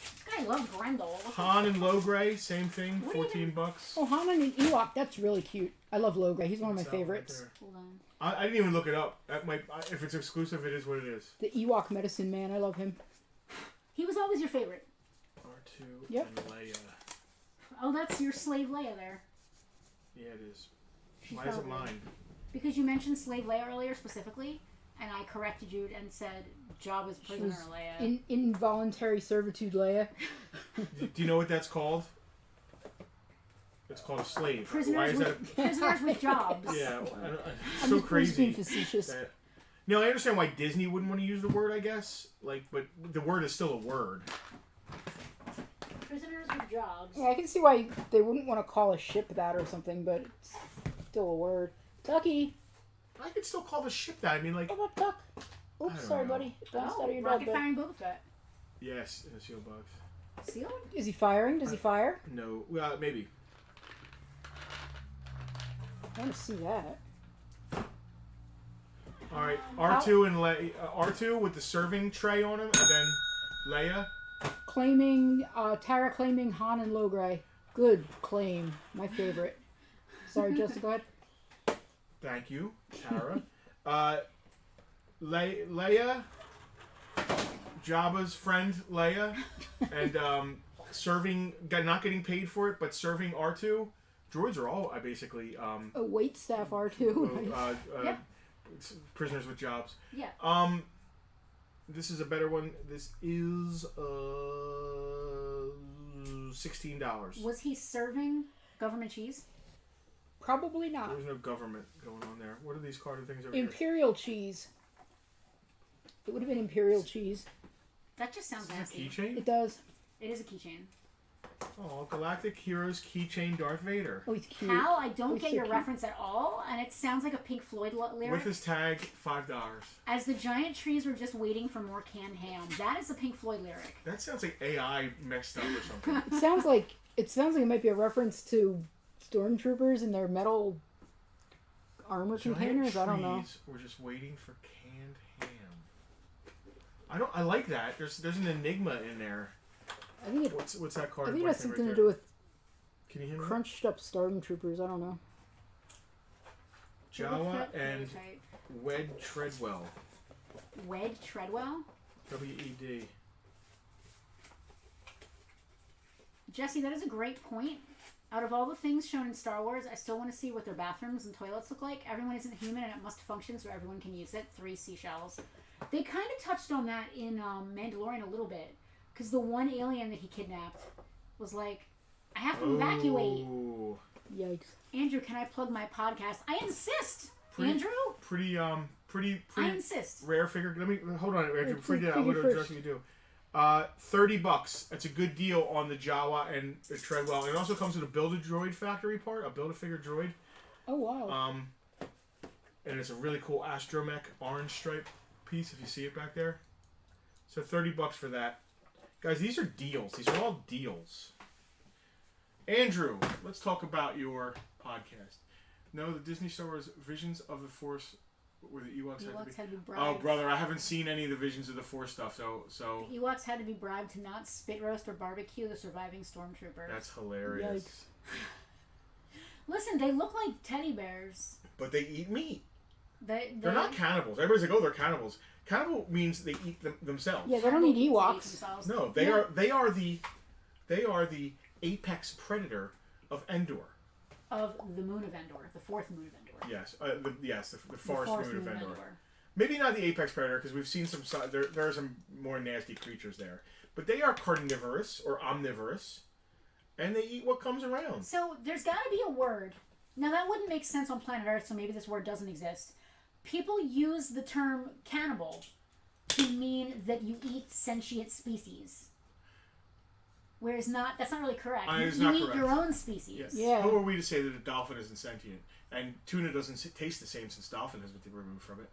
This guy loves Grendel. Han and Logray, same thing. What do you $14. Oh, Han and an Ewok. That's really cute. I love Logray. He's one of my What's that favorites. right Hold on. I didn't even look it up. That might, if it's exclusive, it is what it is. The Ewok medicine man. I love him. He was always your favorite. R2 Yep. and Leia. Oh, that's your slave Leia there. Yeah, it is. She's Why is it probably- mine? Because you mentioned slave Leia earlier specifically, and I corrected you and said Jabba's prisoner was Leia. In involuntary servitude, Leia. Do you know what that's called? It's called a slave. Why Prisoners is that? prisoners with jobs. Yeah, I'm so just being crazy. facetious. That, no, I understand why Disney wouldn't want to use the word. I guess, but the word is still a word. Prisoners with jobs. Yeah, I can see why they wouldn't want to call a ship that or something, but it's still a word. Tucky. I could still call the ship that. I mean, like, How about Tuck? I Oops, don't sorry, know. buddy. Bounced Oh, out of your rocket dog bed. firing Boba Fett. yes, in a seal box. Sealed? Is he firing? Does he fire? No, maybe. I want to see that. All right, R2 and R2 with the serving tray on him, and then Leia. Claiming, Tara claiming Han and Logray. Good claim. My favorite. Sorry, Justin, go ahead. Thank you, Tara. Leia, Jabba's friend Leia, and serving, not getting paid for it, but serving R2. Droids are all basically A wait staff R2. Yep. prisoners with jobs. Yeah. This is a better one. This is $16. Was he serving government cheese? Probably not. There's no government going on there. What are these carded things over here? Imperial cheese. It would have been Imperial cheese. That just sounds Is this a nasty. keychain? It does. It is a keychain. Oh, Galactic Heroes keychain Darth Vader. Oh, he's cute. Hal, I don't He's get so your cute. reference at all, and it sounds like a Pink Floyd lyric. With his tag, $5. As the giant trees were just waiting for more canned ham. That is a Pink Floyd lyric. That sounds like AI messed up or something. It sounds like it might be a reference to stormtroopers and their metal armor containers. I don't know. Trees were just waiting for canned ham. I like that. There's an enigma in there. I think it. What's that card? I think it right has something there? to do with Can you hear me? crunched up stormtroopers. I don't know. Jawa and Right. Wed Treadwell. Wed Treadwell? WED. Jesse, that is a great point. Out of all the things shown in Star Wars, I still want to see what their bathrooms and toilets look like. Everyone isn't human and it must function so everyone can use it. 3 seashells. They kind of touched on that in Mandalorian a little bit. Because the one alien that he kidnapped was like, I have to evacuate. Oh. Yikes. Andrew, can I plug my podcast? I insist! Andrew? Pretty I insist. rare figure. Let me hold on, Andrew. Before you do that, I'm Figure going to first. address what you do. $30. That's a good deal on the Jawa and the Treadwell. It also comes with a Build-A-Droid factory part, a Build-A-Figure droid. Oh wow. And it's a really cool astromech orange stripe piece, if you see it back there. So $30 for that. Guys, these are deals. These are all deals. Andrew, let's talk about your podcast. No, the Disney Star Wars Visions of the Force, where the Ewoks Had to be bribed. Oh, brother, I haven't seen any of the Visions of the Force stuff, so The Ewoks had to be bribed to not spit roast or barbecue the surviving stormtroopers. that's hilarious. Yikes. Listen, they look like teddy bears. But they eat meat. They're They're not cannibals. Everybody's like, oh, they're cannibals. Cannibal means they eat themselves. Yeah, they don't need Ewoks. themselves. No, they are the apex predator of Endor. Of the moon of Endor, the fourth moon of Endor. Yes, the forest moon of Endor. maybe not the apex predator because we've seen there are some more nasty creatures there, but they are carnivorous or omnivorous, and they eat what comes around. So there's got to be a word. Now that wouldn't make sense on planet Earth, so maybe this word doesn't exist. People use the term cannibal to mean that you eat sentient species. Whereas that's not really correct. You eat correct. your own species. Yes. Yeah. Who are we to say that a dolphin isn't sentient? And tuna doesn't taste the same since dolphin has been removed from it.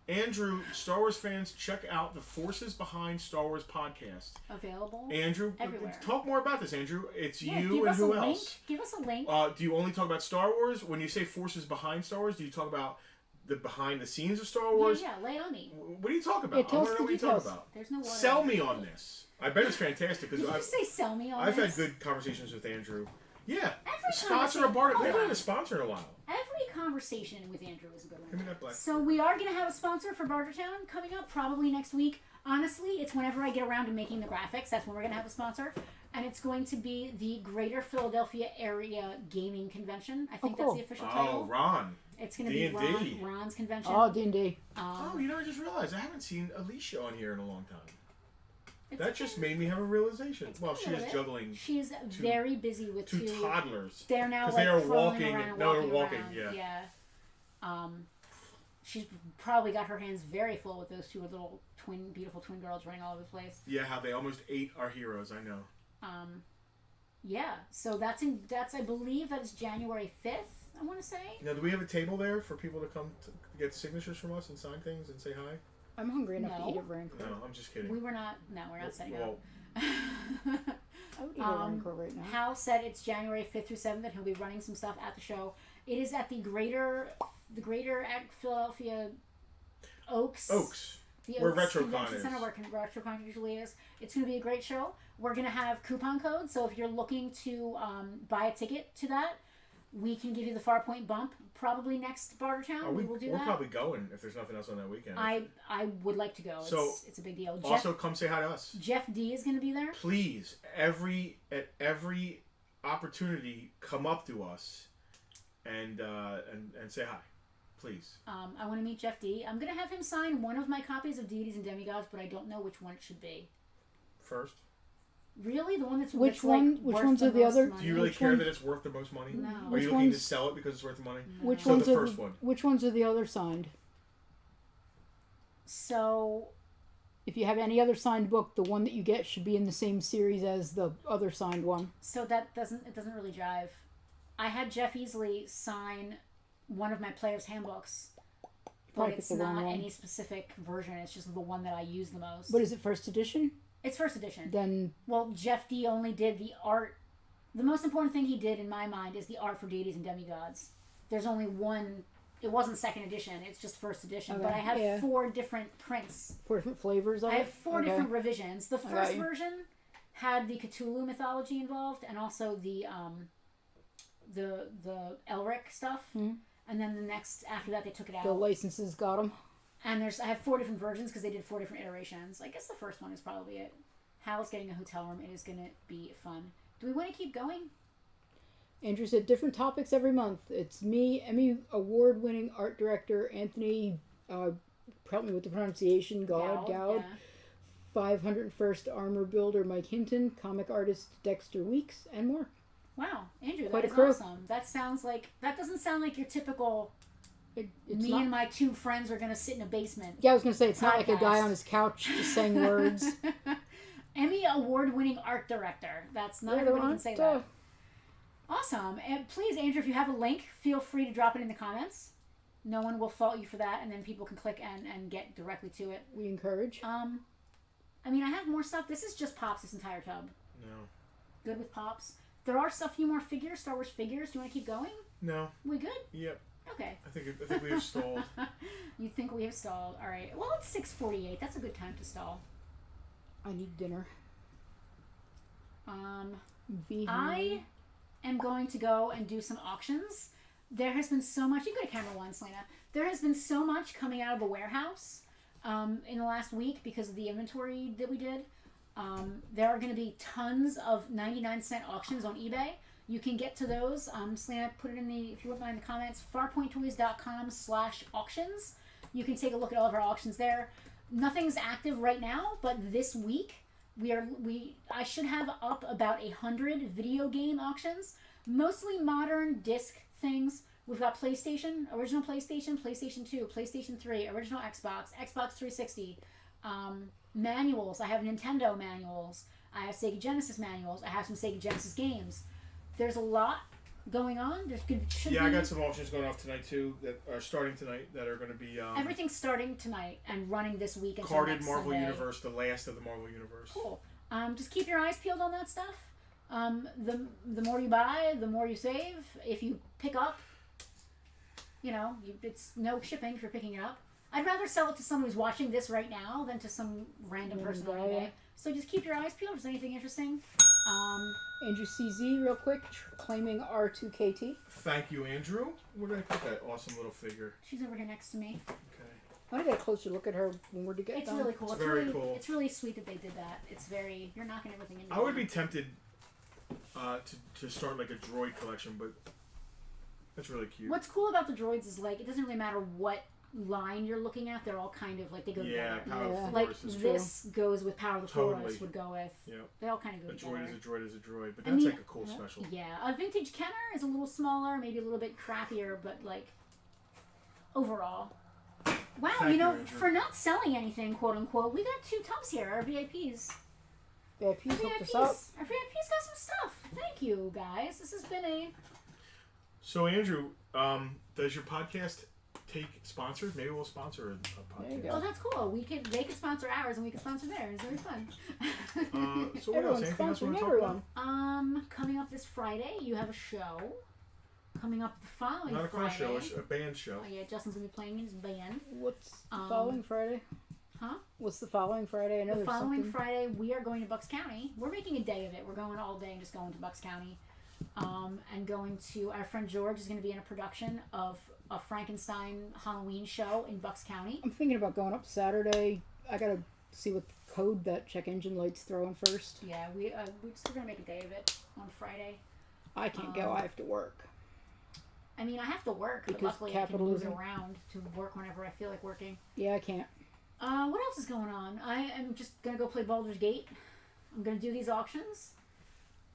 Andrew, Star Wars fans, check out the Forces Behind Star Wars podcast. Available Andrew, everywhere. Talk more about this, Andrew. It's Yeah, you and who else? Give us a link. Do you only talk about Star Wars? When you say Forces Behind Star Wars, do you talk about the behind the scenes of Star Wars? Yeah, lay it on me. What are you talking about? Yeah, tell I us want to the know what you're talking details. about. There's no water. Sell me on this. I bet it's fantastic Did because you say sell me on I've this? had good conversations with Andrew. Yeah, Every sponsor a conversation- barter. We hold haven't had on. a sponsor in a while. Every conversation with Andrew is a good Give me one. that black. So we are going to have a sponsor for Bartertown coming up probably next week. Honestly, it's whenever I get around to making the graphics. That's when we're going to have a sponsor. And it's going to be the Greater Philadelphia Area Gaming Convention. I think cool. that's the official title. Oh, Ron. It's going to be D&D. Ron's convention. Oh, D&D. Oh, you know, I just realized I haven't seen Alicia on here in a long time. It's That just made me have a realization. Well, she been a is little bit. juggling She's very busy with two toddlers. They're now 'Cause like they are crawling walking- around and no, they're walking walking, around. yeah. She's probably got her hands very full with those two little beautiful twin girls running all over the place. Yeah, how they almost ate our heroes. I know. Yeah. So that's I believe that is January 5th. I want to say. Now, do we have a table there for people to come to get signatures from us and sign things and say hi? I'm hungry enough No. to eat at Rancor. No, I'm just kidding. We're not setting Well, up. I would eat at Rancor right now. Hal said it's January 5th through 7th, and he'll be running some stuff at the show. It is at the Greater Philadelphia Oaks. Oaks. The Where Oaks RetroCon Convention is. Center, where RetroCon usually is. It's going to be a great show. We're going to have coupon codes, so if you're looking to buy a ticket to that, we can give you the Farpoint bump probably next Bartertown. We will do we're that. probably going if there's nothing else on that weekend. I would like to go. It's a big deal. Also, come say hi to us. Jeff D is going to be there. Please, at every opportunity, come up to us and say hi. Please. I want to meet Jeff D. I'm going to have him sign one of my copies of Deities and Demigods, but I don't know which one it should be. First. Really? The one that's Which that's, one- Like, which worth ones the are the most other- money? Do you really Which care one- that it's worth the most money? No. Are Which you looking to ones- sell it because it's worth the money? Which So ones the are first one. Which ones are the other signed? So If you have any other signed book, the one that you get should be in the same series as the other signed one. that doesn't really jive. I had Jeff Easley sign one of my player's handbooks, but Probably it's picked the wrong not one. any specific version. It's just the one that I use the most. But is it first edition? It's first edition. Then Well, Jeff D only did the art. The most important thing he did in my mind is the art for Deities and Demigods. There's only one. It wasn't second edition. It's just first edition. But Okay, I have yeah. 4 different prints. 4 different flavors of I it? have 4 Okay. different revisions. The got first you. version had the Cthulhu mythology involved, and also the Elric stuff. Mhm. And then the next after that, they took it out. The licenses got them. And I have 4 different versions because they did 4 different iterations. I guess the first one is probably it. Hal's getting a hotel room. It is going to be fun. Do we want to keep going? Andrew said different topics every month. It's me, Emmy Award-winning art director Anthony, help me with the pronunciation, Gowd, Yeah. 501st armor builder Mike Hinton, comic artist Dexter Weeks, and more. Wow, Andrew, Quite that a is crew. awesome. That doesn't sound like your typical. It's Me not, and my 2 friends are going to sit in a basement. yeah, I was gonna say it's not like a guy podcast. on his couch just saying words. Emmy award-winning art director. That's not everybody can say that. Awesome. And please, Andrew, if you have a link, feel free to drop it in the comments. No one will fault you for that, and then people can click and get directly to it. We encourage. I mean, I have more stuff. This is just Pops, this entire tub. No. Good with Pops. There are a few more figures, Star Wars figures. Do you want to keep going? No. We good? Yep. Okay. I think we have stalled. You think we have stalled. All right. Well, it's 6:48. That's a good time to stall. I need dinner. I am going to go and do some auctions. There has been so much. You can go to camera 1, Selena. There has been so much coming out of the warehouse in the last week because of the inventory that we did. There are going to be tons of 99-cent auctions on eBay. You can get to those. Selena, put it in if you wouldn't mind, in the comments, farpointtoys.com/auctions. You can take a look at all of our auctions there. Nothing's active right now, but this week I should have up about 100 video game auctions, mostly modern disc things. We've got PlayStation, original PlayStation, PlayStation 2, PlayStation 3, original Xbox, Xbox 360, manuals. I have Nintendo manuals. I have Sega Genesis manuals. I have some Sega Genesis games. There's a lot going on. I got some auctions going off tonight too that are starting tonight that are going to be everything's starting tonight and running this week until carded next Marvel Sunday. Universe, the last of the Marvel Universe. Cool. Just keep your eyes peeled on that stuff. The more you buy, the more you save. If you pick up, it's no shipping if you're picking it up. I'd rather sell it to someone who's watching this right now than to some random person on eBay. So just keep your eyes peeled if there's anything interesting. Andrew CZ, real quick, claiming R2KT. Thank you, Andrew. Where did I put that awesome little figure? She's over here next to me. Okay. I want to get a closer look at her when we're together. It's really cool. It's very cool. It's really sweet that they did that. It's very... You're knocking everything into I would be tempted to start like a droid collection, but that's really cute. What's cool about the droids is it doesn't really matter what line you're looking at. They're all kind of they go together. Power of the Like Force is this goes with Power of the Totally. Force would go with. Yeah. They all kind of go A together. droid is a droid is a droid, but that's like a cool special. Yeah, a vintage Kenner is a little smaller, maybe a little bit crappier, but overall. Wow, Thank you, Andrew. for not selling anything, quote unquote, we got 2 tubs here, our VIPs. VIPs hooked us up. Our VIPs got some stuff. Thank you, guys. This has been a... So, Andrew, does your podcast take sponsors? Maybe we'll sponsor a podcast. There you go. Oh, that's cool. They could sponsor ours and we could sponsor theirs. Very fun. So what else? Anything else you want to talk about? Coming up this Friday, you have a show. Coming up the following Not a car Friday. show, it's a band show. Oh yeah, Justin's gonna be playing in his band. What's the following Friday? Huh? What's the following Friday? I know The there's following something. Friday, we are going to Bucks County. We're making a day of it. We're going all day and just going to Bucks County. And going to... Our friend George is going to be in a production of a Frankenstein Halloween show in Bucks County. I'm thinking about going up Saturday. I gotta see what code that check engine light's throwing first. Yeah, we're going to make a day of it on Friday. I can't go. I have to work. I mean, I have to work, but Because luckily I can move capitalism. around to work whenever I feel like working. Yeah, I can't. What else is going on? I am just going to go play Baldur's Gate. I'm going to do these auctions.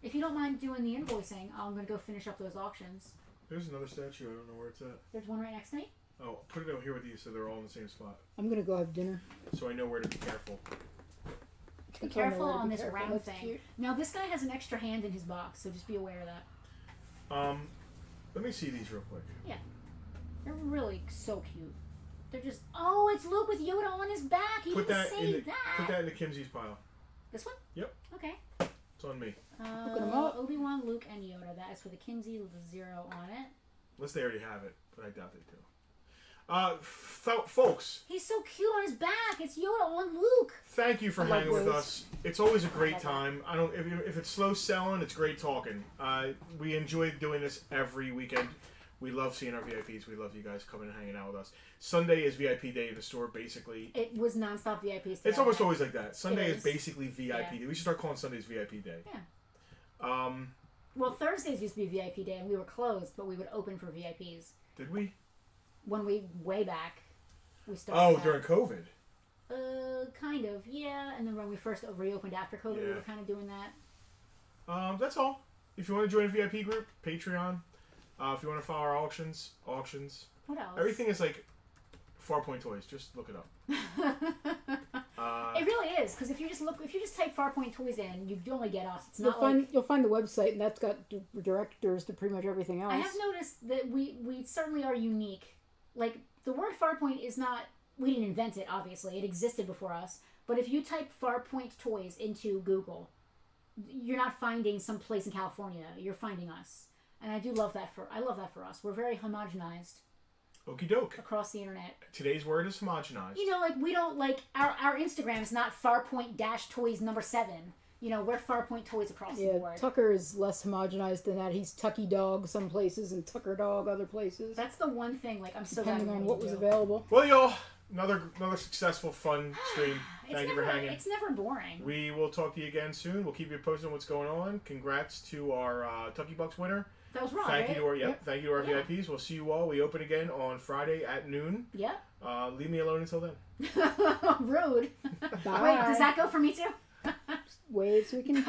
If you don't mind doing the invoicing, I'm going to go finish up those auctions. There's another statue. I don't know where it's at. There's one right next to me. Oh, put it over here with you so they're all in the same spot. I'm gonna go have dinner. So I know where to be careful. Be careful where to on be this careful. round That's thing. cute. Now, this guy has an extra hand in his box, so just be aware of that. Let me see these real quick. They're really so cute. They're just... Oh, it's Luke with Yoda on his back. He Put didn't that say in the that. put that in the Kimsey's pile. This one? Yep. Okay. It's on me. Looking 'em up. Obi-Wan, Luke, and Yoda. That is for the Kinsey with a 0 on it. Unless they already have it, but I doubt they do. Folks, He's so cute on his back. It's Yoda on Luke. thank you for I love hanging with those. us. It's always a great time. I don't if it's slow selling, it's great talking. We enjoy doing this every weekend. We love seeing our VIPs. We love you guys coming and hanging out with us. Sunday is VIP day in the store, basically. It was nonstop VIPs. It's almost always like that. Sunday It is is. basically VIP day. We should start calling Sundays VIP day. Yeah. Well, Thursdays used to be VIP day, and we were closed, but we would open for VIPs. Did we? When we, way back, we started Oh, that. during COVID. Kind of, yeah. And then when we first reopened after COVID, we Yeah. were kind of doing that. That's all. If you want to join a VIP group, Patreon. If you want to follow our auctions. What else? Everything is like Farpoint Toys. Just look it up. It really is, because if you just type Farpoint Toys in, you only get us. It's You'll not find like... you'll find the website, and that's got directors to pretty much everything else. I have noticed that we certainly are unique. Like, the word Farpoint is not... We didn't invent it, obviously. It existed before us. But if you type Farpoint Toys into Google, you're not finding some place in California. You're finding us. And I love that for us. We're very homogenized Okie doke. across the internet. Today's word is homogenized. You know, like, we don't, like, our Instagram's not Farpoint-Toys number 7. You know, we're Farpoint Toys across the board. Tucker is less homogenized than that. He's Tucky Dog some places and Tucker Dog other places. That's the one thing, like, I'm so glad Depending on we what was do. available. Well, y'all, another successful, fun stream. Thank you for hanging. It's never boring. We will talk to you again soon. We'll keep you posted on what's going on. Congrats to our Tucky Bucks winner. That was wrong. Thank you to our Yep. thank you to our VIPs. We'll see you all. We open again on Friday at noon. Yep. Leave me alone until then. Rude. Bye. Wait, does that go for me too? Wait so we can